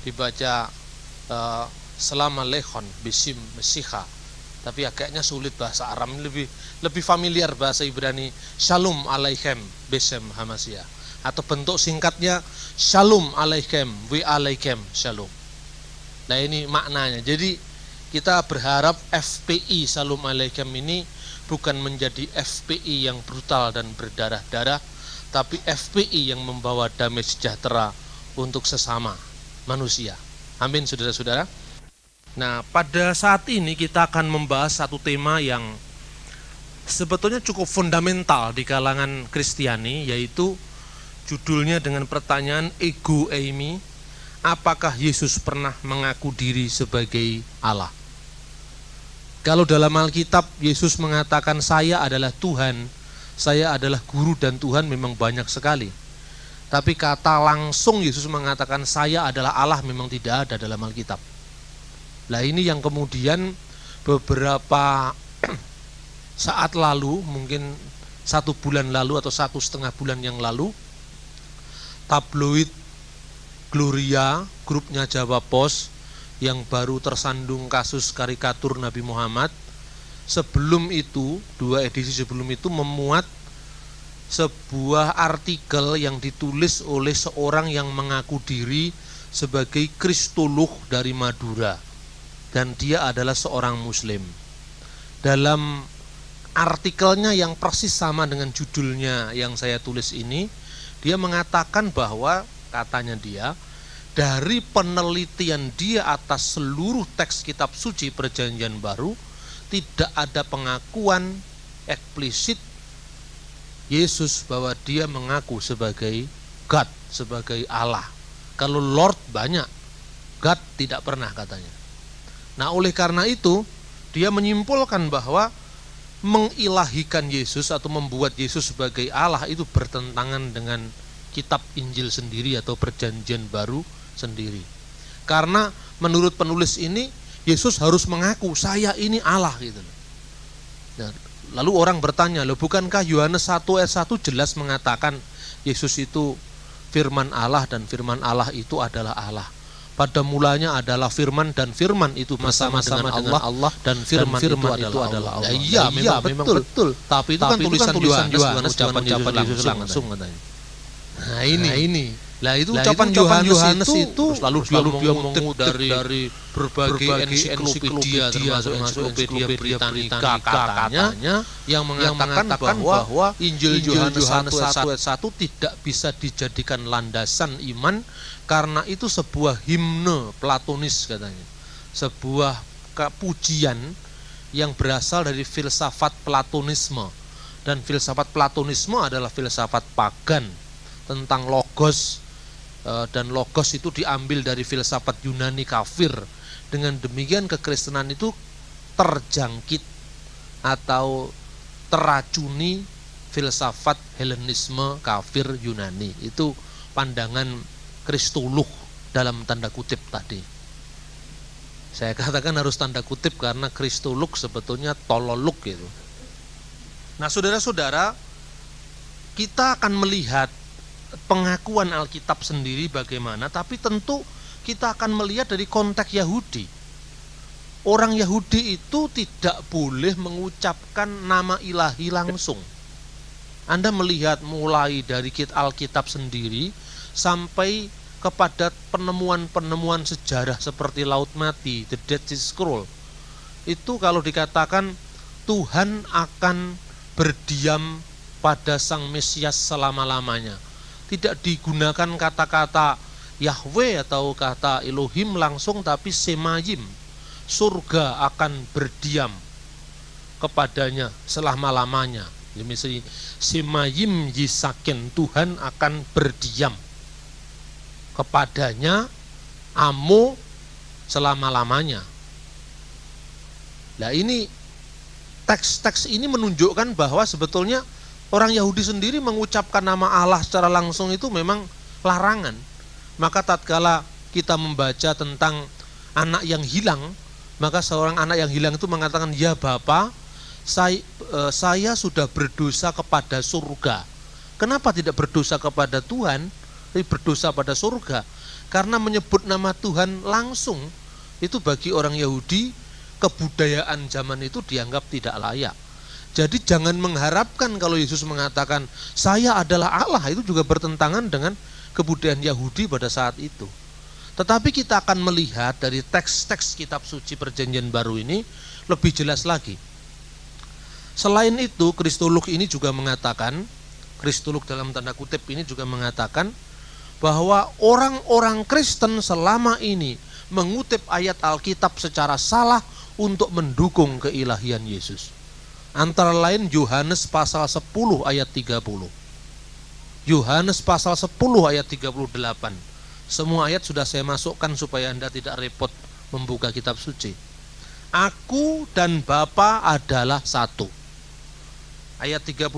dibaca Salam Aleichem bisim Mesiha, tapi agaknya sulit bahasa Arab, lebih familiar bahasa Ibrani Shalom Aleichem Besem Hamasya, atau bentuk singkatnya Shalom Aleichem wa Aleichem Shalom. Nah ini maknanya. Jadi kita berharap FPI Shalom Aleichem ini bukan menjadi FPI yang brutal dan berdarah-darah, tapi FPI yang membawa damai sejahtera untuk sesama manusia. Amin, saudara-saudara. Nah, pada saat ini kita akan membahas satu tema yang sebetulnya cukup fundamental di kalangan Kristiani, yaitu judulnya dengan pertanyaan ego eimi, apakah Yesus pernah mengaku diri sebagai Allah? Kalau dalam Alkitab Yesus mengatakan saya adalah Tuhan, saya adalah guru dan Tuhan, memang banyak sekali. Tapi kata langsung Yesus mengatakan saya adalah Allah memang tidak ada dalam Alkitab. Nah ini yang kemudian beberapa saat lalu, mungkin 1 bulan lalu atau 1,5 bulan yang lalu, tabloid Gloria, grupnya Jawa Pos, yang baru tersandung kasus karikatur Nabi Muhammad, sebelum itu, 2 edisi sebelum itu memuat sebuah artikel yang ditulis oleh seorang yang mengaku diri sebagai kristolog dari Madura, dan dia adalah seorang muslim. Dalam artikelnya yang persis sama dengan judulnya yang saya tulis ini, dia mengatakan bahwa, katanya dia, dari penelitian dia atas seluruh teks kitab suci Perjanjian Baru, tidak ada pengakuan eksplisit Yesus bahwa dia mengaku sebagai God, sebagai Allah. Kalau Lord banyak, God tidak pernah, katanya. Nah oleh karena itu dia menyimpulkan bahwa mengilahikan Yesus atau membuat Yesus sebagai Allah itu bertentangan dengan kitab Injil sendiri atau Perjanjian Baru sendiri. Karena menurut penulis ini Yesus harus mengaku saya ini Allah gitu. Nah, lalu orang bertanya, loh bukankah Yohanes 1 ayat 1 jelas mengatakan Yesus itu firman Allah dan firman Allah itu adalah Allah. Pada mulanya adalah firman dan firman itu bersama-sama dengan Allah dan firman itu adalah Allah. Ya, iya, memang betul. Tapi itu kan tulisan Yohanes, ucapan Yesus langsung katanya. Nah ini. Lah itu ucapan Yohanes itu lalu dia mengutip dari berbagai ensiklopedia termasuk ensiklopedia Britannica katanya yang mengatakan bahwa Injil Yohanes 1 ayat 1 tidak bisa dijadikan landasan iman karena itu sebuah himne platonis katanya. Sebuah pujian yang berasal dari filsafat Platonisme, dan filsafat Platonisme adalah filsafat pagan tentang logos, dan logos itu diambil dari filsafat Yunani kafir. Dengan demikian kekristenan itu terjangkit atau teracuni filsafat Helenisme kafir Yunani. Itu pandangan kristolog dalam tanda kutip tadi. Saya katakan harus tanda kutip karena kristolog sebetulnya tololog gitu. Nah saudara-saudara, kita akan melihat pengakuan Alkitab sendiri bagaimana, tapi tentu kita akan melihat dari konteks Yahudi. Orang Yahudi itu tidak boleh mengucapkan nama ilahi langsung. Anda melihat mulai dari Alkitab sendiri sampai kepada penemuan-penemuan sejarah seperti Laut Mati, The Dead Sea Scroll. Itu kalau dikatakan Tuhan akan berdiam pada Sang Mesias selama-lamanya, tidak digunakan kata-kata Yahweh atau kata Elohim langsung, tapi Semayim, surga akan berdiam kepadanya selama-lamanya. Misalnya Semayim Yisaken, Tuhan akan berdiam kepadanya Amo selama-lamanya. Nah ini teks-teks ini menunjukkan bahwa sebetulnya orang Yahudi sendiri mengucapkan nama Allah secara langsung itu memang larangan. Maka tatkala kita membaca tentang anak yang hilang, maka seorang anak yang hilang itu mengatakan, ya Bapa, saya sudah berdosa kepada surga. Kenapa tidak berdosa kepada Tuhan, tapi berdosa pada surga? Karena menyebut nama Tuhan langsung, itu bagi orang Yahudi, kebudayaan zaman itu dianggap tidak layak. Jadi jangan mengharapkan kalau Yesus mengatakan, saya adalah Allah, itu juga bertentangan dengan kebudayaan Yahudi pada saat itu. Tetapi kita akan melihat dari teks-teks kitab suci perjanjian baru ini lebih jelas lagi. Selain itu, Kristolog ini juga mengatakan, Kristolog dalam tanda kutip ini juga mengatakan bahwa orang-orang Kristen selama ini mengutip ayat Alkitab secara salah untuk mendukung keilahian Yesus. Antara lain Yohanes pasal 10 ayat 30. Yohanes pasal 10 ayat 38. Semua ayat sudah saya masukkan supaya Anda tidak repot membuka kitab suci. Aku dan Bapa adalah satu. Ayat 38,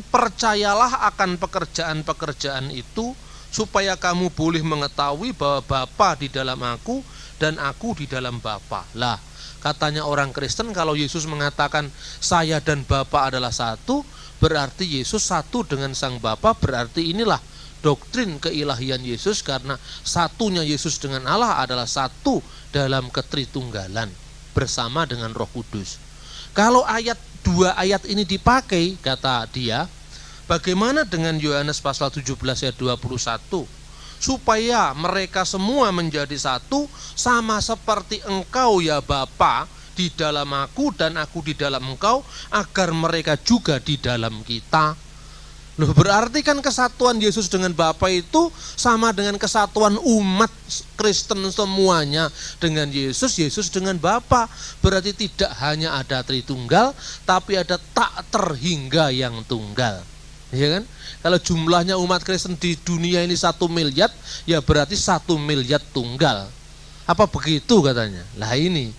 percayalah akan pekerjaan-pekerjaan itu supaya kamu boleh mengetahui bahwa Bapa di dalam aku dan aku di dalam Bapa. Lah, katanya orang Kristen kalau Yesus mengatakan saya dan Bapa adalah satu, berarti Yesus satu dengan Sang Bapa, berarti inilah doktrin keilahian Yesus, karena satunya Yesus dengan Allah adalah satu dalam ketritunggalan bersama dengan Roh Kudus. Kalau dua ayat ini dipakai, kata dia, bagaimana dengan Yohanes pasal 17 ayat 21? Supaya mereka semua menjadi satu, sama seperti engkau ya Bapa di dalam aku dan aku di dalam engkau, agar mereka juga di dalam kita. Loh, berarti kan kesatuan Yesus dengan Bapa itu sama dengan kesatuan umat Kristen semuanya dengan Yesus, Yesus dengan Bapa. Berarti tidak hanya ada Tritunggal, tapi ada tak terhingga yang tunggal. Ya kan? Kalau jumlahnya umat Kristen di dunia ini 1 miliar, ya berarti 1 miliar tunggal. Apa begitu katanya? Lah ini,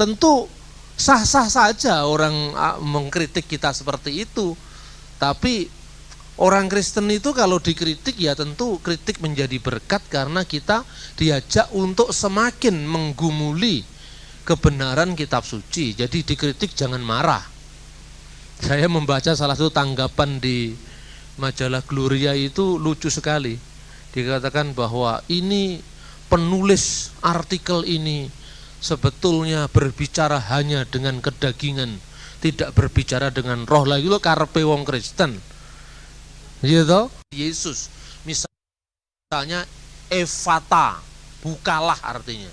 tentu sah-sah saja orang mengkritik kita seperti itu. Tapi orang Kristen itu kalau dikritik ya tentu kritik menjadi berkat, karena kita diajak untuk semakin menggumuli kebenaran kitab suci. Jadi dikritik jangan marah. Saya membaca salah satu tanggapan di majalah Gloria itu lucu sekali. Dikatakan bahwa ini penulis artikel ini sebetulnya berbicara hanya dengan kedagingan, tidak berbicara dengan roh. Lagi lo karepe wong Kristen. Gitu? Yesus misalnya Evata, bukalah artinya.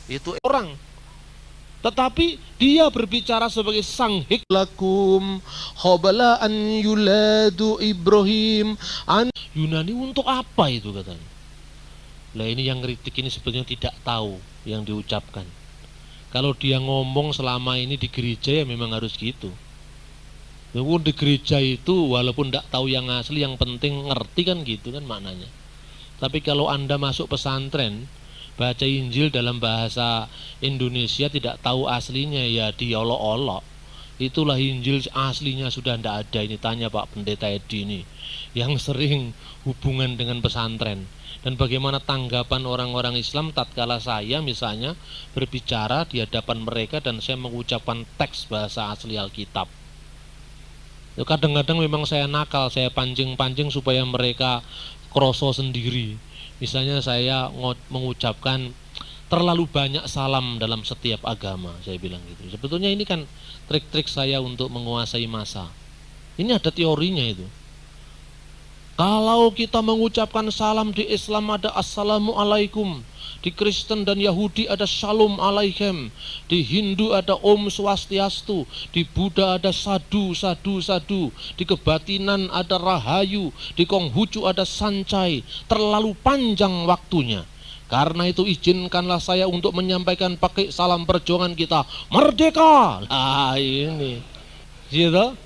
Itu orang. Tetapi dia berbicara sebagai sang hiklakum khobala an yuladu Ibrahim an Yunani, untuk apa itu katanya. Lah ini yang kritik ini sebetulnya tidak tahu yang diucapkan. Kalau dia ngomong selama ini di gereja ya memang harus gitu. Walaupun di gereja itu walaupun tidak tahu yang asli, yang penting ngerti kan gitu kan maknanya. Tapi kalau Anda masuk pesantren, baca Injil dalam bahasa Indonesia tidak tahu aslinya ya diolok-olok. Itulah Injil aslinya sudah tidak ada. Ini tanya Pak Pendeta Edi ini yang sering hubungan dengan pesantren. Dan bagaimana tanggapan orang-orang Islam tatkala saya misalnya berbicara di hadapan mereka dan saya mengucapkan teks bahasa asli Alkitab. Kadang-kadang memang saya nakal, saya pancing-pancing supaya mereka kroso sendiri. Misalnya saya mengucapkan terlalu banyak salam dalam setiap agama, saya bilang gitu. Sebetulnya ini kan trik-trik saya untuk menguasai massa. Ini ada teorinya itu. Kalau kita mengucapkan salam di Islam ada Assalamualaikum, di Kristen dan Yahudi ada Shalom Aleichem, di Hindu ada Om Swastiastu, di Buddha ada Sadhu, Sadhu, Sadhu, di kebatinan ada Rahayu, di Konghucu ada Sancai. Terlalu panjang waktunya. Karena itu izinkanlah saya untuk menyampaikan pakai salam perjuangan kita, merdeka. Nah ini, gitu.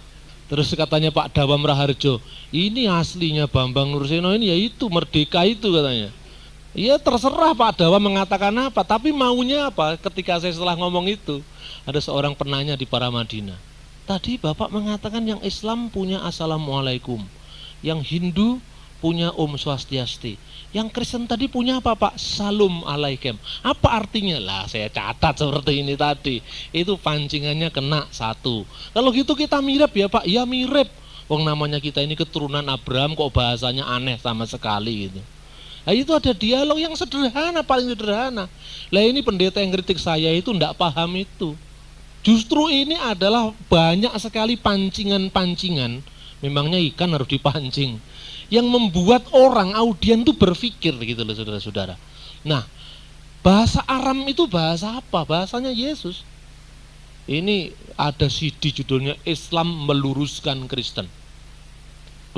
Terus katanya Pak Dawam Raharjo, ini aslinya Bambang Nurseno ini yaitu merdeka itu katanya. Ya terserah Pak Dawam mengatakan apa, tapi maunya apa. Ketika saya setelah ngomong itu, ada seorang penanya di Paramadina. Tadi Bapak mengatakan yang Islam punya Assalamualaikum, yang Hindu punya Om Swastiasti, yang Kristen tadi punya apa Pak? Shalom Aleichem. Apa artinya? Lah saya catat seperti ini tadi. Itu pancingannya kena satu. Kalau gitu kita mirip ya Pak? Ya mirip. Wong namanya kita ini keturunan Abraham kok bahasanya aneh sama sekali gitu. Nah, itu ada dialog yang sederhana, paling sederhana. Lah ini pendeta yang kritik saya itu enggak paham itu. Justru ini adalah banyak sekali pancingan-pancingan, memangnya ikan harus dipancing, yang membuat orang audien itu berpikir gitu loh saudara-saudara. Nah, bahasa Aram itu bahasa apa? Bahasanya Yesus. Ini ada CD judulnya Islam Meluruskan Kristen.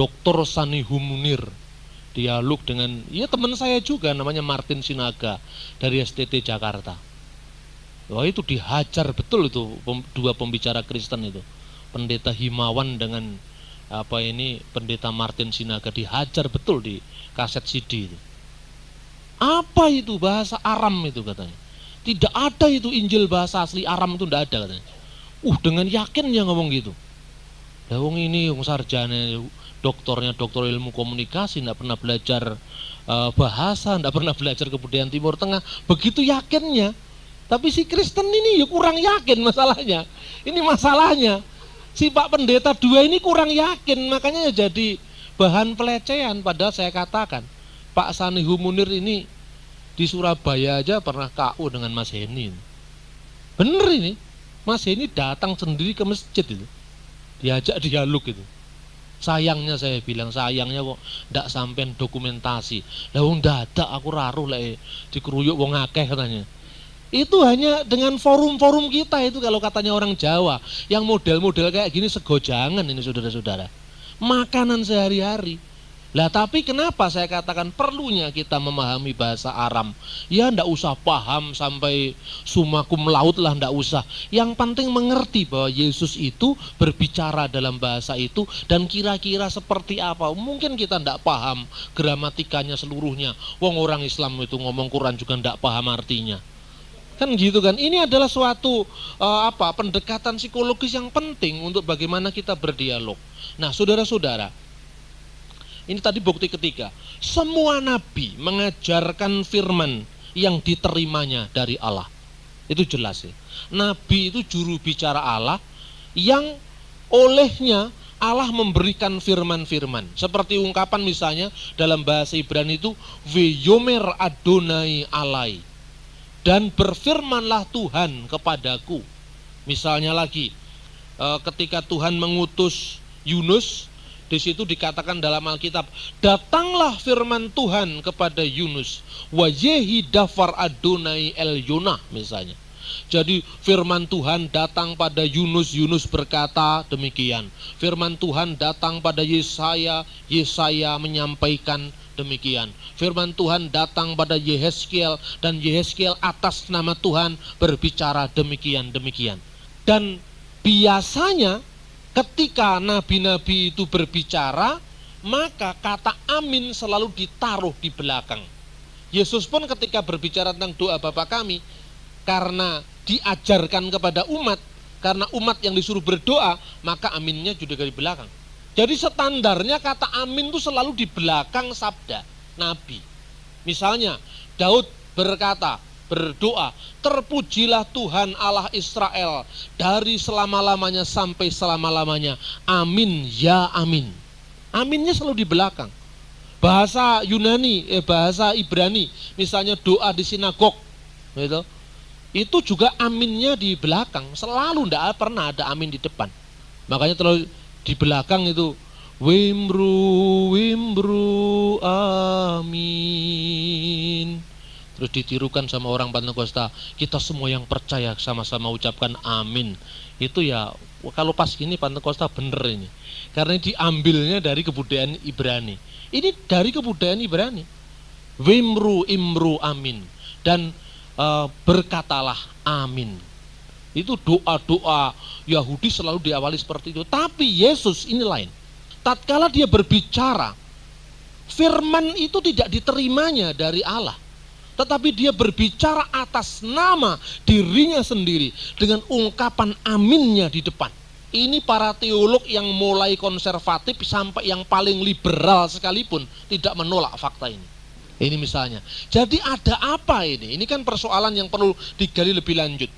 Dr. Sanihu Munir dialog dengan teman saya juga namanya Martin Sinaga dari STT Jakarta. Wah, itu dihajar betul itu dua pembicara Kristen itu. Pendeta Himawan dengan pendeta Martin Sinaga dihajar betul di kaset CD itu. Apa itu bahasa Aram itu katanya? Tidak ada itu Injil bahasa asli Aram itu tidak ada katanya. Dengan yakinnya ngomong gitu. Lah wong ini wong sarjana doktornya doktor ilmu komunikasi, tidak pernah belajar bahasa, tidak pernah belajar kebudayaan Timur Tengah, begitu yakinnya. Tapi si Kristen ini kurang yakin masalahnya. Ini masalahnya. Si Pak Pendeta dua ini kurang yakin, makanya jadi bahan pelecehan. Padahal saya katakan, Pak Sanihu Munir ini di Surabaya aja pernah KU dengan Mas Heni. Bener ini, Mas Heni datang sendiri ke masjid itu, diajak dialog itu. Sayangnya saya bilang, sayangnya kok ndak sampean dokumentasi. Lah wong dadak aku raruh lek dikeruyuk wong akeh katanya. Itu hanya dengan forum-forum kita itu, kalau katanya orang Jawa, yang model-model kayak gini segojangan ini saudara-saudara. Makanan sehari-hari. Lah tapi kenapa saya katakan perlunya kita memahami bahasa Aram? Ya ndak usah paham sampai summa cum laude lah, ndak usah. Yang penting mengerti bahwa Yesus itu berbicara dalam bahasa itu dan kira-kira seperti apa. Mungkin kita ndak paham gramatikanya seluruhnya. Wong orang Islam itu ngomong Quran juga ndak paham artinya. Kan gitu kan. Ini adalah suatu pendekatan psikologis yang penting untuk bagaimana kita berdialog. Nah, saudara-saudara, ini tadi bukti ketiga. Semua nabi mengajarkan firman yang diterimanya dari Allah. Itu jelas ya. Nabi itu juru bicara Allah yang olehnya Allah memberikan firman-firman. Seperti ungkapan misalnya dalam bahasa Ibrani itu Veyomer Adonai Alai. Dan berfirmanlah Tuhan kepadaku. Misalnya lagi, ketika Tuhan mengutus Yunus, di situ dikatakan dalam Alkitab, datanglah firman Tuhan kepada Yunus, wa yehi dafar Adonai el Yonah misalnya. Jadi firman Tuhan datang pada Yunus, Yunus berkata demikian. Firman Tuhan datang pada Yesaya, Yesaya menyampaikan demikian. Firman Tuhan datang pada Yehezkiel dan Yehezkiel atas nama Tuhan berbicara demikian. Dan biasanya ketika nabi-nabi itu berbicara, maka kata amin selalu ditaruh di belakang. Yesus pun ketika berbicara tentang doa Bapa kami, karena diajarkan kepada umat, karena umat yang disuruh berdoa, maka aminnya juga di belakang. Jadi standarnya kata amin itu selalu di belakang sabda Nabi. Misalnya Daud berkata, berdoa, terpujilah Tuhan Allah Israel dari selama-lamanya sampai selama-lamanya. Amin, ya amin. Aminnya selalu di belakang. Bahasa Yunani, bahasa Ibrani, misalnya doa di sinagog, gitu, itu juga aminnya di belakang. Selalu tidak pernah ada amin di depan. Makanya terlalu di belakang itu Wimru amin. Terus ditirukan sama orang Pentakosta, kita semua yang percaya sama-sama ucapkan amin. Itu ya kalau pas gini Pentakosta bener ini. Karena diambilnya dari kebudayaan Ibrani. Ini dari kebudayaan Ibrani. Imru amin. Dan berkatalah amin. Itu doa-doa Yahudi selalu diawali seperti itu. Tapi Yesus ini lain. Tatkala dia berbicara, firman itu tidak diterimanya dari Allah. Tetapi dia berbicara atas nama dirinya sendiri dengan ungkapan aminnya di depan. Ini para teolog yang mulai konservatif sampai yang paling liberal sekalipun tidak menolak fakta ini. Ini misalnya. Jadi ada apa ini? Ini kan persoalan yang perlu digali lebih lanjut.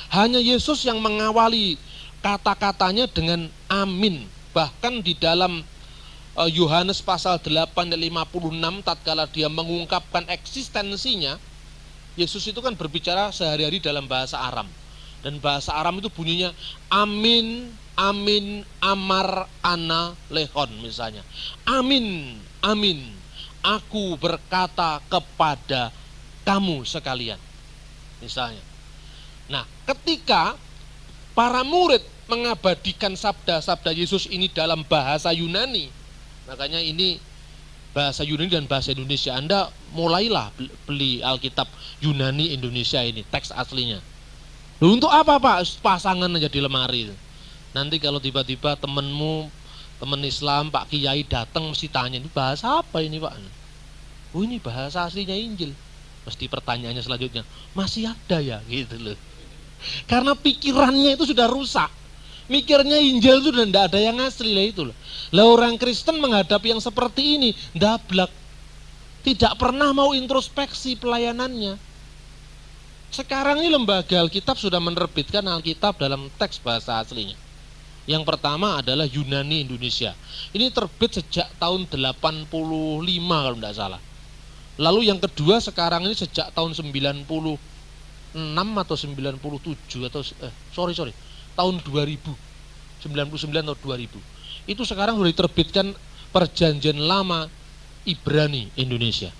Hanya Yesus yang mengawali kata-katanya dengan amin. Bahkan di dalam Yohanes pasal 8 dan 56 tatkala dia mengungkapkan eksistensinya, Yesus itu kan berbicara sehari-hari dalam bahasa Aram. Dan bahasa Aram itu bunyinya amin, amin, amar, ana, lehon misalnya. Amin, amin, aku berkata kepada kamu sekalian. Misalnya. Nah, ketika para murid mengabadikan sabda-sabda Yesus ini dalam bahasa Yunani, makanya ini bahasa Yunani dan bahasa Indonesia. Anda mulailah beli Alkitab Yunani Indonesia ini, teks aslinya. Loh, untuk apa Pak? Pasangan aja di lemari. Nanti kalau tiba-tiba temen Islam, Pak Kiai datang mesti tanya, ini bahasa apa ini Pak? Oh, ini bahasa aslinya Injil. Mesti pertanyaannya selanjutnya, masih ada ya? Gitu loh. Karena pikirannya itu sudah rusak. Mikirnya Injil itu sudah tidak ada yang asli lah itu loh. Lah orang Kristen menghadapi yang seperti ini, dablak. Tidak pernah mau introspeksi pelayanannya. Sekarang ini lembaga Alkitab sudah menerbitkan Alkitab dalam teks bahasa aslinya. Yang pertama adalah Yunani Indonesia. Ini terbit sejak tahun 85 kalau tidak salah. Lalu yang kedua sekarang ini sejak tahun 96 atau 97 atau tahun 2000. 99 atau 2000. Itu sekarang sudah diterbitkan Perjanjian Lama Ibrani Indonesia.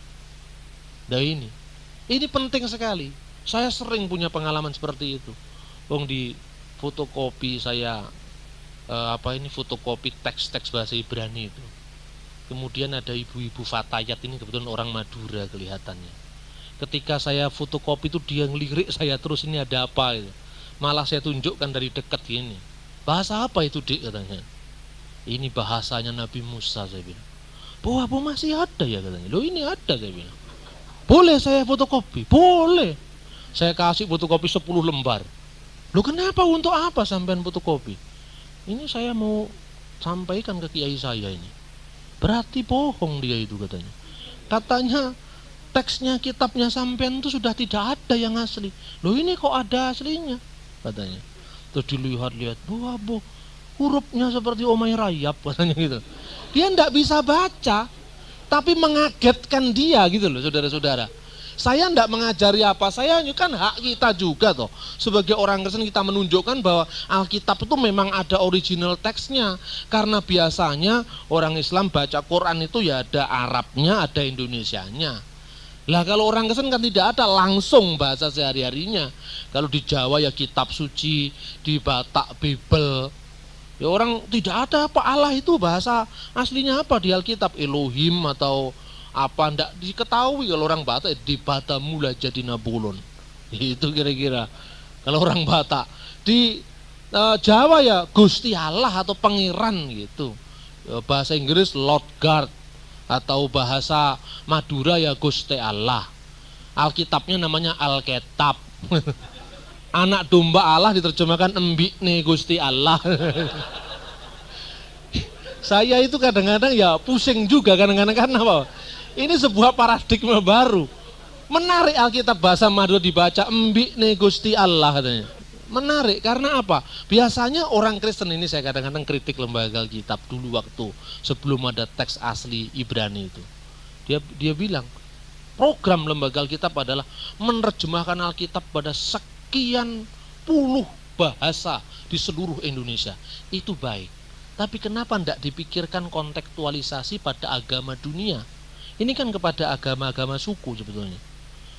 Nah ini penting sekali. Saya sering punya pengalaman seperti itu. Di fotokopi saya fotokopi teks-teks bahasa Ibrani itu. Kemudian ada ibu-ibu Fatayat, ini kebetulan orang Madura kelihatannya. Ketika saya fotokopi itu dia ngelirik saya terus, ini ada apa itu. Malah saya tunjukkan dari dekat gini. Bahasa apa itu Dik katanya? Ini bahasanya Nabi Musa, saya bilang. Bahwa masih ada ya katanya. Loh ini ada, saya bilang. Boleh saya fotokopi? Boleh. Saya kasih fotokopi 10 lembar. Loh kenapa, untuk apa sampean fotokopi? Ini saya mau sampaikan ke kiai saya ini. Berarti bohong dia itu katanya. Katanya teksnya, kitabnya sampean itu sudah tidak ada yang asli. Loh ini kok ada aslinya katanya. Terus dilihat-lihat, hurufnya seperti Omai Rayap katanya gitu. Dia tidak bisa baca, tapi mengagetkan dia gitu loh saudara-saudara. Saya tidak mengajari apa, saya kan hak kita juga toh. Sebagai orang Kristen kita menunjukkan bahwa Alkitab itu memang ada original teksnya. Karena biasanya orang Islam baca Quran itu ya ada Arabnya, ada Indonesianya. Lah kalau orang Kristen kan tidak ada langsung bahasa sehari-harinya. Kalau di Jawa ya kitab suci, di Batak Bible. Ya orang tidak ada apa Allah itu bahasa aslinya apa di Alkitab, Elohim atau apa, ndak diketahui kalau orang Batak. Di Batak mula jadi Nabulon, itu kira-kira kalau orang Batak. Di Jawa ya Gusti Allah atau Pangeran gitu. Bahasa Inggris Lord God, atau bahasa Madura ya Gusti Allah. Alkitabnya namanya Alkitab. Anak domba Allah diterjemahkan embik nih Gusti Allah. Saya itu kadang-kadang ya pusing juga kadang-kadang, karena apa? Ini sebuah paradigma baru. Menarik Alkitab bahasa Madura dibaca embik nih Gusti Allah katanya. Menarik karena apa? Biasanya orang Kristen ini, saya kadang-kadang kritik lembaga Alkitab dulu waktu sebelum ada teks asli Ibrani itu. Dia bilang program lembaga Alkitab adalah menerjemahkan Alkitab pada sekian puluh bahasa di seluruh Indonesia. Itu baik. Tapi kenapa tidak dipikirkan kontekstualisasi pada agama dunia? Ini kan kepada agama-agama suku sebetulnya.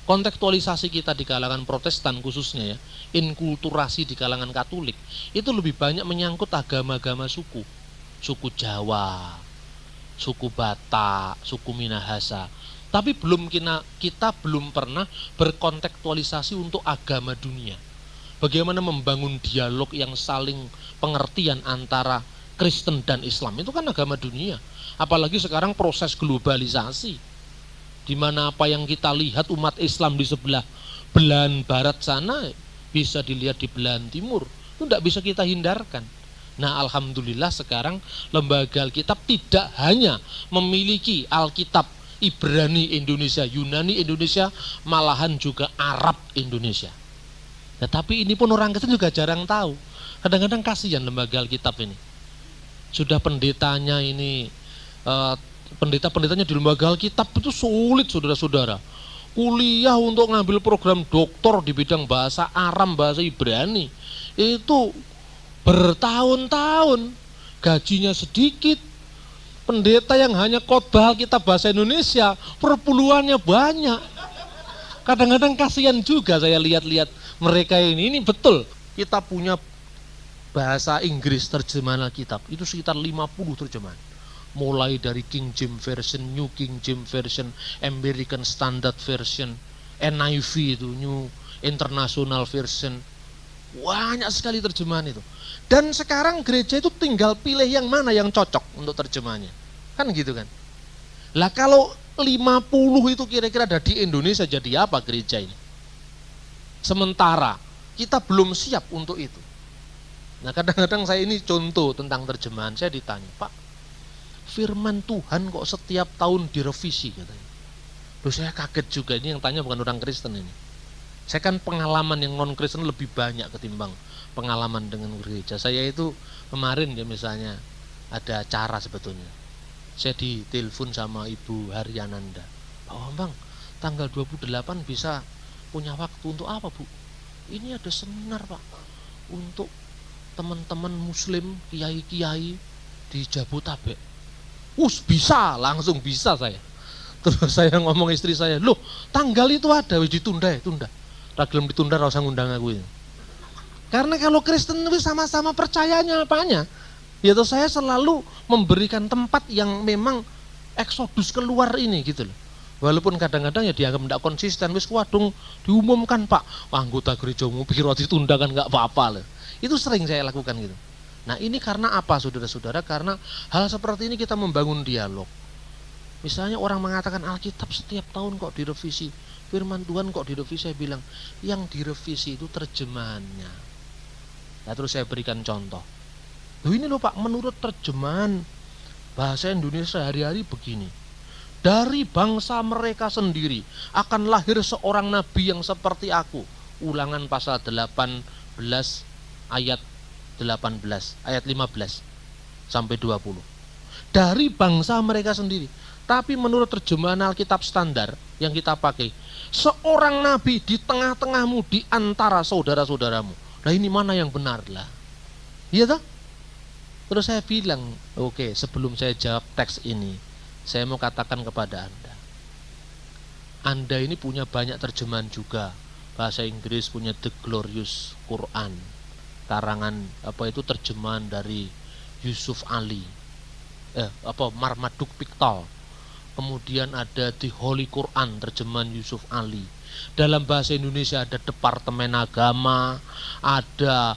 Kontekstualisasi kita di kalangan Protestan khususnya ya, inkulturasi di kalangan Katolik, itu lebih banyak menyangkut agama-agama suku. Suku Jawa, suku Batak, suku Minahasa. Tapi kita belum pernah berkontekstualisasi untuk agama dunia. Bagaimana membangun dialog yang saling pengertian antara Kristen dan Islam, itu kan agama dunia. Apalagi sekarang proses globalisasi, di mana apa yang kita lihat umat Islam di sebelah belahan barat sana bisa dilihat di belahan timur, itu tidak bisa kita hindarkan. Nah alhamdulillah sekarang lembaga Alkitab tidak hanya memiliki Alkitab Ibrani Indonesia, Yunani Indonesia, malahan juga Arab Indonesia. Nah, tapi ini pun orang Kristen juga jarang tahu. Kadang-kadang kasihan lembaga Alkitab ini. Sudah pendetanya ini pendeta-pendetanya di lembaga Alkitab itu sulit, saudara-saudara. Kuliah untuk ngambil program doktor di bidang bahasa Aram, bahasa Ibrani, itu bertahun-tahun, gajinya sedikit. Pendeta yang hanya khotbah Alkitab bahasa Indonesia, perpuluhannya banyak. Kadang-kadang kasihan juga saya lihat-lihat mereka ini betul. Kita punya bahasa Inggris terjemahan Alkitab itu sekitar 50 terjemahan, mulai dari King James Version, New King James Version, American Standard Version, NIV itu New International Version, banyak sekali terjemahan itu. Dan sekarang gereja itu tinggal pilih yang mana yang cocok untuk terjemahannya, kan gitu kan. Lah kalau 50 itu kira-kira ada di Indonesia, jadi apa gereja ini? Sementara kita belum siap untuk itu. Nah kadang-kadang saya ini contoh tentang terjemahan, saya ditanya, Pak, firman Tuhan kok setiap tahun direvisi katanya. Loh saya kaget juga, ini yang tanya bukan orang Kristen ini. Saya kan pengalaman yang non Kristen lebih banyak ketimbang pengalaman dengan gereja. Saya itu kemarin ya misalnya ada acara sebetulnya, saya ditelepon sama Ibu Haryananda, Pak Bambang tanggal 28 bisa punya waktu untuk apa Bu? Ini ada seminar Pak, untuk teman-teman muslim, kiai-kiai di Jabotabek. Bisa, langsung bisa saya. Terus saya ngomong istri saya, loh tanggal itu ada, wis ditunda ya, tunda. Ragilem ditunda, rasa ngundang aku ini. Karena kalau Kristen itu sama-sama percayanya apanya, yaitu saya selalu memberikan tempat yang memang eksodus keluar ini gitu loh. Walaupun kadang-kadang ya dianggap tidak konsisten, wis wadung diumumkan Pak, anggota gerejamu piro ditunda kan nggak apa-apa loh. Itu sering saya lakukan gitu. Nah ini karena apa saudara-saudara? Karena hal seperti ini kita membangun dialog. Misalnya orang mengatakan Alkitab setiap tahun kok direvisi, firman Tuhan kok direvisi, saya bilang yang direvisi itu terjemahannya. Nah terus saya berikan contoh. Loh ini loh Pak, menurut terjemahan bahasa Indonesia hari-hari begini, dari bangsa mereka sendiri akan lahir seorang nabi yang seperti aku. Ulangan pasal 18 ayat 18, ayat 15 sampai 20. Dari bangsa mereka sendiri. Tapi menurut terjemahan Alkitab standar yang kita pakai, seorang nabi di tengah-tengahmu, di antara saudara-saudaramu. Nah ini mana yang benar lah? Iya toh? Terus saya bilang, oke, sebelum saya jawab teks ini, saya mau katakan kepada Anda ini punya banyak terjemahan juga. Bahasa Inggris punya The Glorious Quran, karangan terjemahan dari Yusuf Ali, Marmaduke Pickthall. Kemudian ada The Holy Quran, terjemahan Yusuf Ali. Dalam bahasa Indonesia ada Departemen Agama, ada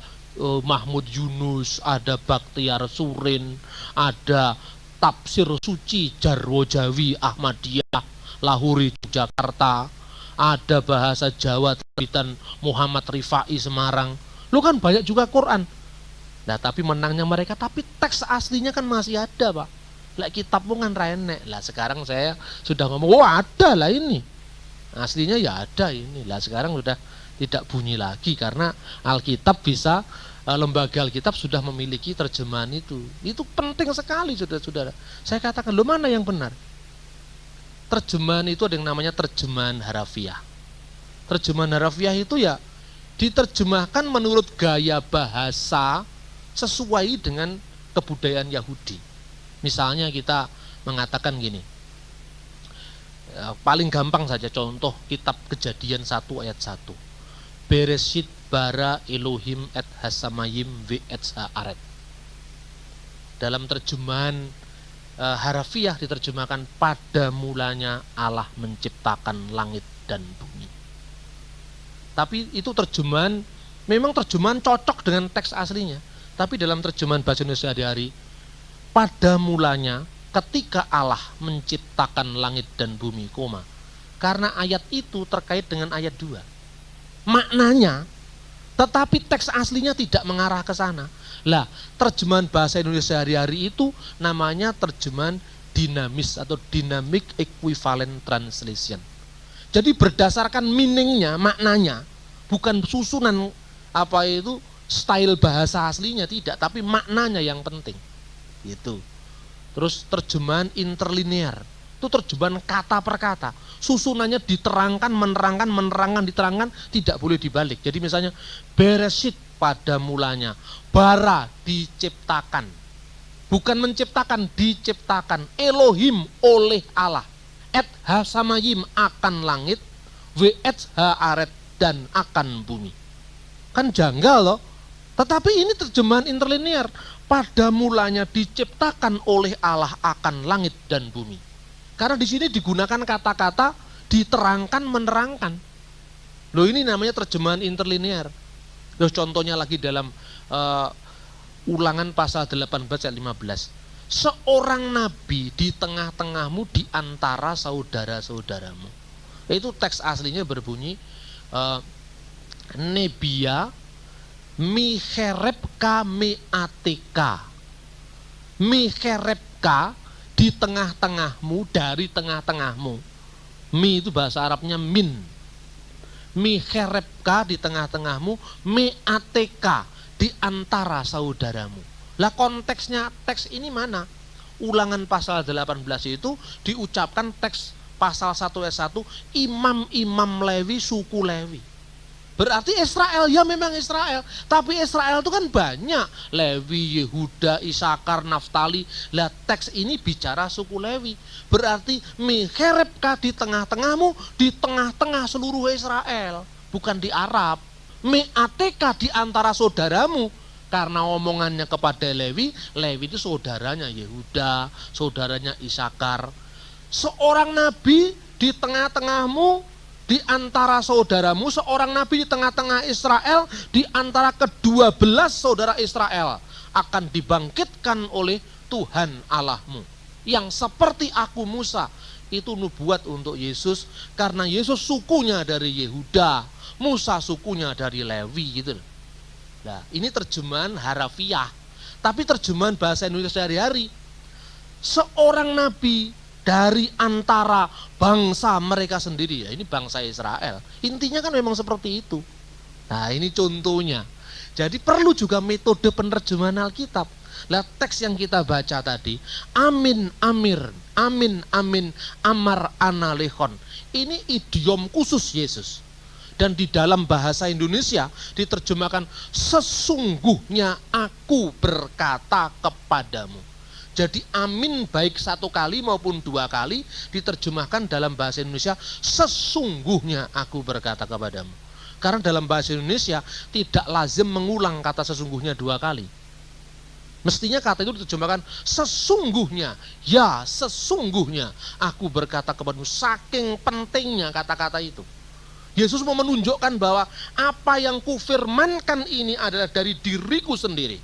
Mahmud Yunus, ada Bakhtiar Surin, ada Tafsir Suci Jarwo Jawi Ahmadiyah Lahuri Yogyakarta, ada bahasa Jawa terbitan Muhammad Rifai Semarang. Lu kan banyak juga Quran. Nah tapi menangnya mereka, tapi teks aslinya kan masih ada Pak. Lah kitab pun kan renek. Lah sekarang saya sudah ngomong, ada lah ini. Aslinya ya ada ini. Lah sekarang sudah tidak bunyi lagi karena Alkitab bisa, lembaga Alkitab sudah memiliki terjemahan itu. Itu penting sekali saudara-saudara. Saya katakan, lo mana yang benar? Terjemahan itu ada yang namanya terjemahan harafiah. Terjemahan harafiah itu ya diterjemahkan menurut gaya bahasa sesuai dengan kebudayaan Yahudi. Misalnya kita mengatakan gini, paling gampang saja contoh kitab Kejadian 1 ayat 1. Bereshit bara Elohim et hasamayim ve et haaret. Dalam terjemahan harafiah diterjemahkan pada mulanya Allah menciptakan langit dan bumi. Tapi itu terjemahan, memang terjemahan cocok dengan teks aslinya. Tapi dalam terjemahan bahasa Indonesia sehari-hari, pada mulanya ketika Allah menciptakan langit dan bumi, karena ayat itu terkait dengan ayat 2. Maknanya, tetapi teks aslinya tidak mengarah ke sana. Lah, terjemahan bahasa Indonesia sehari-hari itu namanya terjemahan dinamis atau dynamic equivalent translation. Jadi berdasarkan meaningnya, maknanya, bukan susunan style bahasa aslinya, tidak, tapi maknanya yang penting. Gitu. Terus terjemahan interlinear, itu terjemahan kata per kata. Susunannya diterangkan, menerangkan, diterangkan, tidak boleh dibalik. Jadi misalnya Bereshit pada mulanya, bara diciptakan. Bukan menciptakan, diciptakan. Elohim oleh Allah. Et ha samayim akan langit, ve et ha aret dan akan bumi. Kan janggal loh. Tetapi ini terjemahan interlinear. Pada mulanya diciptakan oleh Allah akan langit dan bumi. Karena di sini digunakan kata-kata diterangkan, menerangkan. Loh, ini namanya terjemahan interlinear. Loh, contohnya lagi dalam Ulangan pasal 18 ayat 15. Seorang nabi di tengah-tengahmu di antara saudara-saudaramu. Itu teks aslinya berbunyi Nebia Micherepka meateka. Micherepka di tengah-tengahmu, dari tengah-tengahmu. Mi itu bahasa Arabnya min. Micherepka di tengah-tengahmu, meateka di antara saudaramu. Lah konteksnya teks ini mana? Ulangan pasal 18 itu diucapkan teks pasal 1 ayat 1, imam-imam Lewi, suku Lewi. Berarti Israel, ya memang Israel, tapi Israel itu kan banyak, Lewi, Yehuda, Isakar, Naftali. Lah teks ini bicara suku Lewi. Berarti Micherepka di tengah-tengahmu, di tengah-tengah seluruh Israel, bukan di Arab. Meateka di antara saudaramu, karena omongannya kepada Lewi, Lewi itu saudaranya Yehuda, saudaranya Isakar. Seorang nabi di tengah-tengahmu, di antara saudaramu, seorang nabi di tengah-tengah Israel, di antara ke-12 saudara Israel, akan dibangkitkan oleh Tuhan Allahmu. Yang seperti aku Musa, itu nubuat untuk Yesus, karena Yesus sukunya dari Yehuda, Musa sukunya dari Lewi gitu. Nah, ini terjemahan harafiah, tapi terjemahan bahasa Indonesia sehari-hari. Seorang nabi dari antara bangsa mereka sendiri, ya ini bangsa Israel. Intinya kan memang seperti itu. Nah, ini contohnya. Jadi perlu juga metode penerjemahan Alkitab. Lah teks yang kita baca tadi, amin amir, amin amin amar analehon. Ini idiom khusus Yesus. Dan di dalam bahasa Indonesia diterjemahkan sesungguhnya aku berkata kepadamu. Jadi amin baik satu kali maupun dua kali diterjemahkan dalam bahasa Indonesia sesungguhnya aku berkata kepadamu. Karena dalam bahasa Indonesia tidak lazim mengulang kata sesungguhnya dua kali. Mestinya kata itu diterjemahkan sesungguhnya, ya sesungguhnya aku berkata kepadamu. Saking pentingnya kata-kata itu. Yesus mau menunjukkan bahwa apa yang kufirmankan ini adalah dari diriku sendiri.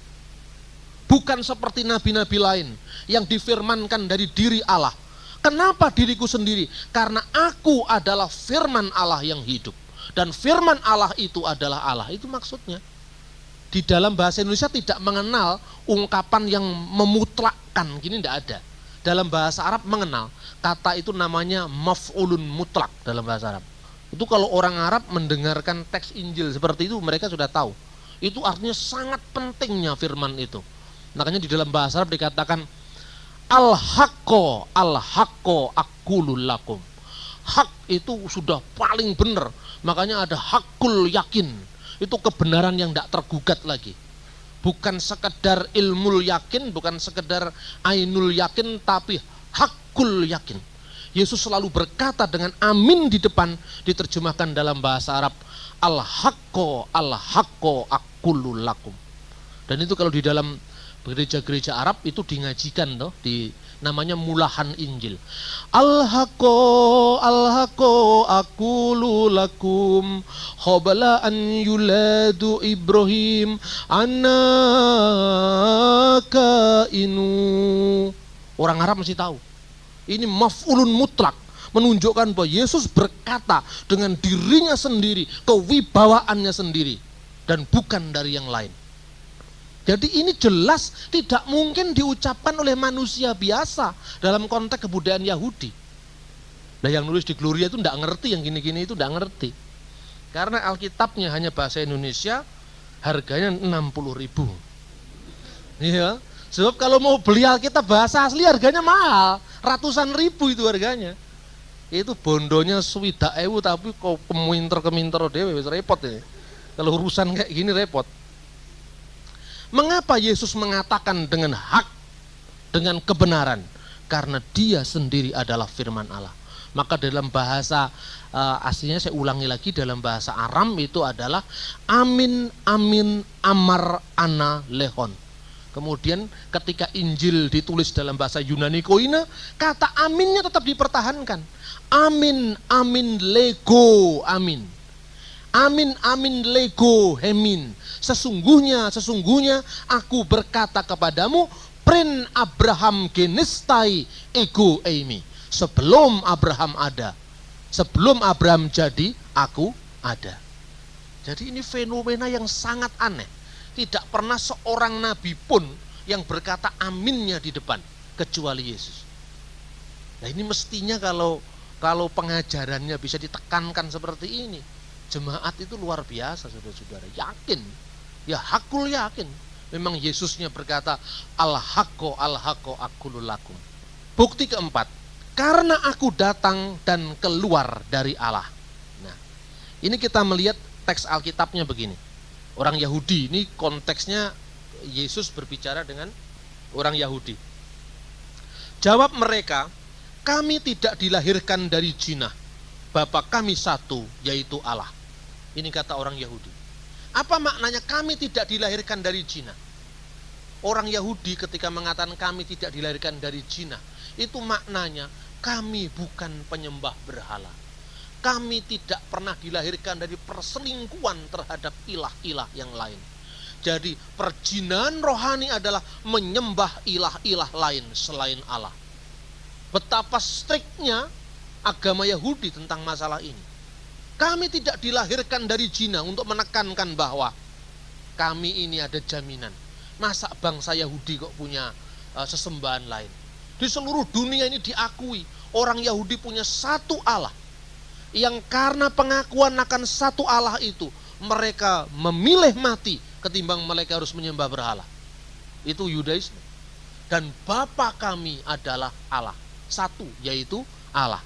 Bukan seperti nabi-nabi lain yang difirmankan dari diri Allah. Kenapa diriku sendiri? Karena aku adalah firman Allah yang hidup. Dan firman Allah itu adalah Allah. Itu maksudnya. Di dalam bahasa Indonesia tidak mengenal ungkapan yang memutlakkan. Gini tidak ada. Dalam bahasa Arab mengenal. Kata itu namanya maf'ulun mutlak dalam bahasa Arab. Itu kalau orang Arab mendengarkan teks Injil seperti itu, mereka sudah tahu. Itu artinya sangat pentingnya firman itu. Makanya di dalam bahasa Arab dikatakan al-haqqo aqulul lakum. Hak itu sudah paling benar. Makanya ada hakul yakin. Itu kebenaran yang tidak tergugat lagi. Bukan sekedar ilmul yakin, bukan sekedar ainul yakin, tapi hakul yakin. Yesus selalu berkata dengan amin di depan, diterjemahkan dalam bahasa Arab al-haqqo aqulul lakum. Dan itu kalau di dalam gereja-gereja Arab itu dingajikan toh, di namanya mulahan Injil. Al-haqqo aqulu lakum qabla an yuladu Ibrahim anaka inu. Orang Arab mesti tahu. Ini maf'ulun mutlak, menunjukkan bahwa Yesus berkata dengan dirinya sendiri, kewibawaannya sendiri, dan bukan dari yang lain. Jadi ini jelas tidak mungkin diucapkan oleh manusia biasa dalam konteks kebudayaan Yahudi. Nah, yang nulis di Gloria itu tidak ngerti, yang gini-gini itu tidak ngerti. Karena Alkitabnya hanya bahasa Indonesia, harganya 60.000. Iya, Sebab kalau mau beli Alkitab bahasa asli harganya mahal, ratusan ribu itu harganya. Itu bondonya swidak ewu tapi kau keminter dewe wis repot ini. Kalau urusan kayak gini repot. Mengapa Yesus mengatakan dengan hak, dengan kebenaran? Karena dia sendiri adalah firman Allah. Maka dalam bahasa aslinya saya ulangi lagi, dalam bahasa Aram itu adalah amin amin amar ana lehon. Kemudian ketika Injil ditulis dalam bahasa Yunani koine, kata aminnya tetap dipertahankan. Amin amin lego amin. Amin amin lego hemin. Sesungguhnya aku berkata kepadamu, prin Abraham genistai ego eimi. Sebelum Abraham ada, sebelum Abraham jadi, aku ada. Jadi ini fenomena yang sangat aneh. Tidak pernah seorang nabi pun yang berkata aminnya di depan, kecuali Yesus. Nah ini mestinya kalau pengajarannya bisa ditekankan seperti ini, jemaat itu luar biasa, saudara-saudara. Yakin, ya hakul yakin. Memang Yesusnya berkata, al-haqqo aqulu lakum. Bukti keempat, karena aku datang dan keluar dari Allah. Nah, ini kita melihat teks Alkitabnya begini. Orang Yahudi, ini konteksnya Yesus berbicara dengan orang Yahudi. Jawab mereka, kami tidak dilahirkan dari jinah, Bapa kami satu, yaitu Allah. Ini kata orang Yahudi. Apa maknanya kami tidak dilahirkan dari jinah? Orang Yahudi ketika mengatakan kami tidak dilahirkan dari jinah, itu maknanya kami bukan penyembah berhala. Kami tidak pernah dilahirkan dari perselingkuhan terhadap ilah-ilah yang lain. Jadi perjinahan rohani adalah menyembah ilah-ilah lain selain Allah. Betapa striknya agama Yahudi tentang masalah ini. Kami tidak dilahirkan dari zina, untuk menekankan bahwa kami ini ada jaminan. Masa bangsa Yahudi kok punya sesembahan lain? Di seluruh dunia ini diakui orang Yahudi punya satu Allah. Yang karena pengakuan akan satu Allah itu, mereka memilih mati ketimbang mereka harus menyembah berhala. Itu Yudaisme. Dan Bapa kami adalah Allah. Satu, yaitu Allah.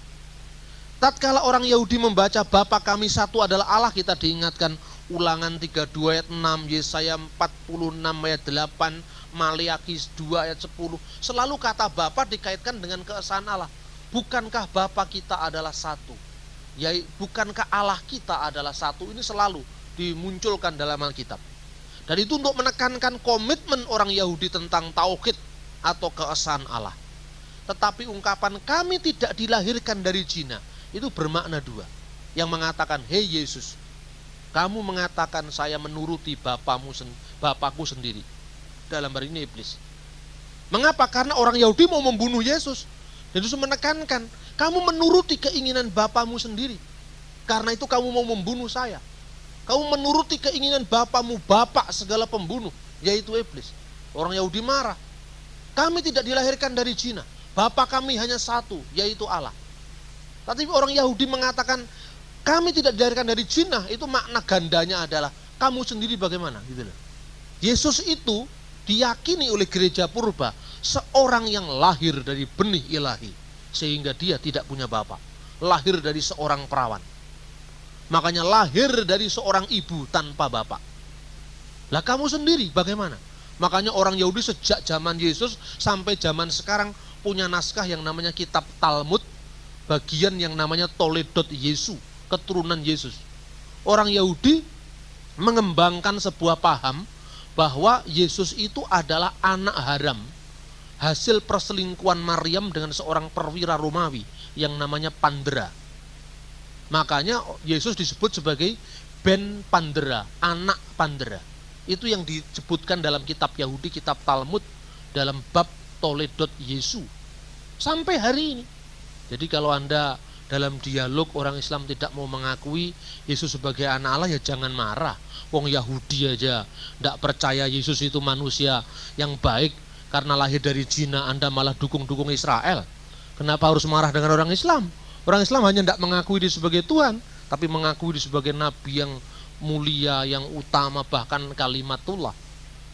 Tatkala orang Yahudi membaca Bapa kami satu adalah Allah, kita diingatkan Ulangan 32 ayat 6, Yesaya 46 ayat 8, Maleakhi 2 ayat 10. Selalu kata Bapa dikaitkan dengan keesaan Allah. Bukankah Bapa kita adalah satu? Ya, bukankah Allah kita adalah satu? Ini selalu dimunculkan dalam Alkitab. Dan itu untuk menekankan komitmen orang Yahudi tentang tauhid atau keesaan Allah. Tetapi ungkapan kami tidak dilahirkan dari zina itu bermakna dua. Yang mengatakan, hei Yesus, kamu mengatakan saya menuruti Bapakku sendiri. Dalam hal ini iblis. Mengapa? Karena orang Yahudi mau membunuh Yesus. Dan Yesus menekankan, kamu menuruti keinginan Bapamu sendiri. Karena itu kamu mau membunuh saya. Kamu menuruti keinginan Bapamu, Bapak segala pembunuh, yaitu iblis. Orang Yahudi marah. Kami tidak dilahirkan dari zina. Bapa kami hanya satu, yaitu Allah. Tapi orang Yahudi mengatakan, kami tidak dilahirkan dari zina, itu makna gandanya adalah, kamu sendiri bagaimana? Gitu loh. Yesus itu diyakini oleh gereja purba, seorang yang lahir dari benih ilahi, sehingga dia tidak punya bapa. Lahir dari seorang perawan. Makanya lahir dari seorang ibu tanpa bapak. Lah kamu sendiri bagaimana? Makanya orang Yahudi sejak zaman Yesus sampai zaman sekarang punya naskah yang namanya kitab Talmud, bagian yang namanya Toledot Yesu, keturunan Yesus. Orang Yahudi mengembangkan sebuah paham bahwa Yesus itu adalah anak haram, hasil perselingkuhan Maryam dengan seorang perwira Romawi yang namanya Pandera. Makanya Yesus disebut sebagai Ben Pandera, anak Pandera. Itu yang disebutkan dalam kitab Yahudi, kitab Talmud, dalam bab Toledot Yesu. Sampai hari ini. Jadi kalau Anda dalam dialog orang Islam tidak mau mengakui Yesus sebagai anak Allah, ya jangan marah. Wong Yahudi aja tidak percaya Yesus itu manusia yang baik, karena lahir dari zina Anda malah dukung-dukung Israel. Kenapa harus marah dengan orang Islam? Orang Islam hanya tidak mengakui dia sebagai Tuhan, tapi mengakui dia sebagai nabi yang mulia, yang utama, bahkan kalimatullah.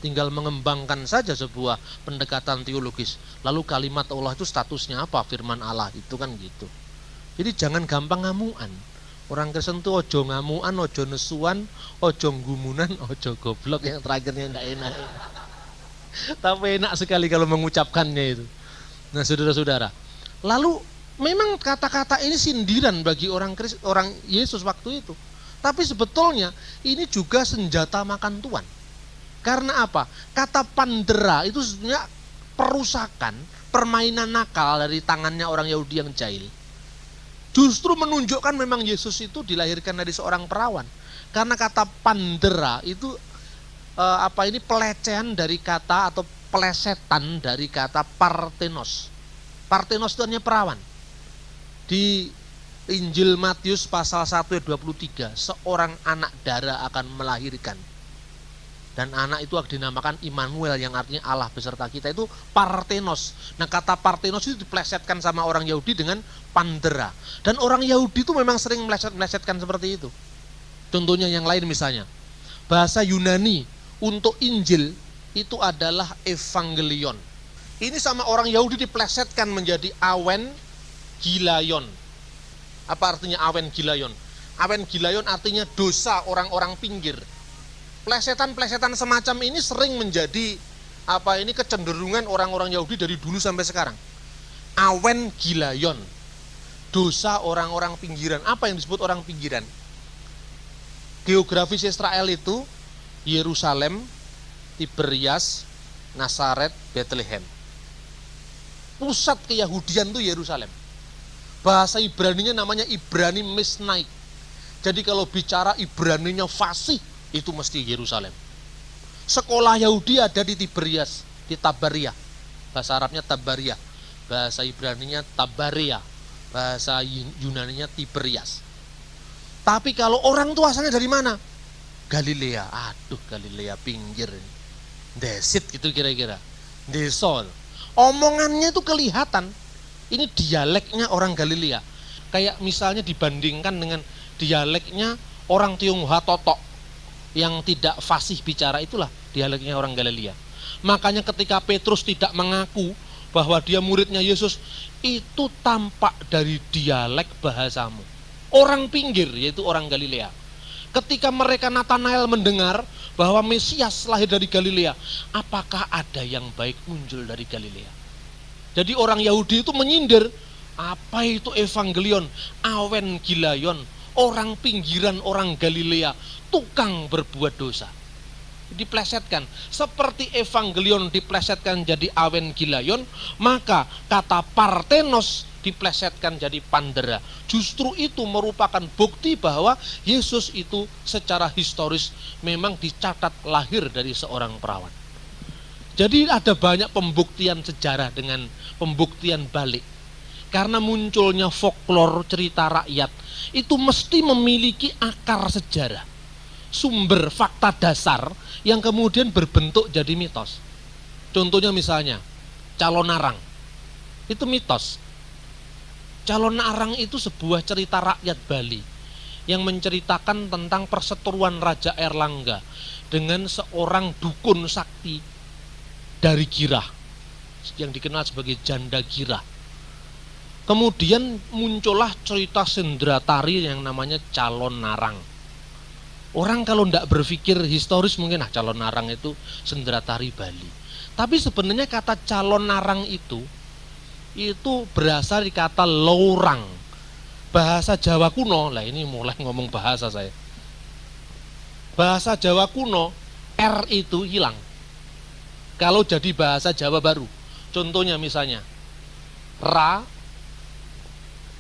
tinggal mengembangkan saja sebuah pendekatan teologis. Lalu kalimat Allah itu statusnya apa? Firman Allah itu kan gitu. Jadi jangan gampang ngamuan. Orang Kristen tuh ojo ngamuan, ojo nesuan, ojo gumunan, ojo goblok, yang terakhirnya enggak enak. Tapi enak sekali kalau mengucapkannya itu. Nah, saudara-saudara, lalu memang kata-kata ini sindiran bagi orang Yesus waktu itu. Tapi sebetulnya ini juga senjata makan tuan. Karena apa? Kata pandera itu sebenarnya perusakan, permainan nakal dari tangannya orang Yahudi yang jahil. Justru menunjukkan memang Yesus itu dilahirkan dari seorang perawan. Karena kata pandera itu pelecehan dari kata atau pelesetan dari kata parthenos. Parthenos itu artinya perawan. Di Injil Matius pasal 1 ayat 23, seorang anak dara akan melahirkan. Dan anak itu dinamakan Immanuel, yang artinya Allah beserta kita, itu parthenos. Nah, kata parthenos itu diplesetkan sama orang Yahudi dengan pandera. Dan orang Yahudi itu memang sering melesetkan seperti itu. Contohnya yang lain misalnya, bahasa Yunani untuk Injil itu adalah evangelion. Ini sama orang Yahudi diplesetkan menjadi awen gilaion. Apa artinya awen gilaion? Awen gilaion artinya dosa orang-orang pinggir. Plesetan-plesetan semacam ini sering menjadi kecenderungan orang-orang Yahudi dari dulu sampai sekarang. Awen gilaion, dosa orang-orang pinggiran. Apa yang disebut orang pinggiran? Geografis Israel itu Yerusalem, Tiberias, Nazaret, Bethlehem. Pusat keyahudian itu Yerusalem. Bahasa Ibraninya namanya Ibrani Misnaik. Jadi kalau bicara Ibraninya fasih, itu mesti Yerusalem. Sekolah Yahudi ada di Tiberias, di Tabaria. Bahasa Arabnya Tabaria, bahasa Ibraninya Tabaria, bahasa Yunaninya Tiberias. Tapi kalau orang itu asalnya dari mana? Galilea. Aduh, Galilea pinggir, desit gitu kira-kira, desol. Omongannya itu kelihatan, ini dialeknya orang Galilea. Kayak misalnya dibandingkan dengan dialeknya orang Tionghoa Totok yang tidak fasih bicara, itulah dialeknya orang Galilea. Makanya ketika Petrus tidak mengaku bahwa dia muridnya Yesus, itu tampak dari dialek bahasamu. Orang pinggir, yaitu orang Galilea. Ketika mereka Nathanael mendengar bahwa Mesias lahir dari Galilea, apakah ada yang baik muncul dari Galilea? Jadi orang Yahudi itu menyindir, apa itu evangelion, awen gilaion, orang pinggiran orang Galilea, tukang berbuat dosa. Diplesetkan, seperti evangelion diplesetkan jadi awen gilaion, maka kata parthenos diplesetkan jadi pandera. Justru itu merupakan bukti bahwa Yesus itu secara historis memang dicatat lahir dari seorang perawan. Jadi ada banyak pembuktian sejarah dengan pembuktian balik. Karena munculnya folklore, cerita rakyat, itu mesti memiliki akar sejarah, sumber fakta dasar yang kemudian berbentuk jadi mitos. Contohnya misalnya Calon Arang, itu mitos. Calon Arang itu sebuah cerita rakyat Bali yang menceritakan tentang perseteruan Raja Erlangga dengan seorang dukun sakti dari Girah yang dikenal sebagai Janda Girah. Kemudian muncullah cerita Sendratari yang namanya Calon Narang. Orang kalau tidak berpikir historis mungkin Calon Narang itu Sendratari Bali. Tapi sebenarnya kata Calon Narang itu berasal dari kata lorang. Bahasa Jawa kuno, lah ini mulai ngomong bahasa saya. Bahasa Jawa kuno, R itu hilang. Kalau jadi bahasa Jawa baru, contohnya misalnya, Ra,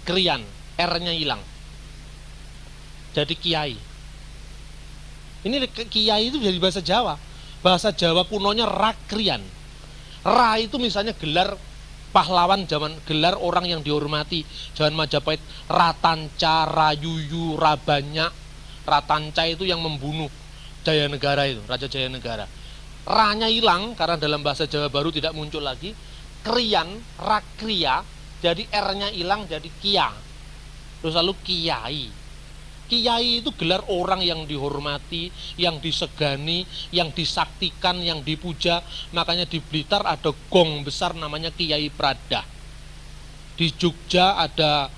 Krian, R-nya hilang. Jadi Kiai. Ini Kiai itu jadi bahasa Jawa. Bahasa Jawa kunonya Rakrian. Ra itu misalnya gelar pahlawan zaman, gelar orang yang dihormati zaman Majapahit, Ratanca, Rayuyu, Rabanyak. Ratanca itu yang membunuh Jayanegara itu, Raja Jayanegara. Ra-nya hilang karena dalam bahasa Jawa baru tidak muncul lagi. Krian, Rakria, jadi R-nya hilang jadi Kia. Terus lalu Kiai. Kiai itu gelar orang yang dihormati, yang disegani, yang disaktikan, yang dipuja. Makanya di Blitar ada gong besar namanya Kiai Prada. Di Jogja ada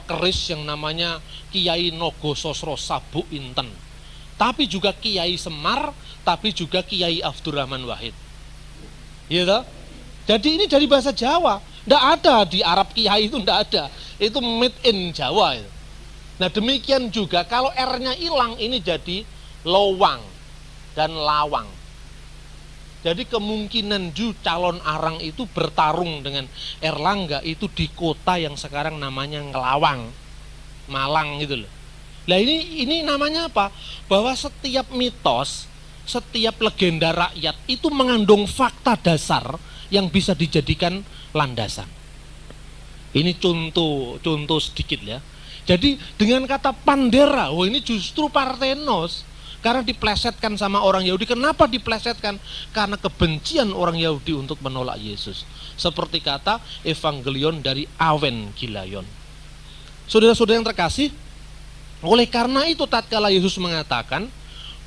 keris yang namanya Kiai Nogososro Sabu Inten. Tapi juga Kiai Semar, tapi juga Kiai Abdurrahman Wahid. Gitu? Jadi ini dari bahasa Jawa. Tidak ada di Arab Kiai itu, tidak ada. Itu made in Jawa itu. Nah demikian juga kalau R-nya hilang ini jadi lowang dan lawang. Jadi kemungkinan calon Arang itu bertarung dengan Erlangga itu di kota yang sekarang namanya Ngelawang, Malang gitu loh. Nah ini namanya apa? Bahwa setiap mitos, setiap legenda rakyat itu mengandung fakta dasar yang bisa dijadikan landasan. Ini contoh sedikit ya. Jadi dengan kata Pandera, ini justru Parthenos. Karena diplesetkan sama orang Yahudi. Kenapa diplesetkan? Karena kebencian orang Yahudi untuk menolak Yesus. Seperti kata Evangelion dari Awen Gilayon. Saudara-saudara yang terkasih, oleh karena itu tatkala Yesus mengatakan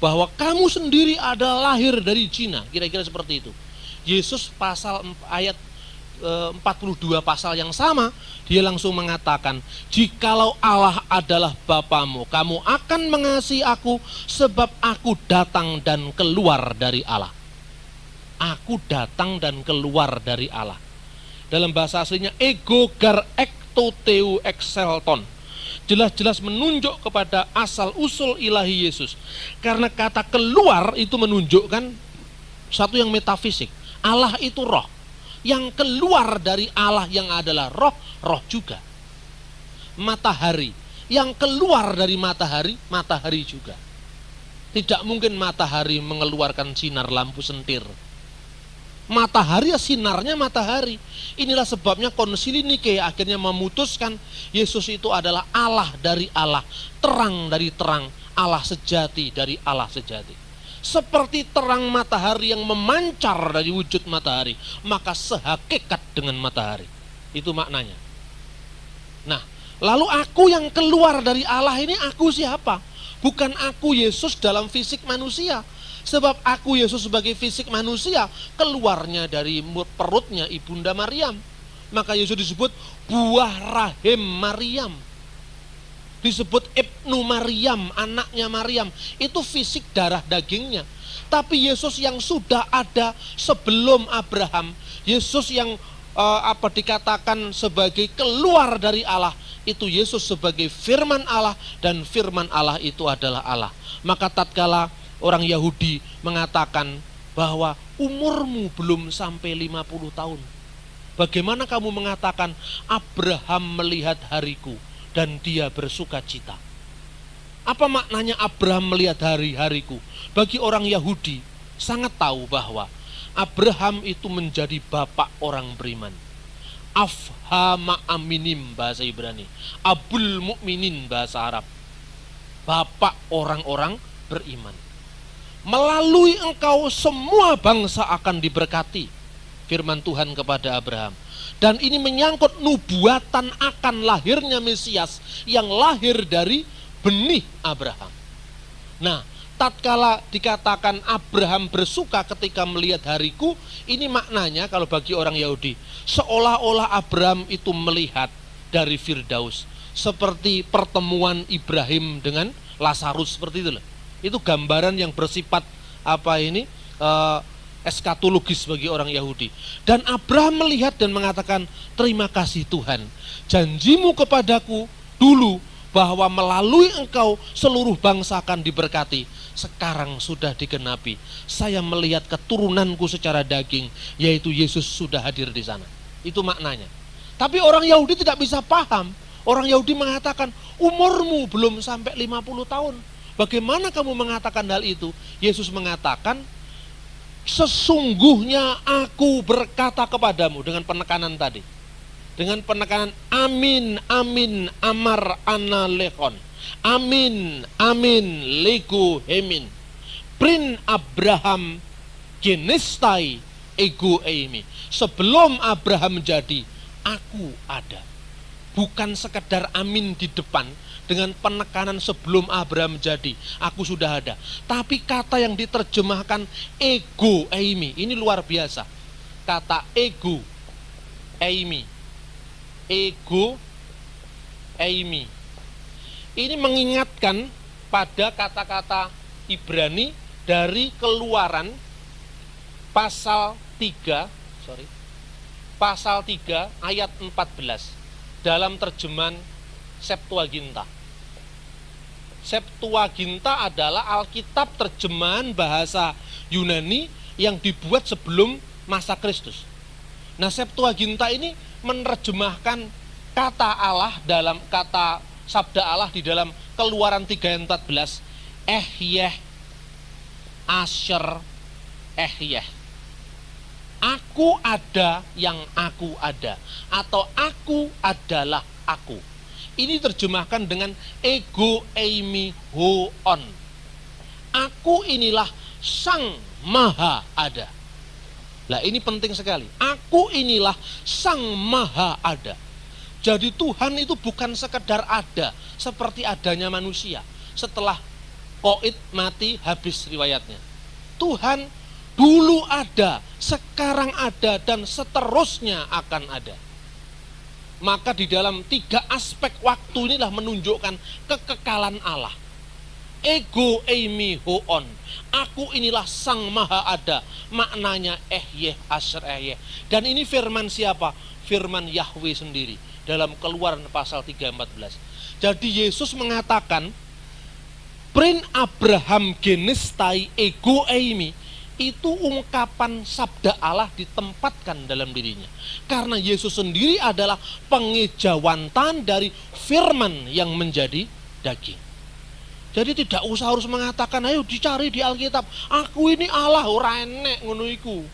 bahwa kamu sendiri adalah lahir dari zina, kira-kira seperti itu. Yesus ayat 42 pasal yang sama, dia langsung mengatakan, jikalau Allah adalah Bapamu, kamu akan mengasihi aku sebab aku datang dan keluar dari Allah. Aku datang dan keluar dari Allah. Dalam bahasa aslinya ego gar ektoteu excelton. Jelas-jelas menunjuk kepada asal usul ilahi Yesus. Karena kata keluar itu menunjukkan satu yang metafisik. Allah itu roh. Yang keluar dari Allah yang adalah roh, roh juga. Matahari, yang keluar dari matahari, matahari juga. Tidak mungkin matahari mengeluarkan sinar lampu sentir. Matahari ya sinarnya matahari. Inilah sebabnya Konsili Nikea akhirnya memutuskan Yesus itu adalah Allah dari Allah, terang dari terang, Allah sejati dari Allah sejati. Seperti terang matahari yang memancar dari wujud matahari, maka sehakikat dengan matahari. Itu maknanya. Nah, lalu aku yang keluar dari Allah ini aku siapa? Bukan aku Yesus dalam fisik manusia. Sebab aku Yesus sebagai fisik manusia keluarnya dari perutnya Ibunda Maryam. Maka Yesus disebut buah rahim Maryam. Disebut Ibnu Maryam, anaknya Maryam. Itu fisik darah dagingnya. Tapi Yesus yang sudah ada sebelum Abraham, Yesus yang dikatakan sebagai keluar dari Allah, itu Yesus sebagai firman Allah, dan firman Allah itu adalah Allah. Maka tatkala orang Yahudi mengatakan bahwa umurmu belum sampai 50 tahun, bagaimana kamu mengatakan Abraham melihat hariku dan dia bersuka cita? Apa maknanya Abraham melihat hari-hariku? Bagi orang Yahudi sangat tahu bahwa Abraham itu menjadi bapak orang beriman. Afhama aminim bahasa Ibrani, Abul Mukminin bahasa Arab, bapak orang-orang beriman. Melalui engkau semua bangsa akan diberkati, firman Tuhan kepada Abraham. Dan ini menyangkut nubuatan akan lahirnya Mesias yang lahir dari benih Abraham. Nah, tatkala dikatakan Abraham bersuka ketika melihat hariku, ini maknanya kalau bagi orang Yahudi, seolah-olah Abraham itu melihat dari Firdaus, seperti pertemuan Ibrahim dengan Lazarus, seperti itu loh. Itu gambaran yang bersifat eskatologis bagi orang Yahudi. Dan Abraham melihat dan mengatakan, terima kasih Tuhan, janjimu kepadaku dulu bahwa melalui engkau seluruh bangsa akan diberkati, sekarang sudah digenapi. Saya melihat keturunanku secara daging, yaitu Yesus sudah hadir di sana. Itu maknanya. Tapi orang Yahudi tidak bisa paham. Orang Yahudi mengatakan, umurmu belum sampai 50 tahun. Bagaimana kamu mengatakan hal itu? Yesus mengatakan, sesungguhnya aku berkata kepadamu, dengan penekanan tadi. Dengan penekanan amin, amin, amar ana lekon. Amin, amin, lego hemin. Prin Abraham genestai ego eimi. Sebelum Abraham menjadi, aku ada. Bukan sekedar amin di depan, dengan penekanan sebelum Abraham jadi, aku sudah ada. Tapi kata yang diterjemahkan ego eimi, ini luar biasa. Kata ego eimi, ego eimi, ini mengingatkan pada kata-kata Ibrani dari Keluaran pasal 3 ayat 14 dalam terjemahan Septuaginta. Septuaginta adalah Alkitab terjemahan bahasa Yunani yang dibuat sebelum masa Kristus. Nah, Septuaginta ini menerjemahkan kata Allah dalam kata sabda Allah di dalam Keluaran 3 ayat 14, Ehyeh Asher Ehyeh. Aku ada yang aku ada, atau aku adalah aku. Ini terjemahkan dengan ego eimi hoon. Aku inilah sang maha ada. Nah, ini penting sekali. Aku inilah sang maha ada. Jadi Tuhan itu bukan sekedar ada seperti adanya manusia. Setelah Koid mati, habis riwayatnya. Tuhan dulu ada, sekarang ada, dan seterusnya akan ada. Maka di dalam 3 aspek waktu inilah menunjukkan kekekalan Allah. Ego eimi hoon, aku inilah sang maha ada, maknanya Ehyeh Asher Ehyeh. Dan ini firman siapa? Firman Yahweh sendiri dalam Keluaran pasal 3:14. Jadi Yesus mengatakan, Prin Abraham genestai ego eimi, itu ungkapan sabda Allah ditempatkan dalam dirinya. Karena Yesus sendiri adalah pengejawantan dari firman yang menjadi daging. Jadi tidak usah harus mengatakan, ayo dicari di Alkitab, aku ini Allah, ora enek ngono iku.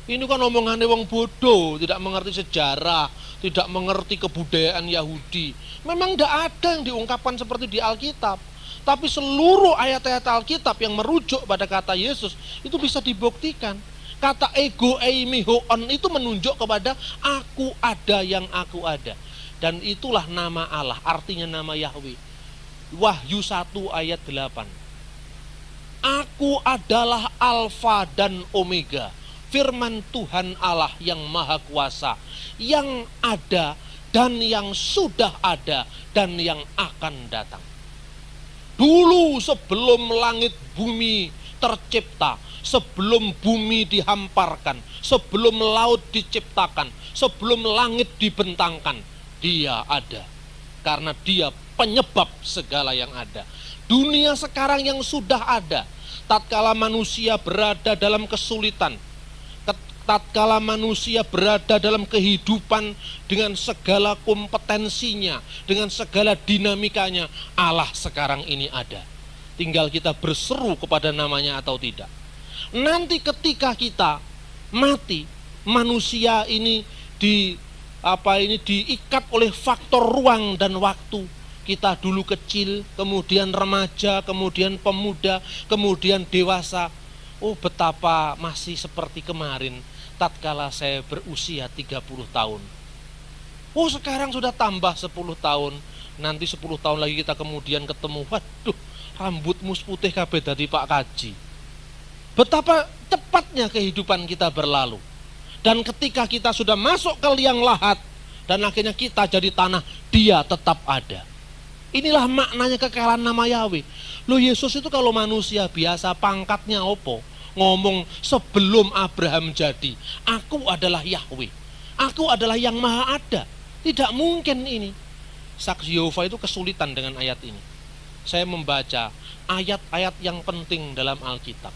Ini kan omongannya wong bodoh, tidak mengerti sejarah, tidak mengerti kebudayaan Yahudi. Memang tidak ada yang diungkapkan seperti di Alkitab. Tapi seluruh ayat-ayat Alkitab yang merujuk pada kata Yesus itu bisa dibuktikan. Kata ego eimi hoon itu menunjuk kepada aku ada yang aku ada. Dan itulah nama Allah, artinya nama Yahweh. Wahyu 1 ayat 8. Aku adalah Alfa dan Omega, firman Tuhan Allah yang Maha Kuasa, yang ada dan yang sudah ada dan yang akan datang. Dulu sebelum langit bumi tercipta, sebelum bumi dihamparkan, sebelum laut diciptakan, sebelum langit dibentangkan, Dia ada. Karena Dia penyebab segala yang ada. Dunia sekarang yang sudah ada, tatkala manusia berada dalam kesulitan, tatkala manusia berada dalam kehidupan dengan segala kompetensinya, dengan segala dinamikanya, Allah sekarang ini ada. Tinggal kita berseru kepada namanya atau tidak. Nanti ketika kita mati, manusia ini diikat oleh faktor ruang dan waktu. Kita dulu kecil, kemudian remaja, kemudian pemuda, kemudian dewasa. Oh, betapa masih seperti kemarin tatkala saya berusia 30 tahun. Oh, sekarang sudah tambah 10 tahun. Nanti 10 tahun lagi kita kemudian ketemu, waduh, rambutmu putih kabeh dadi Pak Kaji. Betapa cepatnya kehidupan kita berlalu. Dan ketika kita sudah masuk ke liang lahat dan akhirnya kita jadi tanah, Dia tetap ada. Inilah maknanya kekekalan nama Yahweh. Loh, Yesus itu kalau manusia biasa pangkatnya opo? Ngomong sebelum Abraham jadi, aku adalah Yahweh, aku adalah yang maha ada. Tidak mungkin ini. Saksi Yehova itu kesulitan dengan ayat ini. Saya membaca ayat-ayat yang penting dalam Alkitab.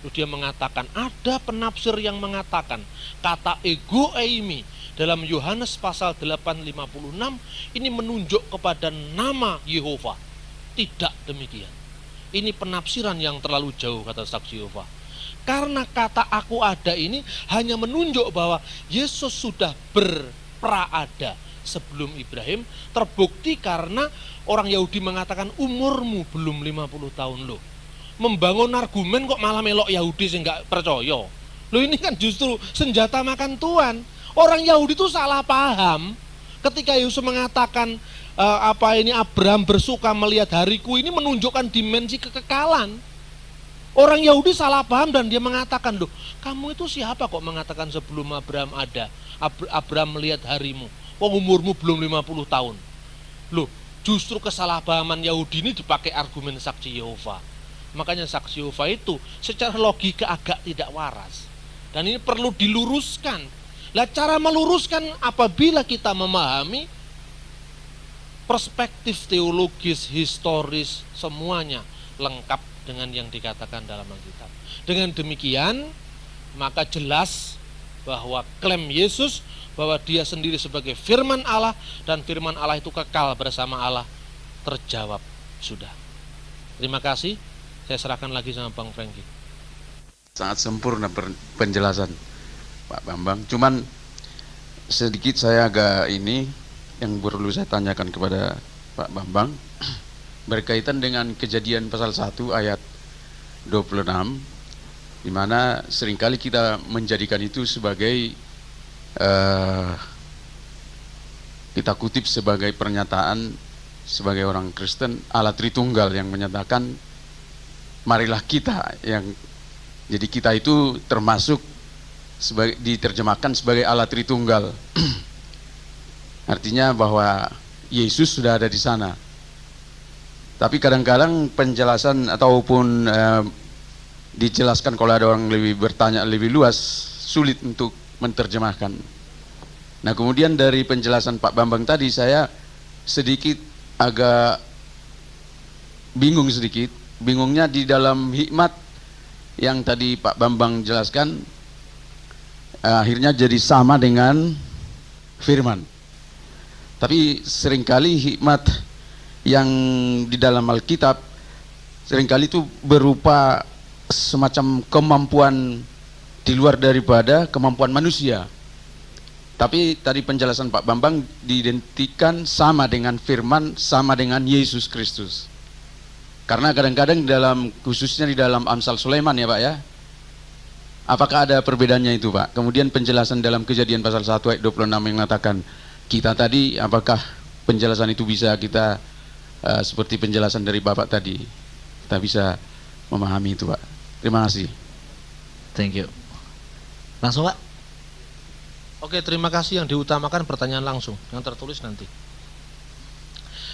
Lalu dia mengatakan, ada penafsir yang mengatakan kata ego eimi dalam Yohanes pasal 8:56 ini menunjuk kepada nama Yehova. Tidak demikian. Ini penafsiran yang terlalu jauh, kata saksi Yehova. Karena kata aku ada ini hanya menunjuk bahwa Yesus sudah berpraada sebelum Ibrahim. Terbukti karena orang Yahudi mengatakan umurmu belum 50 tahun loh. Membangun argumen kok malah melok Yahudi sih nggak percaya. Loh, ini kan justru senjata makan Tuhan. Orang Yahudi itu salah paham ketika Yesus mengatakan Abraham bersuka melihat hariku ini menunjukkan dimensi kekekalan. Orang Yahudi salah paham dan dia mengatakan, loh kamu itu siapa kok mengatakan sebelum Abraham ada, Abraham melihat harimu, umurmu belum 50 tahun. Loh, justru kesalahpahaman Yahudi ini dipakai argumen saksi Yehova. Makanya saksi Yehova itu secara logika agak tidak waras. Dan ini perlu diluruskan. Lah cara meluruskan apabila kita memahami perspektif teologis, historis, semuanya lengkap dengan yang dikatakan dalam Alkitab. Dengan demikian, maka jelas bahwa klaim Yesus bahwa dia sendiri sebagai firman Allah dan firman Allah itu kekal bersama Allah terjawab sudah. Terima kasih. Saya serahkan lagi sama Bang Franky. Sangat sempurna penjelasan Pak Bambang. Cuman sedikit saya agak ini yang perlu saya tanyakan kepada Pak Bambang berkaitan dengan Kejadian pasal 1 ayat 26, di mana seringkali kita menjadikan itu sebagai kita kutip sebagai pernyataan sebagai orang Kristen Allah Tritunggal yang menyatakan marilah kita yang jadi kita itu termasuk sebagai, diterjemahkan sebagai Allah Tritunggal. Artinya bahwa Yesus sudah ada di sana. Tapi kadang-kadang penjelasan ataupun dijelaskan kalau ada orang lebih bertanya lebih luas sulit untuk menerjemahkan. Nah kemudian dari penjelasan Pak Bambang tadi saya sedikit agak bingung sedikit. Bingungnya di dalam hikmat yang tadi Pak Bambang jelaskan akhirnya jadi sama dengan firman. Tapi seringkali hikmat yang di dalam Alkitab seringkali itu berupa semacam kemampuan di luar daripada kemampuan manusia. Tapi tadi penjelasan Pak Bambang diidentikan sama dengan firman, sama dengan Yesus Kristus. Karena kadang-kadang dalam khususnya di dalam Amsal Sulaiman ya Pak ya. Apakah ada perbedaannya itu Pak? Kemudian penjelasan dalam Kejadian pasal 1 ayat 26 yang mengatakan kita tadi, apakah penjelasan itu bisa kita seperti penjelasan dari Bapak tadi, kita bisa memahami itu Pak. Terima kasih. Thank you. Langsung Pak. Oke, terima kasih. Yang diutamakan pertanyaan langsung, yang tertulis nanti.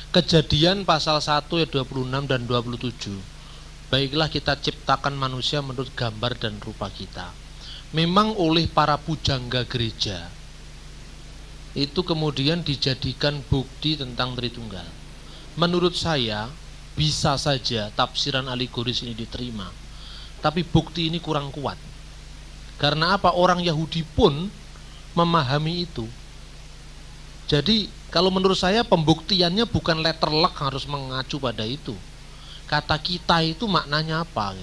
Kejadian pasal 1 ayat 26 dan 27. Baiklah kita ciptakan manusia menurut gambar dan rupa kita. Memang oleh para pujangga gereja itu kemudian dijadikan bukti tentang Tritunggal. Menurut saya bisa saja tafsiran alegoris ini diterima, tapi bukti ini kurang kuat. Karena apa? Orang Yahudi pun memahami itu. Jadi kalau menurut saya pembuktiannya bukan letter luck harus mengacu pada itu. Kata kita itu maknanya apa?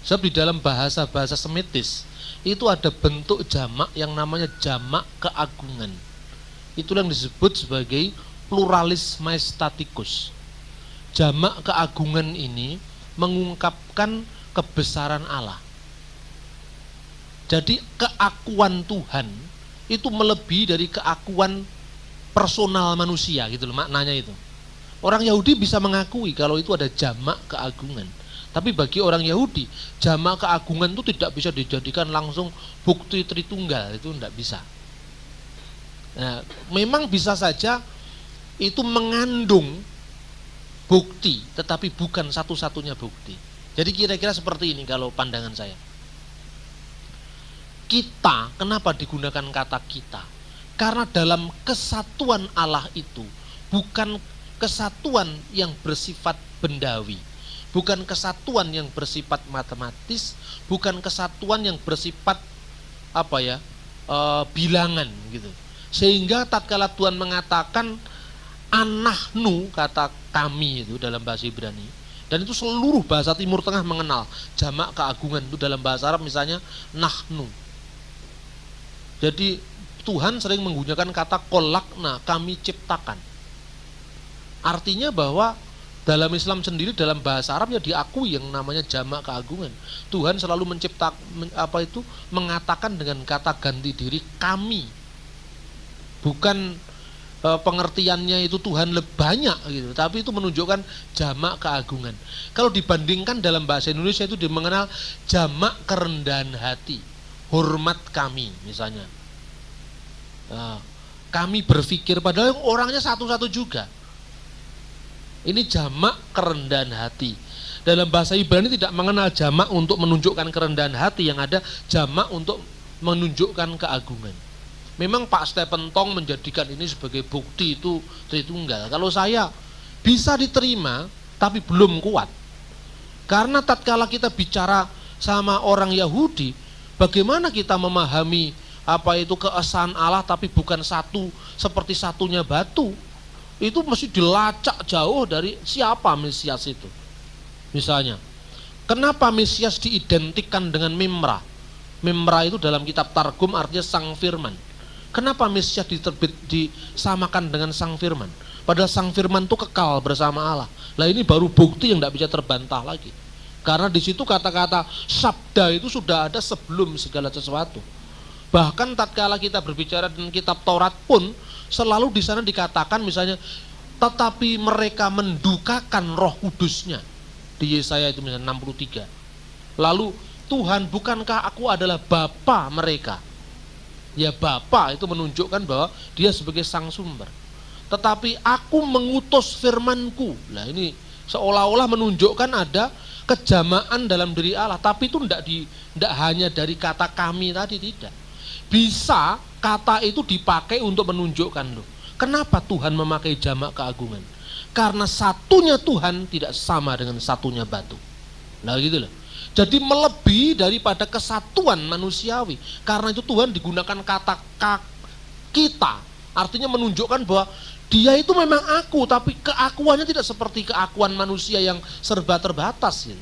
Sebab di dalam bahasa-bahasa Semitis itu ada bentuk jamak yang namanya jamak keagungan. Itulah yang disebut sebagai pluralis maestatikus. Jamak keagungan ini mengungkapkan kebesaran Allah. Jadi keakuan Tuhan itu melebihi dari keakuan personal manusia gitu loh, maknanya itu. Orang Yahudi bisa mengakui kalau itu ada jamak keagungan. Tapi bagi orang Yahudi, jamak keagungan itu tidak bisa dijadikan langsung bukti Tritunggal, itu tidak bisa. Nah, memang bisa saja itu mengandung bukti, tetapi bukan satu-satunya bukti. Jadi kira-kira seperti ini kalau pandangan saya. Kita, kenapa digunakan kata kita? Karena dalam kesatuan Allah itu bukan kesatuan yang bersifat bendawi, bukan kesatuan yang bersifat matematis, bukan kesatuan yang bersifat bilangan gitu. Sehingga tatkala Tuhan mengatakan anahnu, kata kami itu dalam bahasa Ibrani, dan itu seluruh bahasa Timur Tengah mengenal jamak keagungan itu dalam bahasa Arab misalnya nahnu. Jadi Tuhan sering menggunakan kata kolakna, kami ciptakan. Artinya bahwa dalam Islam sendiri dalam bahasa Arab ya diakui yang namanya jamak keagungan. Tuhan selalu mengatakan dengan kata ganti diri kami. Bukan pengertiannya itu Tuhan lebih banyak gitu, tapi itu menunjukkan jamak keagungan. Kalau dibandingkan dalam bahasa Indonesia itu dia mengenal jamak kerendahan hati, hormat kami misalnya. Kami berpikir padahal orangnya satu-satu juga. Ini jamak kerendahan hati. Dalam bahasa Ibrani tidak mengenal jamak untuk menunjukkan kerendahan hati, yang ada jamak untuk menunjukkan keagungan. Memang Pak Stephen Tong menjadikan ini sebagai bukti itu Tritunggal. Kalau saya bisa diterima tapi belum kuat. Karena tatkala kita bicara sama orang Yahudi, bagaimana kita memahami apa itu keesaan Allah tapi bukan satu seperti satunya batu. Itu mesti dilacak jauh dari siapa Mesias itu. Misalnya, kenapa Mesias diidentikan dengan Memra? Memra itu dalam kitab Targum artinya Sang Firman. Kenapa Mesias disamakan dengan Sang Firman? Padahal Sang Firman itu kekal bersama Allah. Lah ini baru bukti yang tidak bisa terbantah lagi. Karena di situ kata-kata sabda itu sudah ada sebelum segala sesuatu. Bahkan tatkala kita berbicara dengan kitab Taurat pun selalu di sana dikatakan misalnya, tetapi mereka mendukakan Roh Kudusnya. Di Yesaya itu misalnya 63. Lalu Tuhan, bukankah aku adalah Bapa mereka? Ya, Bapa itu menunjukkan bahwa dia sebagai sang sumber. Tetapi aku mengutus firmanku. Nah ini seolah-olah menunjukkan ada kejamaan dalam diri Allah. Tapi itu tidak hanya dari kata kami tadi, tidak. Bisa kata itu dipakai untuk menunjukkan loh. Kenapa Tuhan memakai jamak keagungan? Karena satunya Tuhan tidak sama dengan satunya batu. Nah gitu loh. Jadi melebihi daripada kesatuan manusiawi. Karena itu Tuhan digunakan kata kita. Artinya menunjukkan bahwa dia itu memang aku, tapi keakuannya tidak seperti keakuan manusia yang serba terbatas gitu.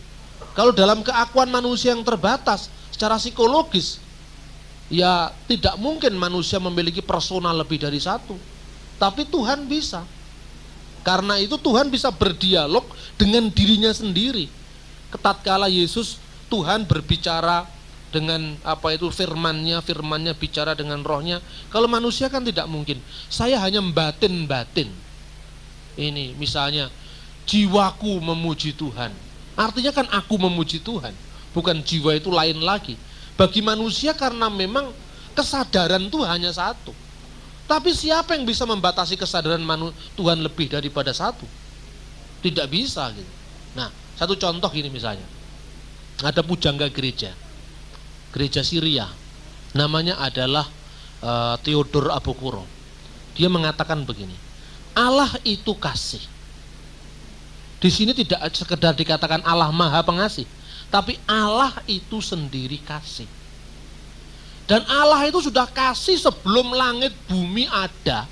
Kalau dalam keakuan manusia yang terbatas secara psikologis, ya tidak mungkin manusia memiliki persona lebih dari satu. Tapi Tuhan bisa. Karena itu Tuhan bisa berdialog dengan dirinya sendiri. Tatkala Yesus, Tuhan berbicara dengan apa itu firmannya bicara dengan rohnya. Kalau manusia kan tidak mungkin. Saya hanya batin-batin. Ini misalnya jiwaku memuji Tuhan. Artinya kan aku memuji Tuhan, bukan jiwa itu lain lagi. Bagi manusia karena memang kesadaran itu hanya satu. Tapi siapa yang bisa membatasi kesadaran Tuhan lebih daripada satu? Tidak bisa gitu. Nah, satu contoh gini misalnya. Ada pujangga gereja Syria. Namanya adalah Theodor Abokuro. Dia mengatakan begini. Allah itu kasih. Di sini tidak sekedar dikatakan Allah Maha Pengasih, tapi Allah itu sendiri kasih. Dan Allah itu sudah kasih sebelum langit bumi ada.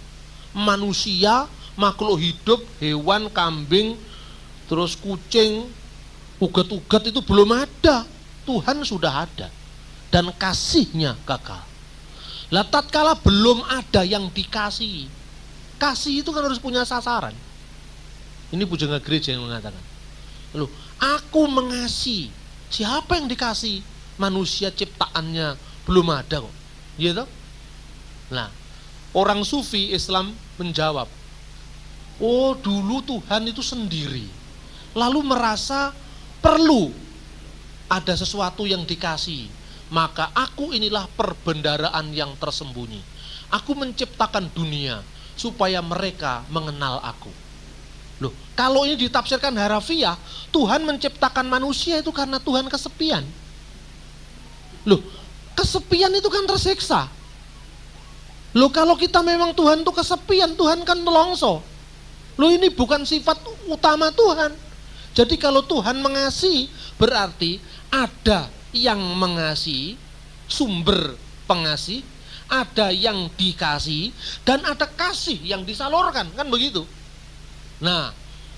Manusia, makhluk hidup, hewan, kambing, terus kucing, ugat-ugat itu belum ada. Tuhan sudah ada. Dan kasihnya kekal. Lah tatkala belum ada yang dikasihi, kasih itu kan harus punya sasaran. Ini pujangga gereja yang mengatakan. Lalu, aku mengasihi. Siapa yang dikasih? Manusia ciptaannya belum ada kok, gitu. Nah, orang sufi Islam menjawab, oh dulu Tuhan itu sendiri, lalu merasa perlu ada sesuatu yang dikasih, maka aku inilah perbendaraan yang tersembunyi. Aku menciptakan dunia supaya mereka mengenal aku. Loh, kalau ini ditafsirkan harafiah, Tuhan menciptakan manusia itu karena Tuhan kesepian. Loh, kesepian itu kan tersiksa. Loh, kalau kita memang Tuhan itu kesepian, Tuhan kan nelongso. Loh, ini bukan sifat utama Tuhan. Jadi kalau Tuhan mengasihi, berarti ada yang mengasihi, sumber pengasih, ada yang dikasih, dan ada kasih yang disalurkan, kan begitu. Nah,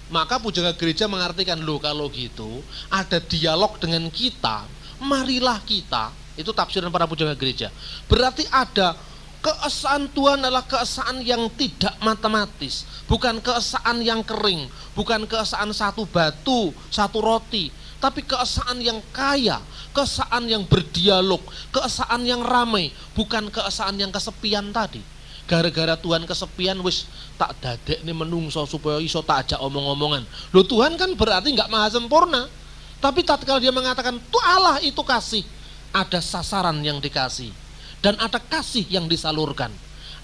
maka pujangga gereja mengartikan, loh kalau gitu, ada dialog dengan kita, marilah kita. Itu tafsiran para pujangga gereja. Berarti ada keesaan Tuhan adalah keesaan yang tidak matematis, bukan keesaan yang kering, bukan keesaan satu batu, satu roti, tapi keesaan yang kaya, keesaan yang berdialog, keesaan yang ramai, bukan keesaan yang kesepian tadi. gara-gara Tuhan kesepian wis tak dadek nih menungso supaya iso tak ajak omong-omongan. Loh, Tuhan kan berarti nggak maha sempurna. Tapi tatkala dia mengatakan tuh Allah itu kasih, ada sasaran yang dikasih dan ada kasih yang disalurkan.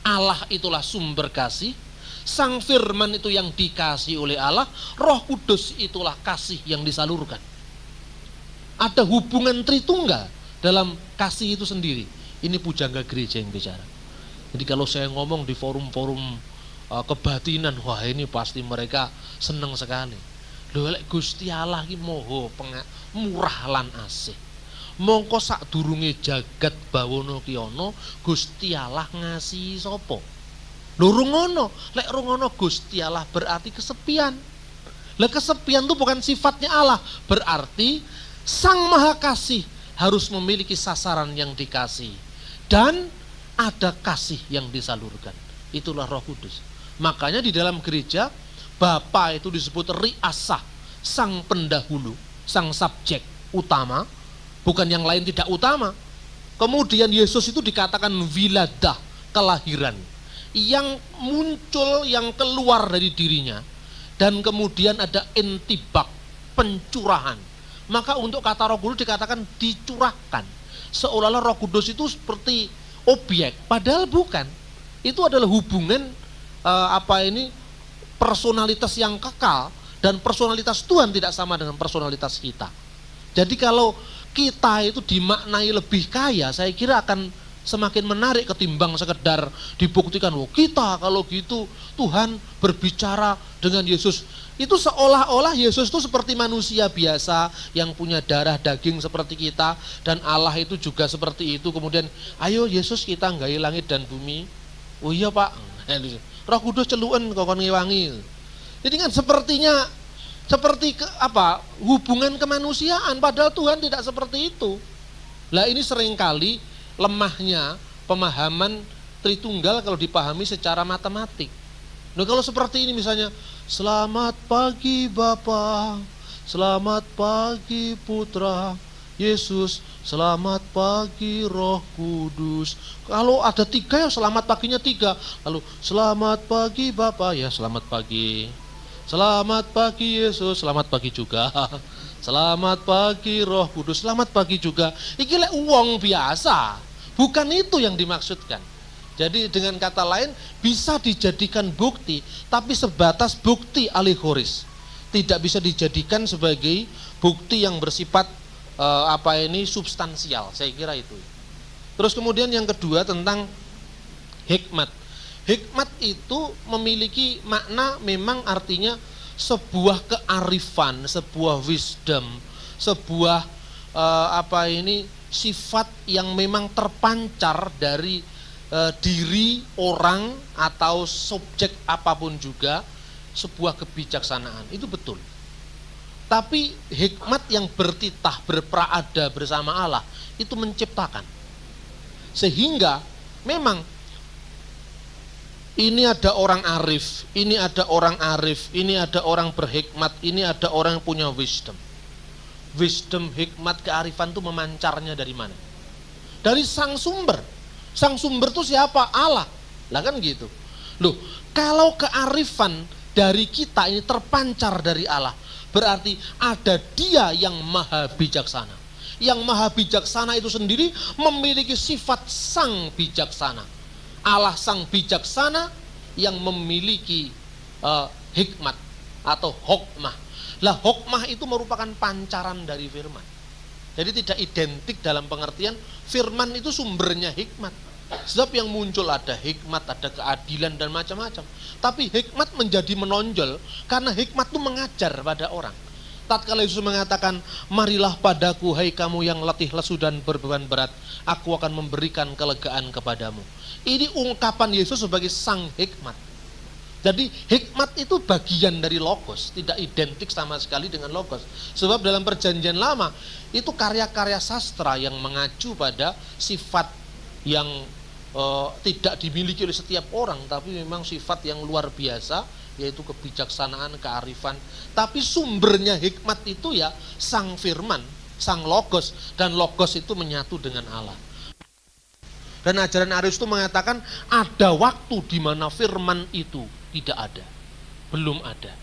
Allah itulah sumber kasih, Sang Firman itu yang dikasih oleh Allah, Roh Kudus itulah kasih yang disalurkan. Ada hubungan Tritunggal dalam kasih itu sendiri. Ini pujangga gereja yang bicara. Jadi kalau saya ngomong di forum-forum kebatinan, wah ini pasti mereka senang sekali. Lho lek Gusti Allah iki moho murah lan asih. Mongko sadurunge jagat bawana ki ana, Gusti Allah ngasihi sapa? Lho rung ngono, lek rung ngono Gusti Allah berarti kesepian. Lah kesepian itu bukan sifatnya Allah, berarti Sang Maha Kasih harus memiliki sasaran yang dikasih dan ada kasih yang disalurkan. Itulah Roh Kudus. Makanya di dalam gereja Bapa itu disebut riasah, sang pendahulu, sang subjek utama, bukan yang lain tidak utama. Kemudian Yesus itu dikatakan wiladah, kelahiran, yang muncul, yang keluar dari dirinya. Dan kemudian ada intibak, pencurahan. Maka untuk kata Roh Kudus dikatakan dicurahkan. Seolah-olah Roh Kudus itu seperti objek, padahal bukan. Itu adalah hubungan personalitas yang kekal, dan personalitas Tuhan tidak sama dengan personalitas kita. Jadi kalau kita itu dimaknai lebih kaya, saya kira akan semakin menarik ketimbang sekedar dibuktikan, oh kita kalau gitu Tuhan berbicara dengan Yesus. Itu seolah-olah Yesus itu seperti manusia biasa yang punya darah daging seperti kita, dan Allah itu juga seperti itu. Kemudian ayo Yesus kita nggawe langit dan bumi. Oh iya Pak, Roh Kudus celuken kokon ngewangi. Jadi kan sepertinya seperti hubungan kemanusiaan, padahal Tuhan tidak seperti itu. Lah ini seringkali lemahnya pemahaman Tritunggal kalau dipahami secara matematik. Nah kalau seperti ini misalnya, selamat pagi Bapa, selamat pagi Putra Yesus, selamat pagi Roh Kudus. Kalau ada tiga ya selamat paginya tiga. Lalu selamat pagi Bapa, ya selamat pagi. Selamat pagi Yesus, selamat pagi juga. Selamat pagi Roh Kudus, selamat pagi juga. Iki lek uang biasa, bukan itu yang dimaksudkan. Jadi dengan kata lain bisa dijadikan bukti, tapi sebatas bukti alegoris. Tidak bisa dijadikan sebagai bukti yang bersifat substansial, saya kira itu. Terus kemudian yang kedua tentang hikmat. Hikmat itu memiliki makna, memang artinya sebuah kearifan, sebuah wisdom, sebuah sifat yang memang terpancar dari diri orang atau subjek apapun juga, sebuah kebijaksanaan. Itu betul. Tapi hikmat yang bertitah, berpraada bersama Allah, itu menciptakan. Sehingga memang ini ada orang arif, ini ada orang arif, ini ada orang berhikmat, ini ada orang yang punya wisdom. Wisdom, hikmat, kearifan itu memancarnya dari mana? Dari sang sumber. Sang sumber itu siapa? Allah. Lah kan gitu. Loh, kalau kearifan dari kita ini terpancar dari Allah, berarti ada Dia yang maha bijaksana. Yang maha bijaksana itu sendiri memiliki sifat sang bijaksana. Allah sang bijaksana yang memiliki hikmat atau hokmah. Lah hokmah itu merupakan pancaran dari firman. Jadi tidak identik dalam pengertian firman itu sumbernya hikmat. Sebab yang muncul ada hikmat, ada keadilan dan macam-macam. Tapi hikmat menjadi menonjol karena hikmat itu mengajar pada orang. Tatkala Yesus mengatakan, marilah padaku hai kamu yang letih lesu dan berbeban berat, aku akan memberikan kelegaan kepadamu. Ini ungkapan Yesus sebagai sang hikmat. Jadi hikmat itu bagian dari logos, tidak identik sama sekali dengan logos. Sebab dalam perjanjian lama itu karya-karya sastra yang mengacu pada sifat yang tidak dimiliki oleh setiap orang, tapi memang sifat yang luar biasa, yaitu kebijaksanaan, kearifan. Tapi sumbernya hikmat itu ya sang firman, sang logos, dan logos itu menyatu dengan Allah. Dan ajaran Arius itu mengatakan ada waktu di mana firman itu tidak ada, belum ada.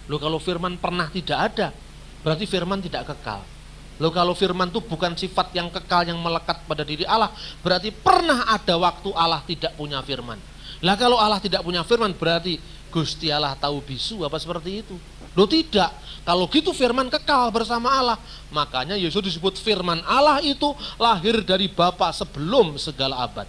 Loh, kalau firman pernah tidak ada, berarti firman tidak kekal. Loh, kalau firman itu bukan sifat yang kekal yang melekat pada diri Allah, berarti pernah ada waktu Allah tidak punya firman. Lah kalau Allah tidak punya firman, berarti Gusti Allah tahu bisu apa seperti itu? Loh tidak, kalau gitu firman kekal bersama Allah. Makanya Yesus disebut firman Allah itu lahir dari Bapa sebelum segala abad.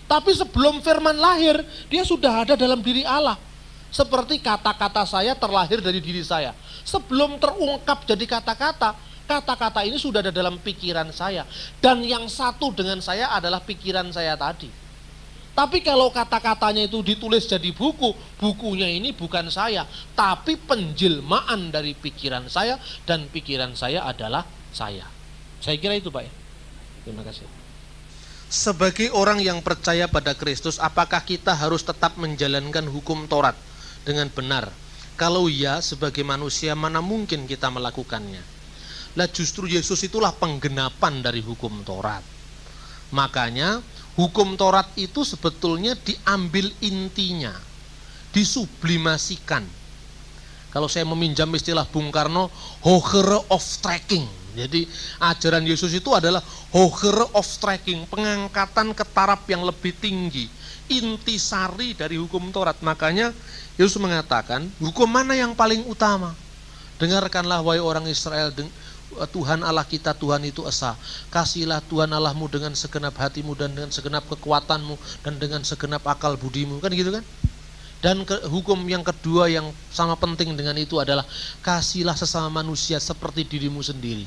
Tapi sebelum firman lahir, dia sudah ada dalam diri Allah. Seperti kata-kata saya terlahir dari diri saya. Sebelum terungkap jadi kata-kata, kata-kata ini sudah ada dalam pikiran saya. Dan yang satu dengan saya adalah pikiran saya tadi. Tapi kalau kata-katanya itu ditulis jadi buku, bukunya ini bukan saya, tapi penjelmaan dari pikiran saya, dan pikiran saya adalah saya. Saya kira itu, Pak ya. Terima kasih. Sebagai orang yang percaya pada Kristus, apakah kita harus tetap menjalankan hukum Taurat dengan benar? Kalau ya, sebagai manusia mana mungkin kita melakukannya? Lah justru Yesus itulah penggenapan dari hukum Taurat. Makanya hukum Taurat itu sebetulnya diambil intinya, disublimasikan. Kalau saya meminjam istilah Bung Karno, hogere of tracking. Jadi ajaran Yesus itu adalah hogere of tracking, pengangkatan ke taraf yang lebih tinggi, intisari dari hukum Taurat. Makanya Yesus mengatakan, hukum mana yang paling utama? Dengarkanlah wahai orang Israel, Tuhan Allah kita, Tuhan itu esa. Kasihilah Tuhan Allahmu dengan segenap hatimu dan dengan segenap kekuatanmu dan dengan segenap akal budimu. Kan gitu kan? Dan hukum yang kedua yang sama penting dengan itu adalah kasihilah sesama manusia seperti dirimu sendiri.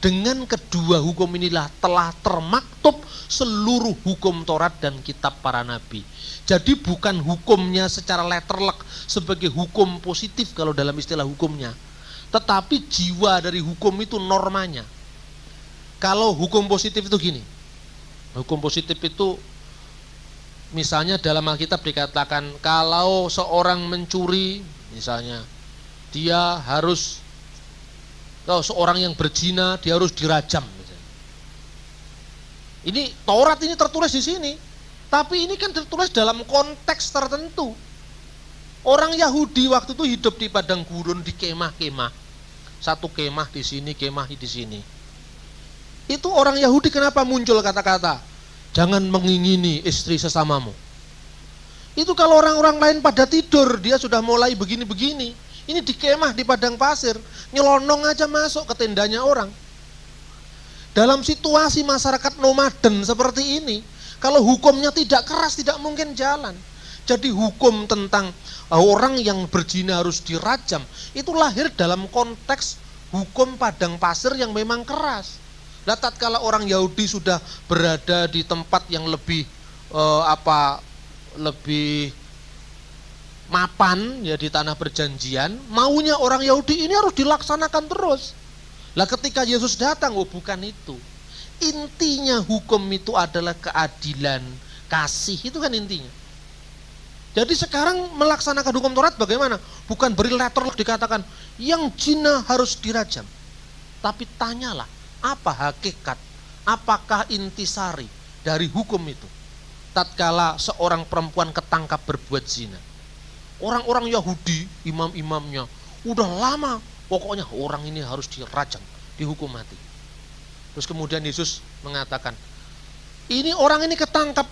Dengan kedua hukum inilah telah termaktub seluruh hukum Taurat dan kitab para nabi. Jadi bukan hukumnya secara letterlek sebagai hukum positif kalau dalam istilah hukumnya. Tetapi jiwa dari hukum itu normanya. Kalau hukum positif itu gini, hukum positif itu misalnya dalam Alkitab dikatakan kalau seorang mencuri, misalnya dia harus, kalau seorang yang berzina dia harus dirajam. Misalnya. Ini Taurat ini tertulis di sini, tapi ini kan tertulis dalam konteks tertentu. Orang Yahudi waktu itu hidup di padang gurun, di kemah-kemah. Satu kemah di sini, kemah di sini. Itu orang Yahudi kenapa muncul kata-kata jangan mengingini istri sesamamu. Itu kalau orang-orang lain pada tidur, dia sudah mulai begini-begini. Ini di kemah di padang pasir, nyelonong aja masuk ke tendanya orang. Dalam situasi masyarakat nomaden seperti ini, kalau hukumnya tidak keras tidak mungkin jalan. Jadi hukum tentang orang yang berzina harus dirajam itu lahir dalam konteks hukum padang pasir yang memang keras. Nah, tatkala orang Yahudi sudah berada di tempat yang lebih lebih mapan ya di tanah perjanjian, maunya orang Yahudi ini harus dilaksanakan terus. Lah ketika Yesus datang, oh bukan itu. Intinya hukum itu adalah keadilan, kasih, itu kan intinya. Jadi sekarang melaksanakan hukum Taurat bagaimana? Bukan beri letterlock dikatakan yang zina harus dirajam. Tapi tanyalah, apa hakikat, apakah intisari dari hukum itu? Tatkala seorang perempuan ketangkap berbuat zina. Orang-orang Yahudi, imam-imamnya, udah lama pokoknya orang ini harus dirajam, dihukum mati. Terus kemudian Yesus mengatakan, ini orang ini ketangkap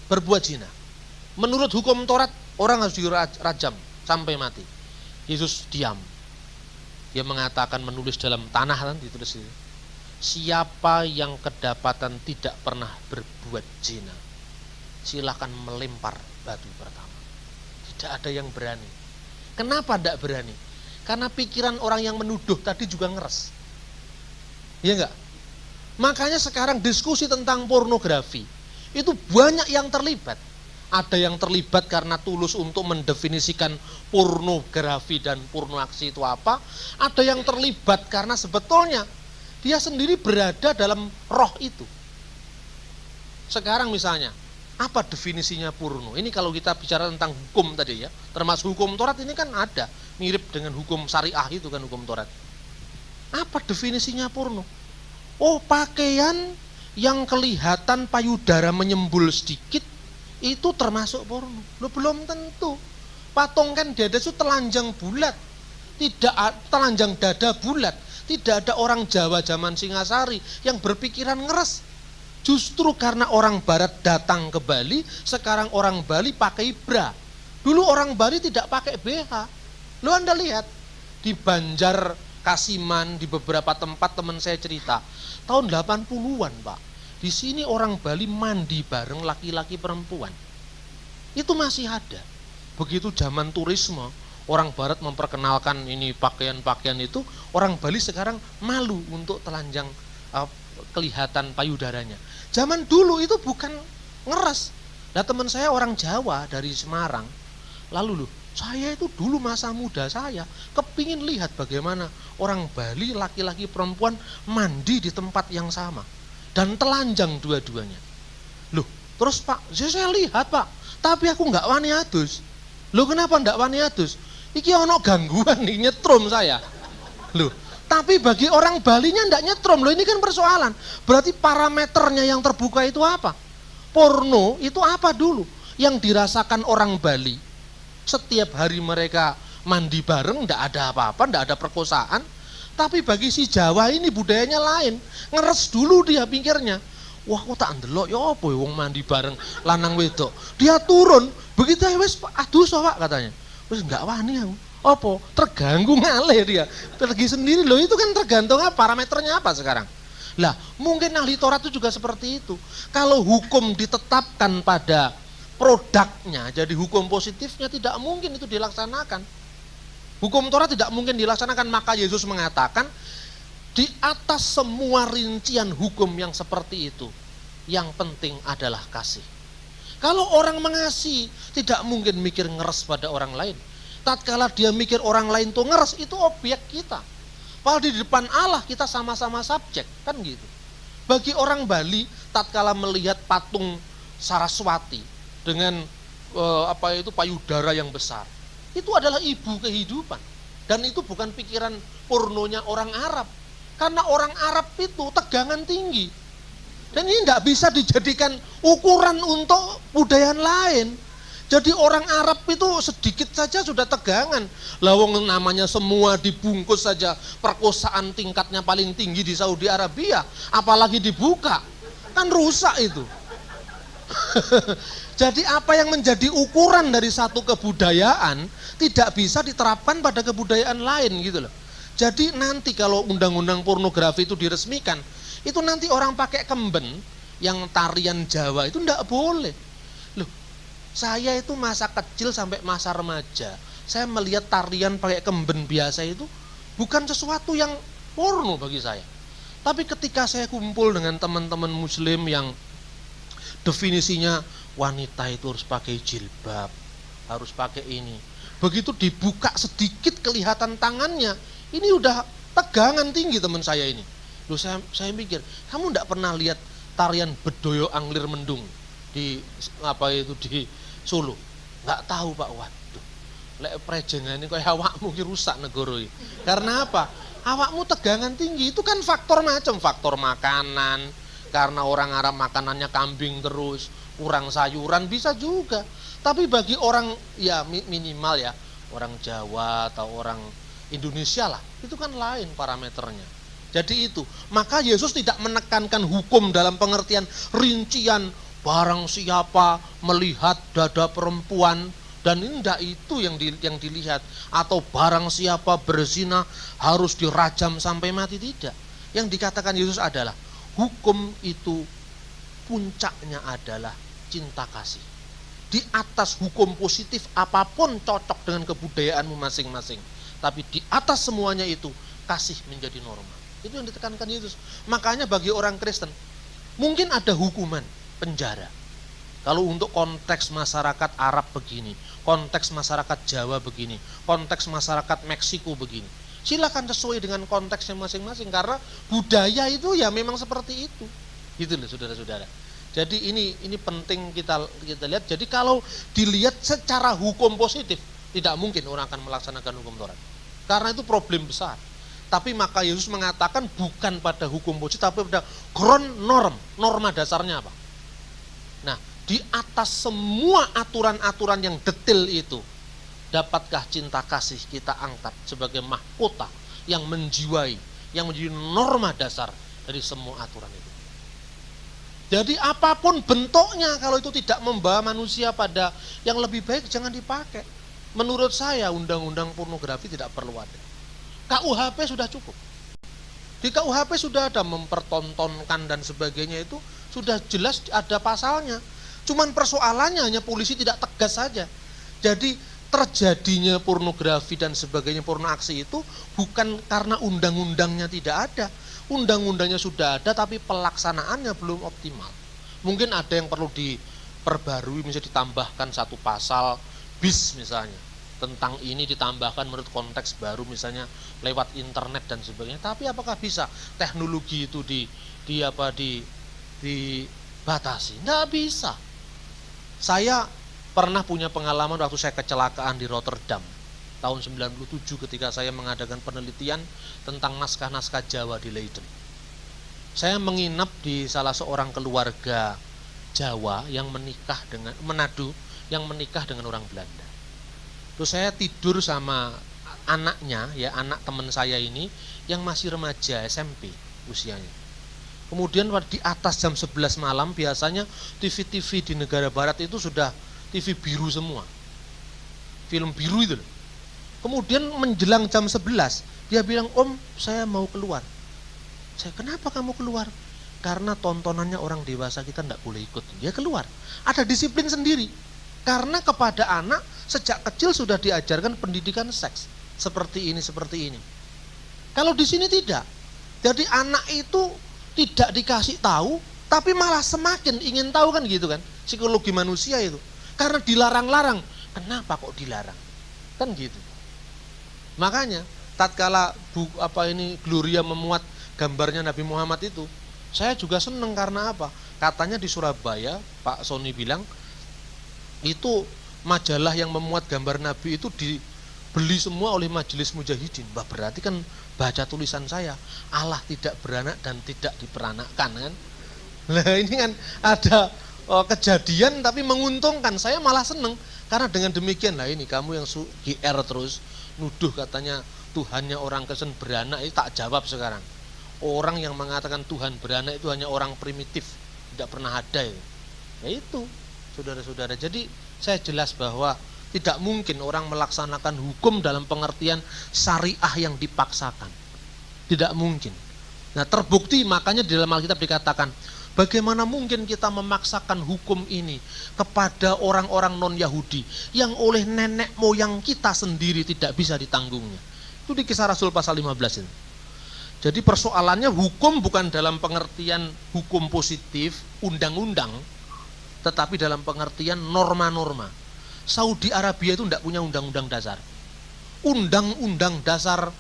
berbuat zina. Menurut hukum Taurat, orang harus dirajam sampai mati. Yesus diam. Dia mengatakan, menulis dalam tanah kan ditulis itu. Siapa yang kedapatan tidak pernah berbuat zina, silakan melempar batu pertama. Tidak ada yang berani. Kenapa tidak berani? Karena pikiran orang yang menuduh tadi juga ngeres. Iya enggak? Makanya sekarang diskusi tentang pornografi itu banyak yang terlibat. Ada yang terlibat karena tulus untuk mendefinisikan pornografi dan pornoaksi itu apa. Ada yang terlibat karena sebetulnya dia sendiri berada dalam roh itu. Sekarang misalnya, apa definisinya porno? Ini kalau kita bicara tentang hukum tadi ya, termasuk hukum Taurat ini kan ada, mirip dengan hukum syariah itu kan hukum Taurat. Apa definisinya porno? Oh, pakaian yang kelihatan payudara menyembul sedikit itu termasuk porno. Lo belum tentu. Patung kan dada itu telanjang bulat, tidak telanjang dada bulat. Tidak ada orang Jawa zaman Singasari yang berpikiran ngeres. Justru karena orang Barat datang ke Bali, sekarang orang Bali pakai bra. Dulu orang Bali tidak pakai BH. Lo Anda lihat di Banjar, Kasiman, di beberapa tempat teman saya cerita, tahun 80-an Pak, di sini orang Bali mandi bareng laki-laki perempuan. Itu masih ada. Begitu zaman turisme, orang Barat memperkenalkan ini pakaian-pakaian itu, orang Bali sekarang malu untuk telanjang kelihatan payudaranya. Zaman dulu itu bukan ngeres. Nah teman saya orang Jawa dari Semarang, lalu loh, saya itu dulu masa muda saya kepingin lihat bagaimana orang Bali laki-laki perempuan mandi di tempat yang sama dan telanjang dua-duanya. Loh, terus Pak, saya lihat Pak, tapi aku nggak wani adus. Loh kenapa nggak wani adus? Iki ono gangguan nih, nyetrum saya. Loh, tapi bagi orang Balinya ndak nyetrum. Loh ini kan persoalan. Berarti parameternya yang terbuka itu apa? Porno itu apa dulu? Yang dirasakan orang Bali. Setiap hari mereka mandi bareng, ndak ada apa-apa, ndak ada perkosaan. Tapi bagi si Jawa ini budayanya lain. Ngeres dulu dia pikirnya. Wah kok tak ndelok ya apa ya wong mandi bareng lanang wedok. Dia turun, begitu wis aduh Pak katanya. Wis enggak wani aku. Apa? Terganggu ngalih dia. Pergi sendiri loh, itu kan tergantung parameternya apa sekarang. Lah, mungkin ahli Taurat itu juga seperti itu. Kalau hukum ditetapkan pada produknya, jadi hukum positifnya tidak mungkin itu dilaksanakan. Hukum Taurat tidak mungkin dilaksanakan, maka Yesus mengatakan di atas semua rincian hukum yang seperti itu, yang penting adalah kasih. Kalau orang mengasihi, tidak mungkin mikir ngeres pada orang lain. Tatkala dia mikir orang lain tuh ngeres, itu objek kita. Padahal di depan Allah kita sama-sama subjek, kan gitu. Bagi orang Bali, tatkala melihat patung Saraswati dengan payudara yang besar, itu adalah ibu kehidupan. Dan itu bukan pikiran pornonya orang Arab. Karena orang Arab itu tegangan tinggi. Dan ini tidak bisa dijadikan ukuran untuk budaya lain. Jadi orang Arab itu sedikit saja sudah tegangan. Lawang namanya semua dibungkus saja, perkosaan tingkatnya paling tinggi di Saudi Arabia. Apalagi dibuka, kan rusak itu. Jadi apa yang menjadi ukuran dari satu kebudayaan tidak bisa diterapkan pada kebudayaan lain gitu loh. Jadi nanti kalau undang-undang pornografi itu diresmikan, itu nanti orang pakai kemben yang tarian Jawa itu enggak boleh. Loh, saya itu masa kecil sampai masa remaja, saya melihat tarian pakai kemben biasa itu bukan sesuatu yang porno bagi saya. Tapi ketika saya kumpul dengan teman-teman muslim yang definisinya wanita itu harus pakai jilbab, harus pakai ini. Begitu dibuka sedikit kelihatan tangannya, ini udah tegangan tinggi teman saya ini. Loh saya mikir, kamu enggak pernah lihat tarian Bedoyo Anglir Mendung di di Solo? Enggak tahu Pak. Waduh. Lek prejengan ini kayak awakmu ki rusak negara iki. Karena apa? Awakmu tegangan tinggi, itu kan faktor macam, faktor makanan. Karena orang Arab makanannya kambing terus, kurang sayuran bisa juga. Tapi bagi orang ya minimal ya, orang Jawa atau orang Indonesia lah, itu kan lain parameternya. Jadi itu, maka Yesus tidak menekankan hukum dalam pengertian rincian barang siapa melihat dada perempuan dan enggak itu yang dilihat, atau barang siapa berzina harus dirajam sampai mati, tidak. Yang dikatakan Yesus adalah hukum itu puncaknya adalah cinta kasih. Di atas hukum positif apapun cocok dengan kebudayaanmu masing-masing. Tapi di atas semuanya itu, kasih menjadi norma. Itu yang ditekankan Yesus. Makanya bagi orang Kristen, mungkin ada hukuman penjara. Kalau untuk konteks masyarakat Arab begini, konteks masyarakat Jawa begini, konteks masyarakat Meksiko begini. Silakan sesuai dengan konteksnya masing-masing, karena budaya itu ya memang seperti itu. Gitu loh saudara-saudara. Jadi ini penting kita lihat. Jadi kalau dilihat secara hukum positif, tidak mungkin orang akan melaksanakan hukum Taurat. Karena itu problem besar. Tapi maka Yesus mengatakan bukan pada hukum positif, tapi pada norma dasarnya apa? Nah, di atas semua aturan-aturan yang detail itu, dapatkah cinta kasih kita angkat sebagai mahkota yang menjiwai, yang menjadi norma dasar dari semua aturan itu. Jadi apapun bentuknya, kalau itu tidak membawa manusia pada yang lebih baik, jangan dipakai. Menurut saya undang-undang pornografi tidak perlu ada. KUHP sudah cukup. Di KUHP sudah ada mempertontonkan dan sebagainya, itu sudah jelas ada pasalnya. Cuman persoalannya hanya polisi tidak tegas saja. Jadi terjadinya pornografi dan sebagainya, porno aksi itu bukan karena undang-undangnya tidak ada. Undang-undangnya sudah ada tapi pelaksanaannya belum optimal. Mungkin ada yang perlu diperbarui, misalnya ditambahkan satu pasal bis misalnya. Tentang ini ditambahkan menurut konteks baru misalnya lewat internet dan sebagainya. Tapi apakah bisa teknologi itu dibatasi? Nggak bisa. Saya pernah punya pengalaman waktu saya kecelakaan di Rotterdam tahun 97 ketika saya mengadakan penelitian tentang naskah-naskah Jawa di Leiden. Saya menginap di salah seorang keluarga Jawa yang menikah dengan Manado, yang menikah dengan orang Belanda. Terus saya tidur sama anaknya, ya anak teman saya ini yang masih remaja SMP usianya. Kemudian di atas jam 11 malam biasanya TV-TV di negara barat itu sudah TV biru semua. Film biru itu loh. Kemudian menjelang jam 11 dia bilang, "Om, saya mau keluar." Saya, "Kenapa kamu keluar?" "Karena tontonannya orang dewasa, kita tidak boleh ikut." Dia keluar. Ada disiplin sendiri. Karena kepada anak sejak kecil sudah diajarkan pendidikan seks seperti ini. Kalau di sini tidak. Jadi anak itu tidak dikasih tahu, tapi malah semakin ingin tahu, kan gitu kan? Psikologi manusia itu. Karena dilarang-larang. Kenapa kok dilarang? Kan gitu. Makanya tatkala Gloria memuat gambarnya Nabi Muhammad itu, saya juga seneng karena apa? Katanya di Surabaya, Pak Sony bilang, itu majalah yang memuat gambar Nabi itu dibeli semua oleh Majelis Mujahidin. Bah, berarti kan baca tulisan saya, Allah tidak beranak dan tidak diperanakkan kan. Nah ini kan ada kejadian tapi menguntungkan, saya malah seneng. Karena dengan demikian, lah ini kamu yang GR terus nuduh katanya Tuhannya orang Kristen beranak, itu tak jawab sekarang. Orang yang mengatakan Tuhan beranak itu hanya orang primitif, tidak pernah ada itu. Ya itu saudara-saudara, jadi saya jelas bahwa tidak mungkin orang melaksanakan hukum dalam pengertian syariah yang dipaksakan. Tidak mungkin. Nah terbukti makanya di dalam Alkitab dikatakan, bagaimana mungkin kita memaksakan hukum ini kepada orang-orang non-Yahudi yang oleh nenek moyang kita sendiri tidak bisa ditanggungnya. Itu di Kisah Rasul pasal 15 ini. Jadi persoalannya hukum bukan dalam pengertian hukum positif, undang-undang, tetapi dalam pengertian norma-norma. Saudi Arabia itu tidak punya undang-undang dasar. Undang-undang dasar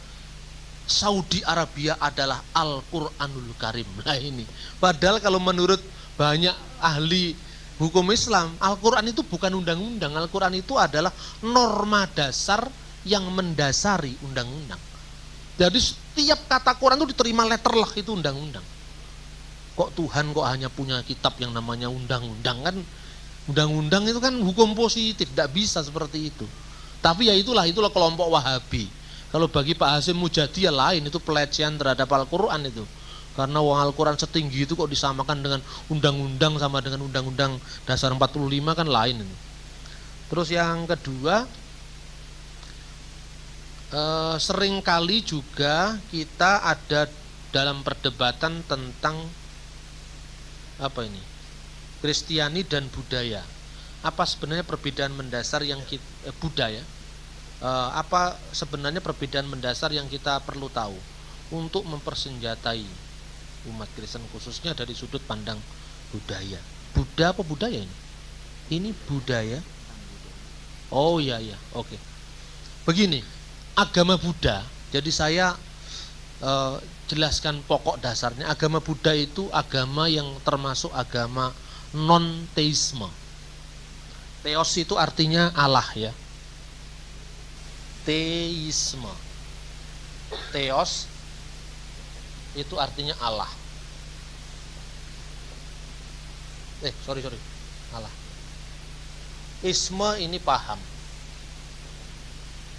Saudi Arabia adalah Al-Quranul Karim. Nah ini, padahal kalau menurut banyak ahli hukum Islam, Al-Quran itu bukan undang-undang. Al-Quran itu adalah norma dasar yang mendasari undang-undang. Jadi setiap kata Quran itu diterima letterlah, itu undang-undang. Kok Tuhan kok hanya punya kitab yang namanya undang-undang? Kan undang-undang itu kan hukum positif, tidak bisa seperti itu. Tapi ya itulah kelompok Wahabi. Kalau bagi Pak Hasyim Mujadi ya lain, itu pelecehan terhadap Al-Quran itu. Karena uang Al-Quran setinggi itu kok disamakan dengan undang-undang sama dengan undang-undang dasar 45 kan lain itu. Terus yang kedua, seringkali juga kita ada dalam perdebatan tentang Kristiani dan budaya. Apa sebenarnya perbedaan mendasar yang budaya? Apa sebenarnya perbedaan mendasar yang kita perlu tahu untuk mempersenjatai umat Kristen khususnya dari sudut pandang budaya? Buddha apa budaya ini? Ini budaya. Oh iya, oke. Begini, agama Buddha. Jadi saya jelaskan pokok dasarnya. Agama Buddha itu agama yang termasuk agama non-teisme. Theos itu artinya Allah ya. Teisme. Theos itu artinya Allah. Sorry, Allah. Isme ini paham.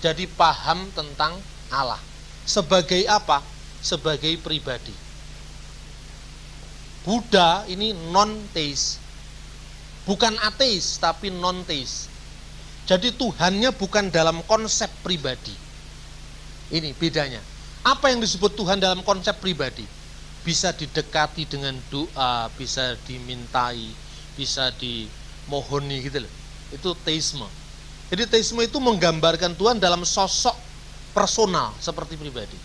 Jadi paham tentang Allah. Sebagai apa? Sebagai pribadi. Buddha ini non-teis. Bukan ateis, tapi non-teis. Jadi Tuhannya bukan dalam konsep pribadi. Ini bedanya. Apa yang disebut Tuhan dalam konsep pribadi? Bisa didekati dengan doa, bisa dimintai, bisa dimohoni gitu loh. Itu teisme. Jadi teisme itu menggambarkan Tuhan dalam sosok personal seperti pribadi.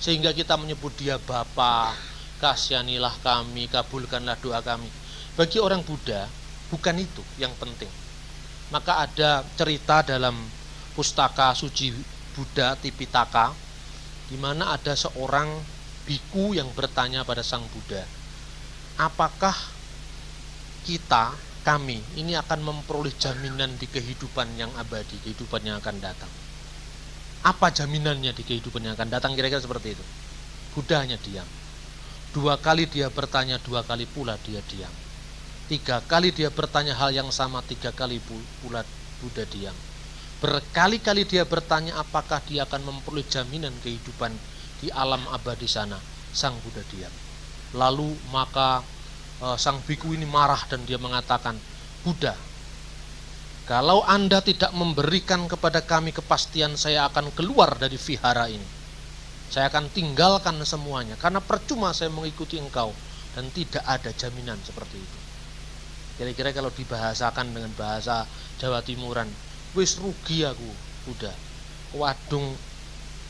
Sehingga kita menyebut dia Bapa, kasihanilah kami, kabulkanlah doa kami. Bagi orang Buddha, bukan itu yang penting. Maka ada cerita dalam pustaka suci Buddha Tipitaka, di mana ada seorang biku yang bertanya pada Sang Buddha, apakah kami ini akan memperoleh jaminan di kehidupan yang abadi, kehidupan yang akan datang? Apa jaminannya di kehidupan yang akan datang? Kira-kira seperti itu. Buddha hanya diam. 2 kali dia bertanya, 2 kali pula dia diam. 3 kali dia bertanya hal yang sama, 3 kali pula Buddha diam. Berkali-kali dia bertanya apakah dia akan memperoleh jaminan kehidupan di alam abadi sana. Sang Buddha diam. Lalu maka sang biku ini marah dan dia mengatakan, Buddha, kalau Anda tidak memberikan kepada kami kepastian, saya akan keluar dari vihara ini. Saya akan tinggalkan semuanya, karena percuma saya mengikuti engkau dan tidak ada jaminan seperti itu. Kira-kira kalau dibahasakan dengan bahasa Jawa Timuran, wis rugi aku, Buddha. Wadung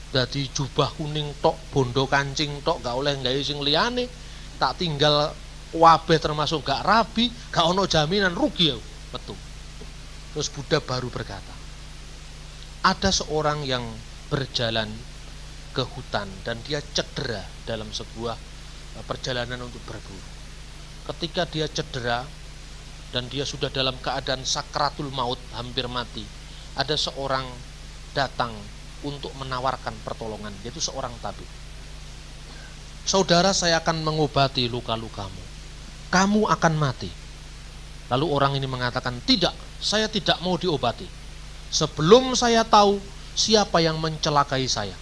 dadi jubah kuning tok, bondo kancing tok, gak oleh gawe sing liyane, tak tinggal wabeh termasuk gak rabi, gak ono jaminan, rugi aku. Betul. Terus Buddha baru berkata, ada seorang yang berjalan ke hutan dan dia cedera dalam sebuah perjalanan untuk berburu. Ketika dia cedera dan dia sudah dalam keadaan sakratul maut, hampir mati, ada seorang datang untuk menawarkan pertolongan, yaitu seorang tabib. Saudara, saya akan mengobati luka-lukamu, kamu akan mati. Lalu orang ini mengatakan, tidak, saya tidak mau diobati sebelum saya tahu siapa yang mencelakai saya.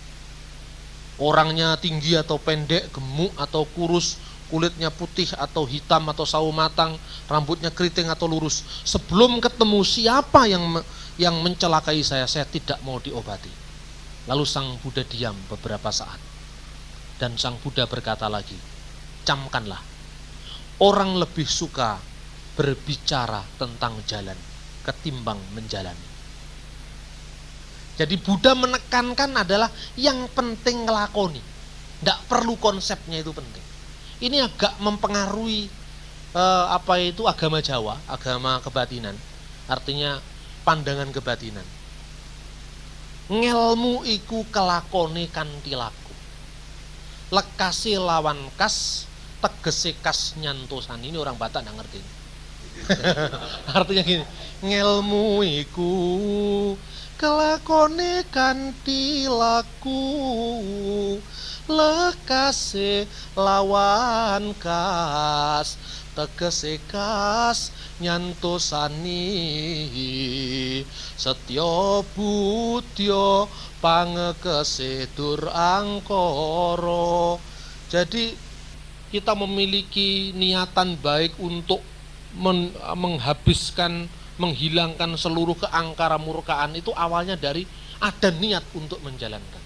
Orangnya tinggi atau pendek, gemuk atau kurus, kulitnya putih atau hitam atau sawo matang, rambutnya keriting atau lurus. Sebelum ketemu siapa yang mencelakai saya tidak mau diobati. Lalu Sang Buddha diam beberapa saat. Dan Sang Buddha berkata lagi, camkanlah, orang lebih suka berbicara tentang jalan ketimbang menjalani. Jadi Buddha menekankan adalah yang penting ngelakoni. Tidak perlu konsepnya itu penting. Ini agak mempengaruhi agama Jawa, agama kebatinan. Artinya pandangan kebatinan. Ngelmu iku kelakone kanthi laku. Lekasi lawan kas, tegese kas nyantosan. Ini orang Batak nggak ngerti. Artinya gini, ngelmu iku kelakone kanthi laku, lekase lawan kas, tegese kas nyantosani, setya budya pangekese dur angkara. Jadi kita memiliki niatan baik untuk menghabiskan, menghilangkan seluruh keangkara murkaan, itu awalnya dari ada niat untuk menjalankan.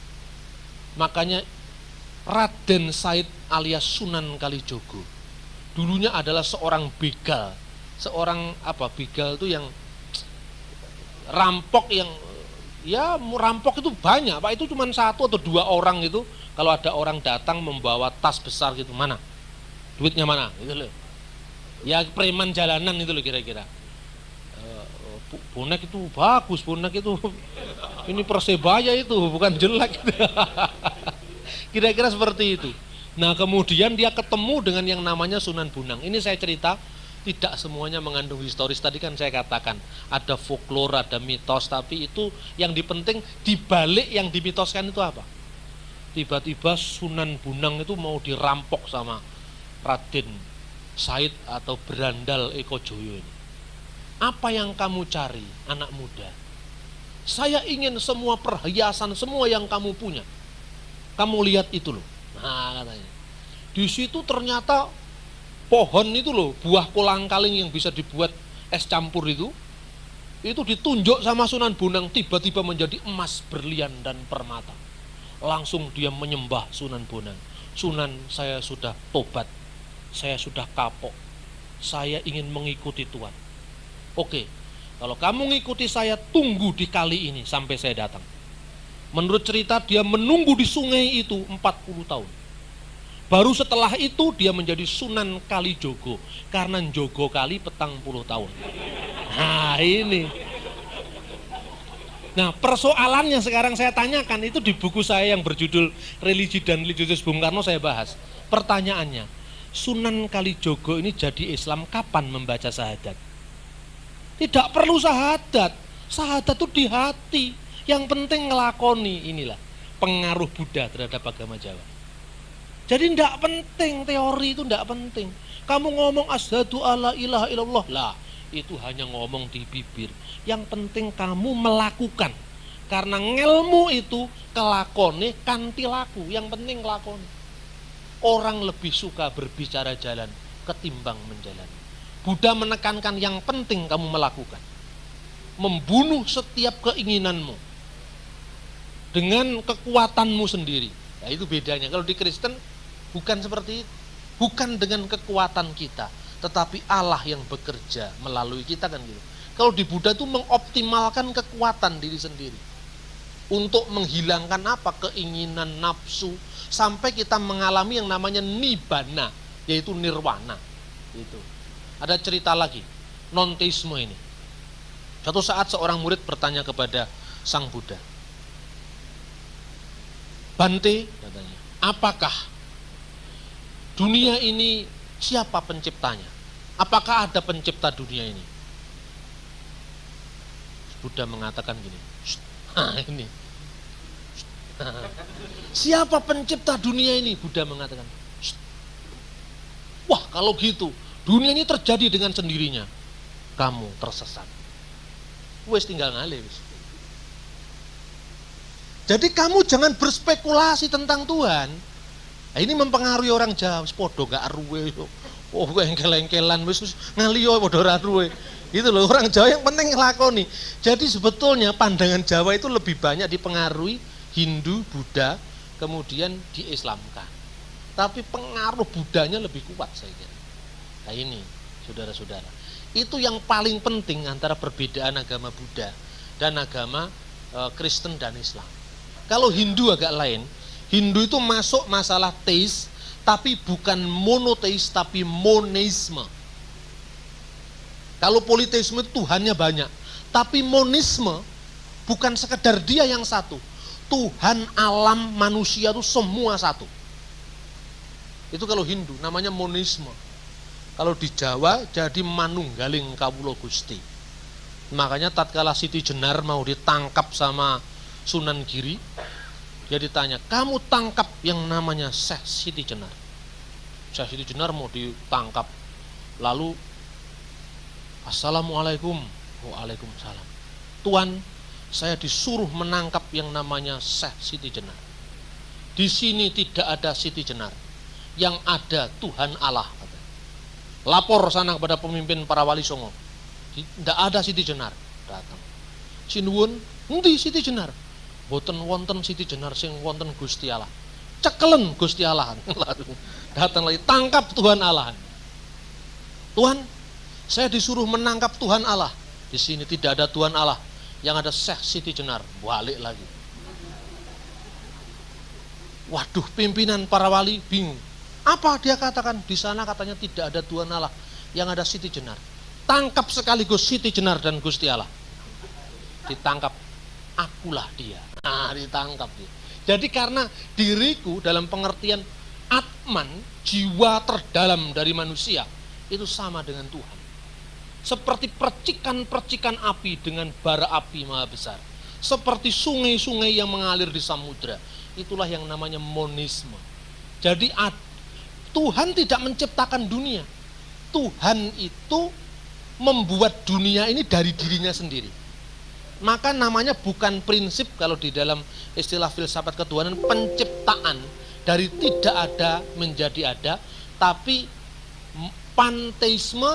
Makanya Raden Said alias Sunan Kalijogo dulunya adalah seorang begal. Seorang begal itu yang rampok, yang ya rampok itu banyak, Pak. Itu cuma 1 atau 2 orang itu. Kalau ada orang datang membawa tas besar gitu, mana? Duitnya mana? Gitu loh. Ya preman jalanan itu loh kira-kira. Bonek itu bagus, bonek itu ini Persebaya itu, bukan jelek. Kira-kira seperti itu. Nah kemudian dia ketemu dengan yang namanya Sunan Bonang. Ini saya cerita, tidak semuanya mengandung historis. Tadi kan saya katakan ada folklore, ada mitos, tapi itu yang dipenting dibalik yang dimitoskan itu apa? tiba-tiba Sunan Bonang itu mau dirampok sama Raden Said atau Berandal Eko Joyo ini. Apa yang kamu cari, anak muda? Saya ingin semua perhiasan, semua yang kamu punya. Kamu lihat itu loh. Nah, katanya. Di situ ternyata pohon itu loh, buah kolang-kaling yang bisa dibuat es campur itu ditunjuk sama Sunan Bonang, tiba-tiba menjadi emas, berlian, dan permata. Langsung dia menyembah Sunan Bonang. Sunan, saya sudah tobat, saya sudah kapok, saya ingin mengikuti Tuhan. Oke, kalau kamu ngikuti saya, tunggu di kali ini sampai saya datang. Menurut cerita dia menunggu di sungai itu 40 tahun. Baru setelah itu dia menjadi Sunan Kalijogo, karena Jogo Kali 40 tahun. Nah ini. Nah persoalannya sekarang saya tanyakan, itu di buku saya yang berjudul Religi dan Religius Bung Karno saya bahas. Pertanyaannya, Sunan Kalijogo ini jadi Islam kapan membaca syahadat? Tidak perlu syahadat. Syahadat itu di hati. Yang penting ngelakoni. Inilah pengaruh Buddha terhadap agama Jawa. Jadi tidak penting, teori itu tidak penting. Kamu ngomong asyhadu alla ilaha illallah, lah itu hanya ngomong di bibir. Yang penting kamu melakukan. Karena ngelmu itu kelakone kanti laku. Yang penting lakone. Orang lebih suka berbicara jalan ketimbang menjalani. Buddha menekankan yang penting kamu melakukan. Membunuh setiap keinginanmu dengan kekuatanmu sendiri. Nah, itu bedanya. Kalau di Kristen bukan seperti itu. Bukan dengan kekuatan kita, tetapi Allah yang bekerja melalui kita kan gitu. Kalau di Buddha itu mengoptimalkan kekuatan diri sendiri untuk menghilangkan apa? Keinginan nafsu, sampai kita mengalami yang namanya nibbana, yaitu nirwana. Itu. Ada cerita lagi, non-teisme ini. Suatu saat seorang murid bertanya kepada Sang Buddha, Bante, katanya, apakah dunia ini siapa penciptanya? Apakah ada pencipta dunia ini? Buddha mengatakan gini, ini. Siapa pencipta dunia ini? Buddha mengatakan, wah kalau gitu, dunia ini terjadi dengan sendirinya. Kamu tersesat. Wes tinggal ngalih. Jadi kamu jangan berspekulasi tentang Tuhan. Nah, ini mempengaruhi orang Jawa, podo gak aruwe, oh engkel-engkelan, wis ngaliyo podo aruwe. Itu loh orang Jawa yang penting ngelakoni. Jadi sebetulnya pandangan Jawa itu lebih banyak dipengaruhi Hindu, Buddha, kemudian diislamkan. Tapi pengaruh Buddhanya lebih kuat saya kira. Nah ini, saudara-saudara, itu yang paling penting antara perbedaan agama Buddha dan agama Kristen dan Islam. Kalau Hindu agak lain. Hindu itu masuk masalah teis, tapi bukan monoteis, tapi monisme. Kalau politeisme itu Tuhannya banyak, tapi monisme bukan sekedar dia yang satu. Tuhan, alam, manusia itu semua satu. Itu kalau Hindu, namanya monisme. Kalau di Jawa jadi manunggaling kawula Gusti. Makanya tatkala Siti Jenar mau ditangkap sama Sunan Giri, dia ditanya, kamu tangkap yang namanya Syekh Siti Jenar. Syekh Siti Jenar mau ditangkap. Lalu, Assalamualaikum. Waalaikumsalam. Tuan, saya disuruh menangkap yang namanya Syekh Siti Jenar. Di sini tidak ada Siti Jenar. Yang ada Tuhan Allah. Lapor sana kepada pemimpin para wali songo. Tidak ada Siti Jenar. Datang. Sinuwun, endi Siti Jenar? Boten wonten Siti Jenar sing wonten Gusti Allah. Cekelen Gusti Allah. Datang lagi, tangkap Tuhan Allah. Tuhan, saya disuruh menangkap Tuhan Allah. Di sini tidak ada Tuhan Allah. Yang ada Syekh Siti Jenar. Balik lagi. Waduh, pimpinan para wali bingung. Apa dia katakan? Di sana katanya tidak ada Tuhan Allah. Yang ada Siti Jenar. Tangkap sekaligus Siti Jenar dan Gusti Allah. Ditangkap. Akulah dia. Nah, ditangkap dia. Jadi karena diriku dalam pengertian Atman, jiwa terdalam dari manusia, itu sama dengan Tuhan. Seperti percikan-percikan api dengan bara api maha besar. Seperti sungai-sungai yang mengalir di samudra. Itulah yang namanya monisme. Jadi Tuhan tidak menciptakan dunia. Tuhan itu membuat dunia ini dari dirinya sendiri. Maka namanya bukan prinsip kalau di dalam istilah filsafat ketuhanan penciptaan dari tidak ada menjadi ada, tapi panteisme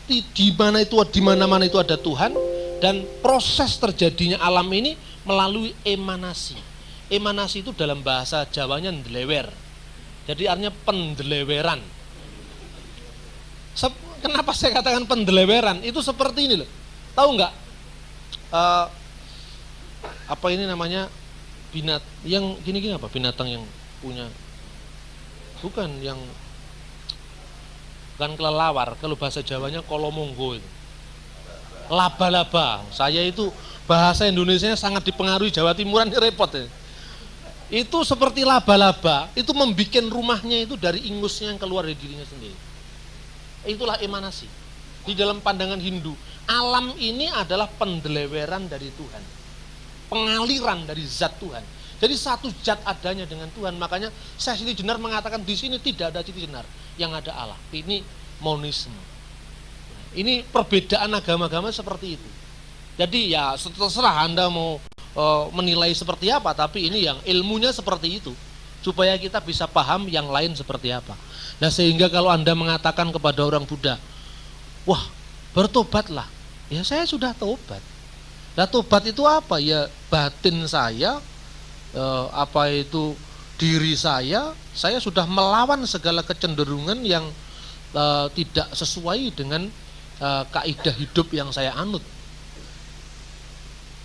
di mana-mana itu ada Tuhan, dan proses terjadinya alam ini melalui emanasi. Emanasi itu dalam bahasa Jawanya ndelewer. Jadi artinya pendeleweran. Kenapa saya katakan pendeleweran? Itu seperti ini loh. Tahu nggak? Apa ini namanya yang gini-gini apa? Binatang yang punya, bukan kelelawar. Kalau bahasa Jawanya kolomonggo itu. Laba-laba. Saya itu bahasa Indonesianya sangat dipengaruhi Jawa Timuran, repot ya. Itu seperti laba-laba, itu membuat rumahnya itu dari ingusnya yang keluar dari dirinya sendiri. Itulah emanasi. Di dalam pandangan Hindu, alam ini adalah pendeleweran dari Tuhan, pengaliran dari zat Tuhan. Jadi satu zat adanya dengan Tuhan. Makanya Syekh Siti Jenar mengatakan di sini tidak ada Siti Jenar, yang ada Allah. Ini monisme. Ini perbedaan agama-agama seperti itu. Jadi ya terserah Anda mau menilai seperti apa, tapi ini yang ilmunya seperti itu, supaya kita bisa paham yang lain seperti apa. Nah, sehingga kalau Anda mengatakan kepada orang Buddha, wah bertobatlah, ya saya sudah tobat. Nah, tobat itu apa? Ya batin saya, apa itu diri saya sudah melawan segala kecenderungan yang tidak sesuai dengan kaidah hidup yang saya anut.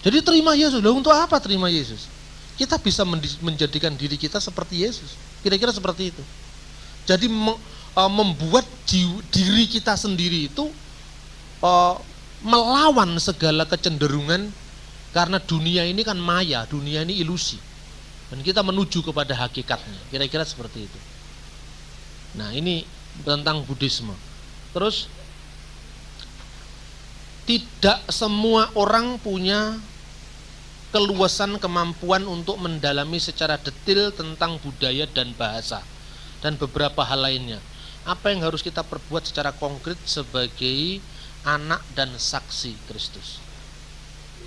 Jadi terima Yesus. Loh, untuk apa terima Yesus? Kita bisa menjadikan diri kita seperti Yesus. Kira-kira seperti itu. Jadi membuat diri kita sendiri itu melawan segala kecenderungan, karena dunia ini kan maya, dunia ini ilusi. Dan kita menuju kepada hakikatnya. Kira-kira seperti itu. Nah, ini tentang Buddhisme. Terus, tidak semua orang punya keluasan kemampuan untuk mendalami secara detail tentang budaya dan bahasa dan beberapa hal lainnya. Apa yang harus kita perbuat secara konkret sebagai anak dan saksi Kristus?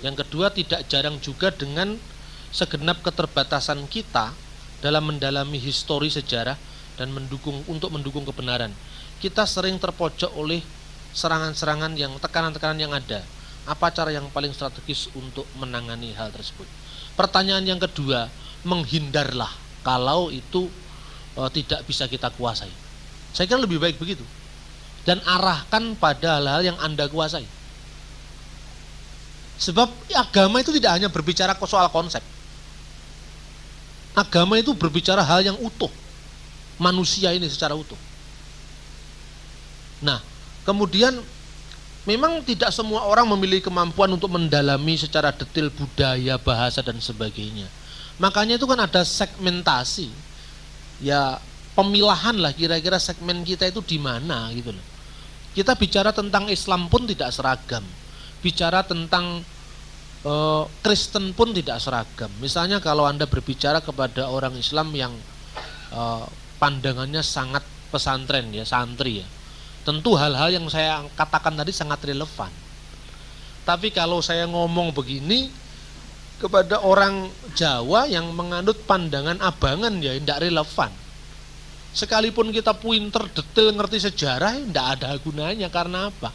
Yang kedua, tidak jarang juga dengan segenap keterbatasan kita dalam mendalami histori sejarah dan untuk mendukung kebenaran, kita sering terpojok oleh serangan-serangan tekanan-tekanan yang ada. Apa cara yang paling strategis untuk menangani hal tersebut? Pertanyaan yang kedua, menghindarlah kalau itu tidak bisa kita kuasai. Saya kira lebih baik begitu. Dan arahkan pada hal-hal yang Anda kuasai. Sebab agama itu tidak hanya berbicara soal konsep. Agama itu berbicara hal yang utuh. Manusia ini secara utuh. Nah, kemudian memang tidak semua orang memiliki kemampuan untuk mendalami secara detail budaya, bahasa, dan sebagainya. Makanya itu kan ada segmentasi. Ya, pemilahan lah kira-kira segmen kita itu di mana gitu loh. Kita bicara tentang Islam pun tidak seragam. Bicara tentang Kristen pun tidak seragam. Misalnya kalau Anda berbicara kepada orang Islam yang pandangannya sangat pesantren ya, santri ya, tentu hal-hal yang saya katakan tadi sangat relevan. Tapi kalau saya ngomong begini kepada orang Jawa yang menganut pandangan abangan, ya tidak relevan. Sekalipun kita pinter, detail, ngerti sejarah, tidak ada gunanya. Karena apa?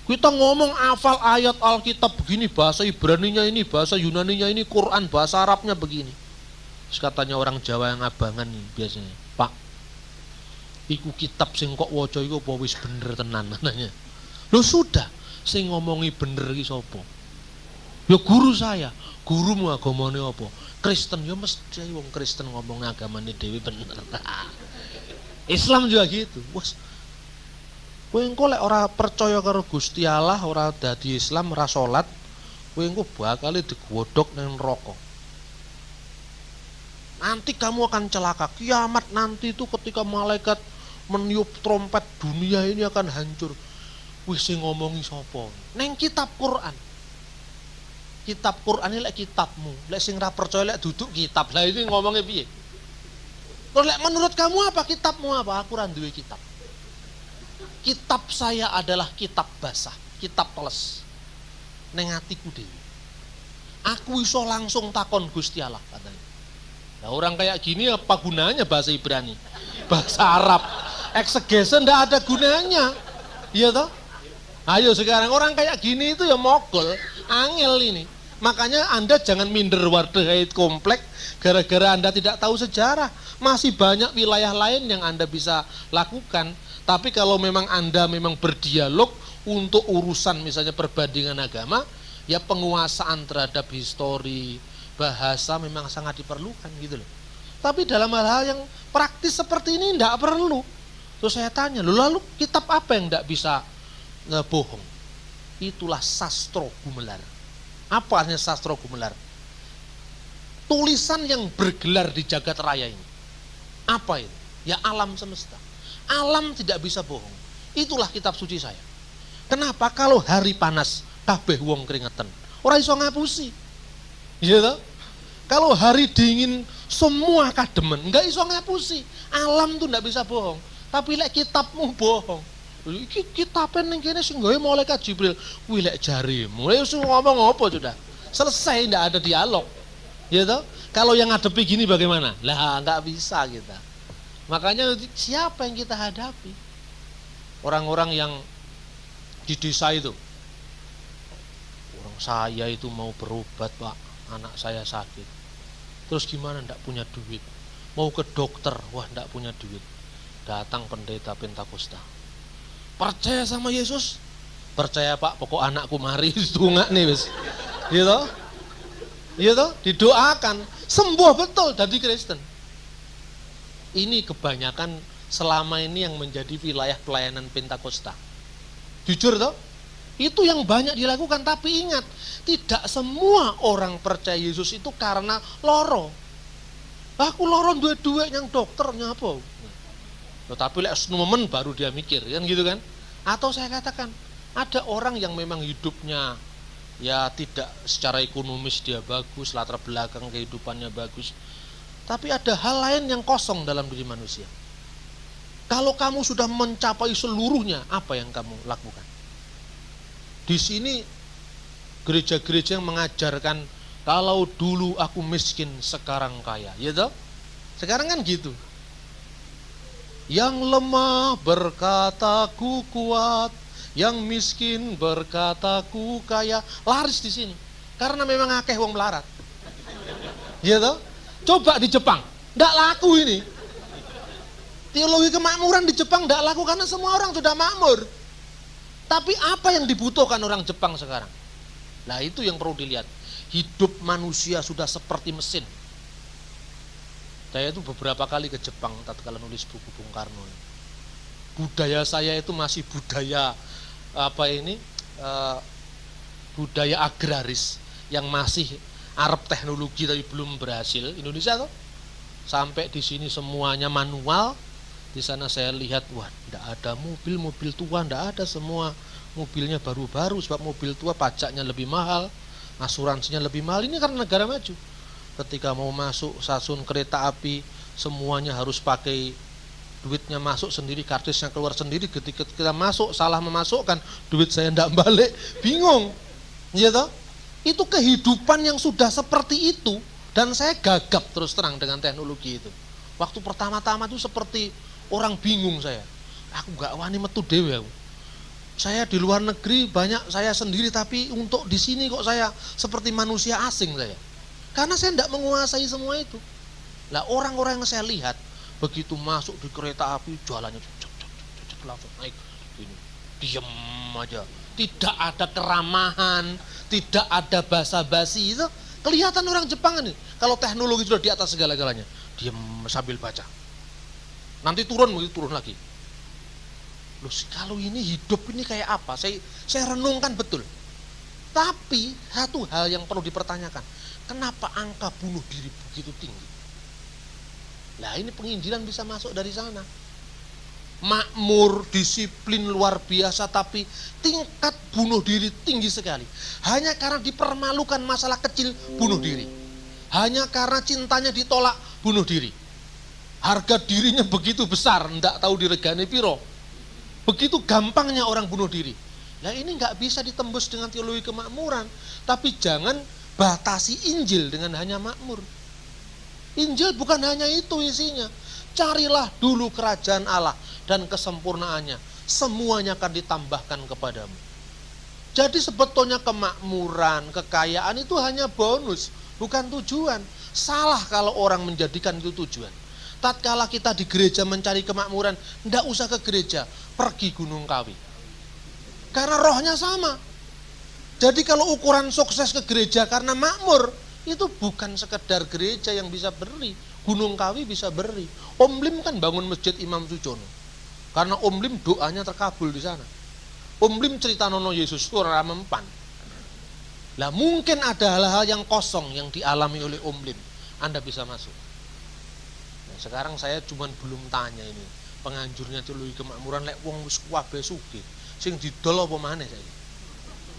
Kita ngomong hafal ayat Alkitab begini, bahasa Ibraninya ini, bahasa Yunaninya ini, Quran, bahasa Arabnya begini. Terus katanya orang Jawa yang abangan nih biasanya, Pak, iku kitab sing kok waca iku apa wis bener tenan nanya. Loh sudah, sing ngomongi bener iki sapa? Ya guru saya. Gurumu agamane apa? Kristen. Ya mesti wong Kristen ngomong agamane dhewe bener. Islam juga gitu. Wes kowe engko lek ora percaya karo Gusti Allah, ora dadi Islam, ora salat, kowe engko bakal digodhog nang neraka. Nanti kamu akan celaka. Kiamat nanti itu ketika malaikat meniup trompet, dunia ini akan hancur. Wis sing ngomongi sapa? Neng kitab Quran. Kitab Quran ini lek kitabmu, lek sing ra percaya lek duduk kitab. Lah ini ngomongnya piye? Terus lek menurut kamu apa kitabmu apa? Aku ra duwe kitab. Kitab saya adalah kitab basah, kitab teles. Ning atiku dhewe. Aku iso langsung takon Gusti Allah katanya. Nah, orang kayak gini apa gunanya bahasa Ibrani? Bahasa Arab. Eksegese ndak ada gunanya. Iya toh? Ayo sekarang orang kayak gini itu ya mogol, angel ini. Makanya Anda jangan minder Wardahait komplek gara-gara Anda tidak tahu sejarah. Masih banyak wilayah lain yang Anda bisa lakukan. Tapi kalau memang Anda memang berdialog untuk urusan misalnya perbandingan agama, ya penguasaan terhadap histori, bahasa memang sangat diperlukan gitu loh. Tapi dalam hal-hal yang praktis seperti ini tidak perlu. Terus saya tanya, lalu kitab apa yang tidak bisa bohong? Itulah sastro gumelar. Apa artinya sastro gumelar? Tulisan yang bergelar di jagat raya ini. Apa itu? Ya alam semesta. Alam tidak bisa bohong. Itulah kitab suci saya. Kenapa? Kalau hari panas, kabeh wong keringetan. Ora iso ngapusi. Iya toh? Kalau hari dingin semua kademen, enggak iso ngapusi. Alam tuh enggak bisa bohong. Tapi lek kitabmu bohong. Iki kitabe ning kene sing gawe malaikat Jibril. Kuwi lek jarimu. Wis ngomong apa sudah. Selesai, enggak ada dialog. Ya toh? Kalau yang ngadepi gini bagaimana? Lah enggak bisa kita. Makanya siapa yang kita hadapi? Orang-orang yang di desa itu. Orang saya itu mau berobat, Pak. Anak saya sakit. Terus gimana? Enggak punya duit. Mau ke dokter, wah enggak punya duit. Datang pendeta Pentakosta. Percaya sama Yesus? Percaya Pak, pokok anakku mari ditungak nih wis. Gitu? Gitu? Didoakan, sembuh betul jadi Kristen. Ini kebanyakan selama ini yang menjadi wilayah pelayanan Pentakosta. Jujur toh? Itu yang banyak dilakukan, tapi ingat, tidak semua orang percaya Yesus itu karena loro. Aku loro dua-dua yang dokternya apa? Tetapi lek momen baru dia mikir, kan gitu kan? Atau saya katakan, ada orang yang memang hidupnya ya tidak secara ekonomis dia bagus, latar belakang kehidupannya bagus. Tapi ada hal lain yang kosong dalam diri manusia. Kalau kamu sudah mencapai seluruhnya, apa yang kamu lakukan? Di sini gereja-gereja yang mengajarkan kalau dulu aku miskin, sekarang kaya, ya toh? Sekarang kan gitu. Yang lemah berkata ku kuat, yang miskin berkata ku kaya, laris di sini. Karena memang akeh wong melarat. Ya toh? Coba di Jepang, ndak laku ini. Teologi kemakmuran di Jepang ndak laku karena semua orang sudah makmur. Tapi apa yang dibutuhkan orang Jepang sekarang? Nah itu yang perlu dilihat. Hidup manusia sudah seperti mesin. Saya itu beberapa kali ke Jepang tatkala nulis buku Bung Karno. Budaya saya itu masih budaya budaya agraris yang masih Arab teknologi tapi belum berhasil. Indonesia tuh sampai di sini semuanya manual. Di sana saya lihat, wah, tidak ada mobil tua, tidak ada, semua mobilnya baru-baru, sebab mobil tua pajaknya lebih mahal, asuransinya lebih mahal. Ini karena negara maju. Ketika mau masuk stasiun kereta api, semuanya harus pakai duitnya masuk sendiri, kartisnya keluar sendiri. Ketika kita masuk, salah memasukkan, duit saya tidak balik, bingung. Ya toh? Itu kehidupan yang sudah seperti itu, dan saya gagap terus terang dengan teknologi itu. Waktu pertama-tama itu seperti orang bingung saya. Aku gak wani metu dewe aku. Saya di luar negeri banyak saya sendiri, tapi untuk di sini kok saya seperti manusia asing saya. Karena saya tidak menguasai semua itu. Lah orang-orang yang saya lihat begitu masuk di kereta api jalannya langsung naik ini, diam aja. Tidak ada keramahan, tidak ada basa-basi itu. Kelihatan orang Jepang ini. Kalau teknologi sudah di atas segala-galanya, diam sambil baca. Nanti turun lagi. Loh, kalau ini hidup ini kayak apa? Saya renungkan betul. Tapi satu hal yang perlu dipertanyakan, kenapa angka bunuh diri begitu tinggi? Nah ini penginjilan bisa masuk dari sana. makmur, disiplin luar biasa, tapi tingkat bunuh diri tinggi sekali. Hanya karena dipermalukan masalah kecil, bunuh diri. Hanya karena cintanya ditolak, bunuh diri. Harga dirinya begitu besar, ndak tahu diregani piro. Begitu gampangnya orang bunuh diri. Nah ini nggak bisa ditembus dengan teologi kemakmuran. Tapi jangan batasi Injil dengan hanya makmur. Injil bukan hanya itu isinya. Carilah dulu kerajaan Allah dan kesempurnaannya. Semuanya akan ditambahkan kepadamu. Jadi sebetulnya kemakmuran, kekayaan itu hanya bonus, bukan tujuan. Salah kalau orang menjadikan itu tujuan. Tatkala kita di gereja mencari kemakmuran, tidak usah ke gereja, pergi Gunung Kawi. Karena rohnya sama. Jadi kalau ukuran sukses ke gereja karena makmur, itu bukan sekedar gereja yang bisa beri. Gunung Kawi bisa beri. Om Lim kan bangun masjid Imam Sujono. Karena Om Lim doanya terkabul di sana. Om Lim cerita nono Yesus itu orang mempan. Lah mungkin ada hal-hal yang kosong yang dialami oleh Om Lim. Anda bisa masuk. Nah, sekarang saya cuman belum tanya ini. Penganjurnya teologi kemakmuran lek wong wis kabeh sugih. Sing didol apa maneh saya.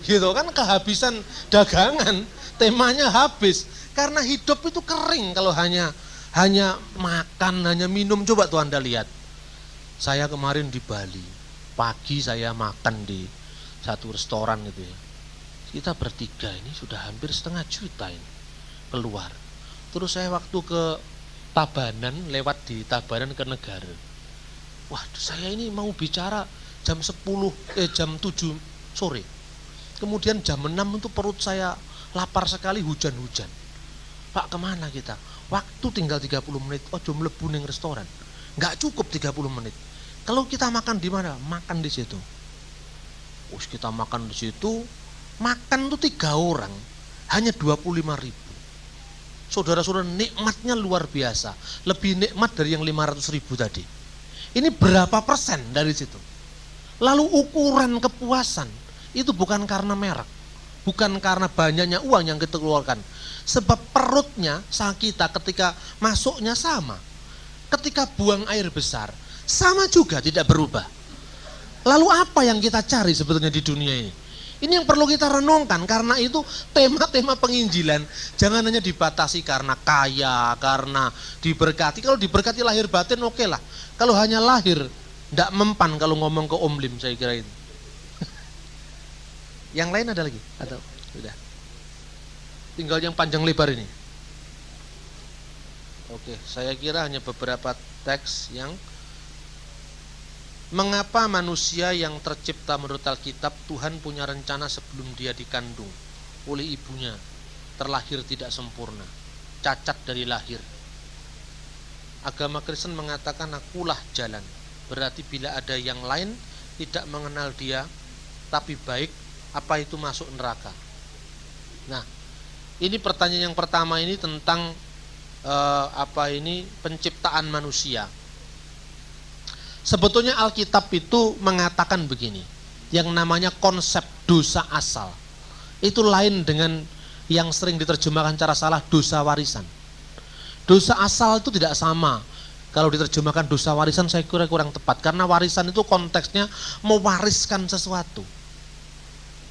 Gitu kan kehabisan dagangan, temanya habis. Karena hidup itu kering kalau hanya makan, hanya minum. Coba tuh Anda lihat. Saya kemarin di Bali, pagi saya makan di satu restoran gitu ya. Kita bertiga ini sudah hampir 500 juta ini keluar. Terus saya waktu ke Tabanan, lewat di Tabanan ke Negara. Waduh, saya ini mau bicara jam 7 sore. Kemudian jam 6 itu perut saya lapar sekali, hujan-hujan. Pak, kemana kita? Waktu tinggal 30 menit, ojo mlebu ning restoran. Nggak cukup 30 menit. Kalau kita makan di mana? Makan di situ. Us kita makan di situ, makan tuh 3 orang, hanya 25.000. Saudara-saudara, nikmatnya luar biasa. Lebih nikmat dari yang 500.000 tadi. Ini berapa persen dari situ? Lalu ukuran kepuasan itu bukan karena merek, bukan karena banyaknya uang yang kita keluarkan. Sebab perutnya kita ketika masuknya sama. Ketika buang air besar, sama juga tidak berubah. Lalu apa yang kita cari sebetulnya di dunia ini? Ini yang perlu kita renungkan, karena itu tema-tema penginjilan jangan hanya dibatasi karena kaya, karena diberkati. Kalau diberkati lahir batin oke lah. Kalau hanya lahir, tidak mempan kalau ngomong ke Om Lim, saya kira itu. Yang lain ada lagi? Atau sudah? Tinggal yang panjang lebar ini. Oke, saya kira hanya beberapa teks yang mengapa manusia yang tercipta menurut Alkitab, Tuhan punya rencana sebelum dia dikandung oleh ibunya, terlahir tidak sempurna, cacat dari lahir. Agama Kristen mengatakan akulah jalan. Berarti bila ada yang lain tidak mengenal dia, tapi baik, apa itu masuk neraka? Nah, ini pertanyaan yang pertama ini tentang penciptaan manusia. Sebetulnya Alkitab itu mengatakan begini, yang namanya konsep dosa asal. Itu lain dengan yang sering diterjemahkan cara salah, dosa warisan. Dosa asal itu tidak sama. Kalau diterjemahkan dosa warisan saya kira kurang tepat, karena warisan itu konteksnya mewariskan sesuatu.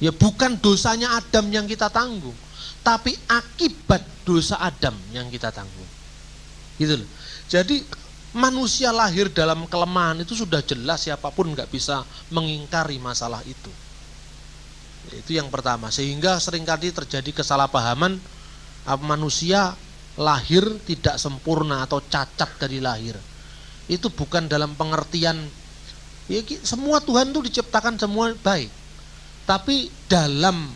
Ya bukan dosanya Adam yang kita tanggung, tapi akibat dosa Adam yang kita tanggung. Gitu loh. Jadi manusia lahir dalam kelemahan itu sudah jelas, siapapun nggak bisa mengingkari masalah itu. Itu yang pertama. Sehingga seringkali terjadi kesalahpahaman, manusia lahir tidak sempurna atau cacat dari lahir. Itu bukan dalam pengertian ya, semua Tuhan itu diciptakan semua baik. Tapi dalam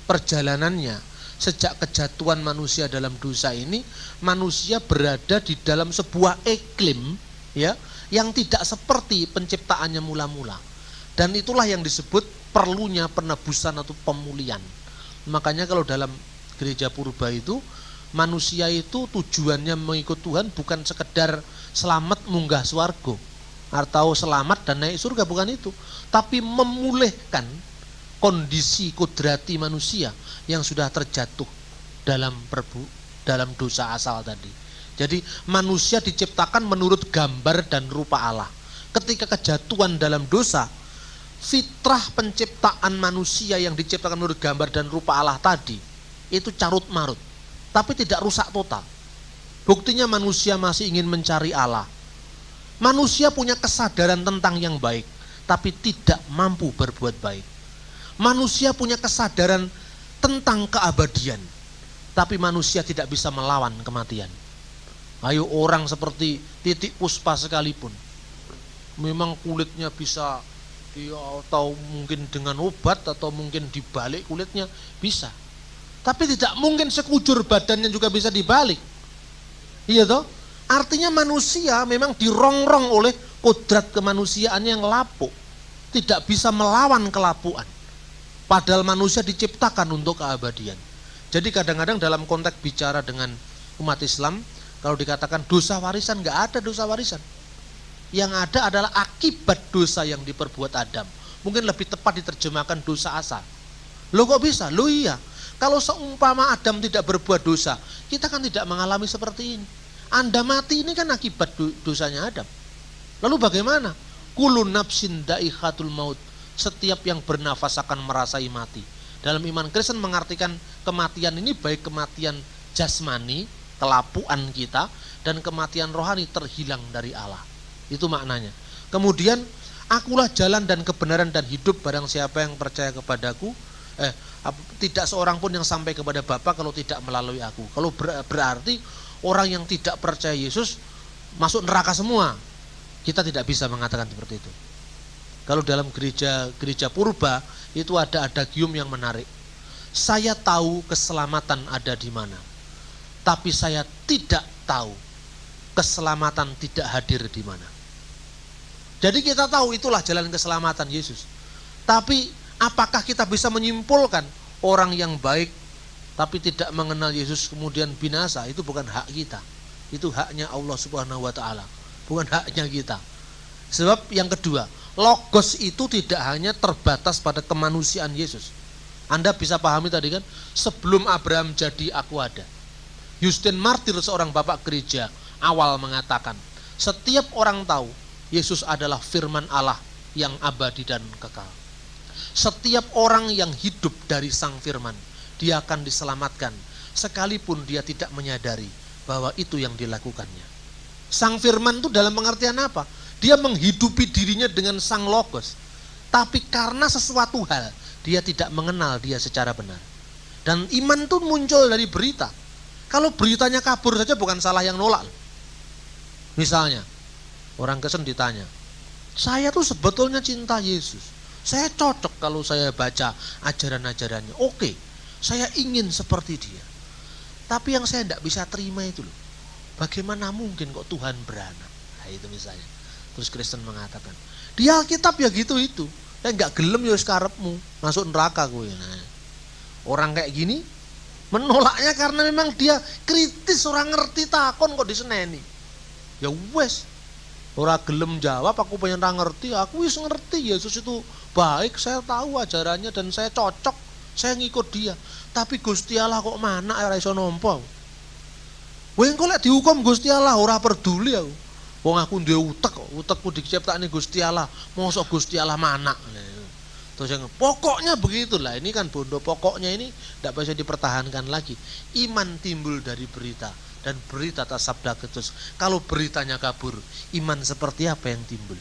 perjalanannya sejak kejatuhan manusia dalam dosa ini, manusia berada di dalam sebuah iklim ya yang tidak seperti penciptaannya mula-mula. Dan itulah yang disebut perlunya penebusan atau pemulihan. Makanya kalau dalam gereja purba itu, manusia itu tujuannya mengikut Tuhan bukan sekedar selamat munggah swarga atau selamat dan naik surga, bukan itu, tapi memulihkan kondisi kodrati manusia yang sudah terjatuh dalam dosa asal tadi. Jadi manusia diciptakan menurut gambar dan rupa Allah. ketika kejatuhan dalam dosa, fitrah penciptaan manusia yang diciptakan menurut gambar dan rupa Allah tadi itu carut marut, tapi tidak rusak total. Buktinya manusia masih ingin mencari Allah. Manusia punya kesadaran tentang yang baik, tapi tidak mampu berbuat baik. Manusia punya kesadaran tentang keabadian, tapi manusia tidak bisa melawan kematian. Ayo, orang seperti Titik Puspa sekalipun, memang kulitnya bisa atau mungkin dengan obat atau mungkin dibalik kulitnya bisa, tapi tidak mungkin sekujur badannya juga bisa dibalik. Iya toh? Artinya manusia memang dirongrong oleh kodrat kemanusiaan yang lapuk, tidak bisa melawan kelapuan. Padahal manusia diciptakan untuk keabadian. Jadi kadang-kadang dalam konteks bicara dengan umat Islam, kalau dikatakan dosa warisan, nggak ada dosa warisan. Yang ada adalah akibat dosa yang diperbuat Adam. Mungkin lebih tepat diterjemahkan dosa asal. Loh kok bisa? Loh iya. Kalau seumpama Adam tidak berbuat dosa, kita kan tidak mengalami seperti ini. Anda mati ini kan akibat dosanya Adam. Lalu bagaimana? Kullu nafsin da'iqatul maut. Setiap yang bernafas akan merasai mati. Dalam iman Kristen mengartikan kematian ini baik kematian jasmani, kelapuan kita, dan kematian rohani terhilang dari Allah. Itu maknanya. Kemudian, akulah jalan dan kebenaran dan hidup, barang siapa yang percaya kepadaku, tidak seorang pun yang sampai kepada Bapa kalau tidak melalui aku. Kalau berarti orang yang tidak percaya Yesus masuk neraka semua. Kita tidak bisa mengatakan seperti itu. Kalau dalam gereja purba itu ada adagium yang menarik. Saya tahu keselamatan ada di mana, tapi saya tidak tahu keselamatan tidak hadir di mana. Jadi kita tahu itulah jalan keselamatan Yesus. Tapi apakah kita bisa menyimpulkan orang yang baik tapi tidak mengenal Yesus kemudian binasa? Itu bukan hak kita. Itu haknya Allah Subhanahu wa taala, bukan haknya kita. Sebab yang kedua, logos itu tidak hanya terbatas pada kemanusiaan Yesus. Anda bisa pahami tadi kan, sebelum Abraham jadi aku ada. Justin Martyr, seorang bapak gereja awal, mengatakan, setiap orang tahu Yesus adalah firman Allah yang abadi dan kekal. Setiap orang yang hidup dari sang firman, dia akan diselamatkan, sekalipun dia tidak menyadari bahwa itu yang dilakukannya. Sang firman itu dalam pengertian apa? Dia menghidupi dirinya dengan sang logos, tapi karena sesuatu hal, dia tidak mengenal dia secara benar. Dan iman itu muncul dari berita. Kalau beritanya kabur saja bukan salah yang nolak. Misalnya, orang Kristen ditanya, saya tuh sebetulnya cinta Yesus, saya cocok kalau saya baca ajaran-ajarannya, oke, saya ingin seperti dia. Tapi yang saya tidak bisa terima itu loh, bagaimana mungkin kok Tuhan beranak? Nah, itu misalnya. Terus Kristen mengatakan, di Alkitab ya gitu itu, nggak gelem ya sekarepmu, masuk neraka gue. Nah, orang kayak gini menolaknya karena memang dia kritis, orang ngerti takon kok diseneni. Ya wes, orang gelem jawab, aku pengen ngerti, aku wis ngerti Yesus itu baik, saya tahu ajarannya dan saya cocok, saya ngikut dia. Tapi Gusti Allah kok mana ora iso nampa. Kowe engko lek dihukum Gusti Allah ora peduli aku. Wong aku duwe utekku diciptakne Gusti Allah, mosok Gusti Allah mana. Terus yang pokoknya begitulah, ini kan bondo, pokoknya ini tidak bisa dipertahankan lagi. Iman timbul dari berita, dan berita tak sabda Kristus. Kalau beritanya kabur, iman seperti apa yang timbul?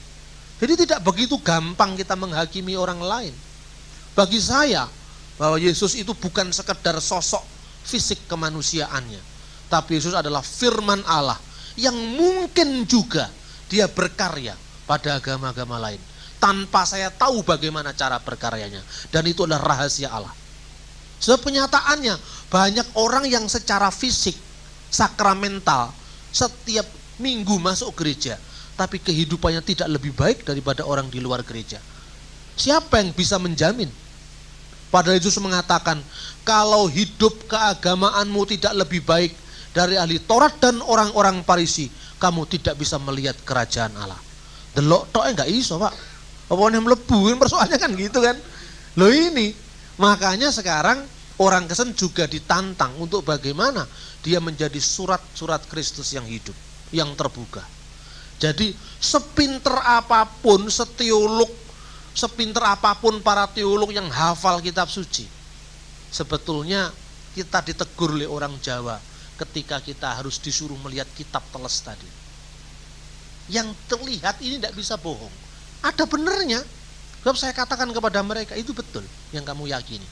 Jadi tidak begitu gampang kita menghakimi orang lain. Bagi saya, bahwa Yesus itu bukan sekedar sosok fisik kemanusiaannya, tapi Yesus adalah firman Allah yang mungkin juga dia berkarya pada agama-agama lain tanpa saya tahu bagaimana cara berkaryanya, dan itu adalah rahasia Allah. Sebab kenyataannya banyak orang yang secara fisik, sakramental, setiap minggu masuk gereja, tapi kehidupannya tidak lebih baik daripada orang di luar gereja. Siapa yang bisa menjamin? Padahal Yesus mengatakan, kalau hidup keagamaanmu tidak lebih baik dari ahli Taurat dan orang-orang Farisi, kamu tidak bisa melihat kerajaan Allah. Delok toknya nggak iso, Pak. Apa yang melebuin persoalannya kan gitu kan. Loh ini, makanya sekarang orang Kristen juga ditantang untuk bagaimana dia menjadi surat-surat Kristus yang hidup, yang terbuka. Jadi sepinter apapun seteolog, sepinter apapun para teolog yang hafal kitab suci, sebetulnya kita ditegur oleh orang Jawa ketika kita harus disuruh melihat kitab teles tadi. Yang terlihat ini tidak bisa bohong. Ada benernya. Sebab saya katakan kepada mereka, itu betul yang kamu yakini.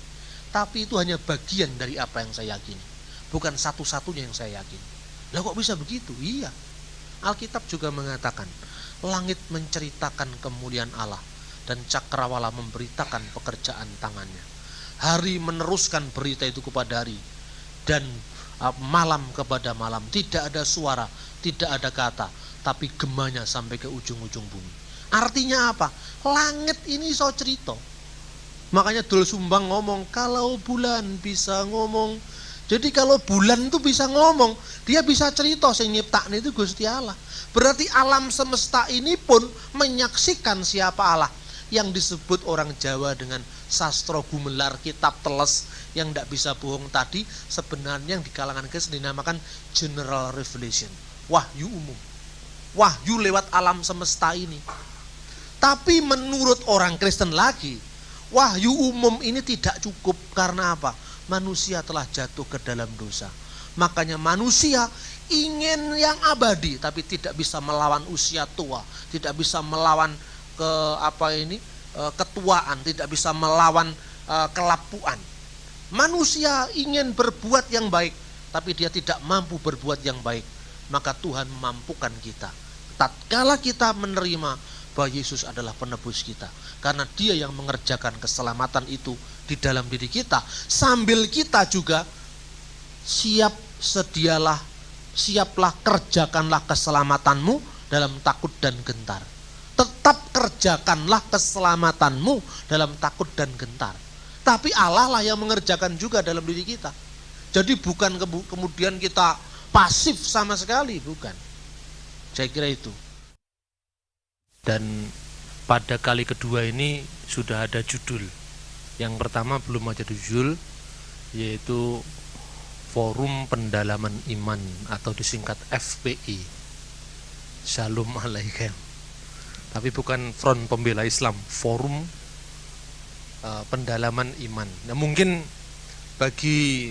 Tapi itu hanya bagian dari apa yang saya yakini. Bukan satu-satunya yang saya yakini. Lah kok bisa begitu? Iya. Alkitab juga mengatakan, langit menceritakan kemuliaan Allah dan cakrawala memberitakan pekerjaan tangannya. Hari meneruskan berita itu kepada hari dan malam kepada malam. Tidak ada suara, tidak ada kata, tapi gemanya sampai ke ujung-ujung bumi. Artinya apa? Langit ini so cerita. Makanya Dul Sumbang ngomong, kalau bulan bisa ngomong. Jadi kalau bulan itu bisa ngomong, dia bisa cerita, sing nyiptakne itu Gusti Allah. Berarti alam semesta ini pun menyaksikan siapa Allah. Yang disebut orang Jawa dengan sastra gumelar, kitab teles yang tidak bisa bohong tadi, sebenarnya yang di kalangan Kristen dinamakan general revelation, wahyu umum, wahyu lewat alam semesta ini. Tapi menurut orang Kristen lagi, wahyu umum ini tidak cukup. Karena apa? Manusia telah jatuh ke dalam dosa. Makanya manusia ingin yang abadi, tapi tidak bisa melawan usia tua, tidak bisa melawan ketuaan, tidak bisa melawan kelapuan. Manusia ingin berbuat yang baik, tapi dia tidak mampu berbuat yang baik. Maka Tuhan memampukan kita. Tatkala kita menerima bahwa Yesus adalah penebus kita, karena Dia yang mengerjakan keselamatan itu di dalam diri kita, sambil kita juga siaplah kerjakanlah keselamatanmu dalam takut dan gentar. Tetap kerjakanlah keselamatanmu dalam takut dan gentar. Tapi Allah lah yang mengerjakan juga dalam diri kita. Jadi bukan kemudian kita pasif sama sekali, bukan. Saya kira itu. Dan pada kali kedua ini sudah ada judul. Yang pertama belum ada judul, yaitu Forum Pendalaman Iman atau disingkat FPI. Shalom Alaikum. Tapi bukan Front Pembela Islam, Forum Pendalaman Iman. Nah, mungkin bagi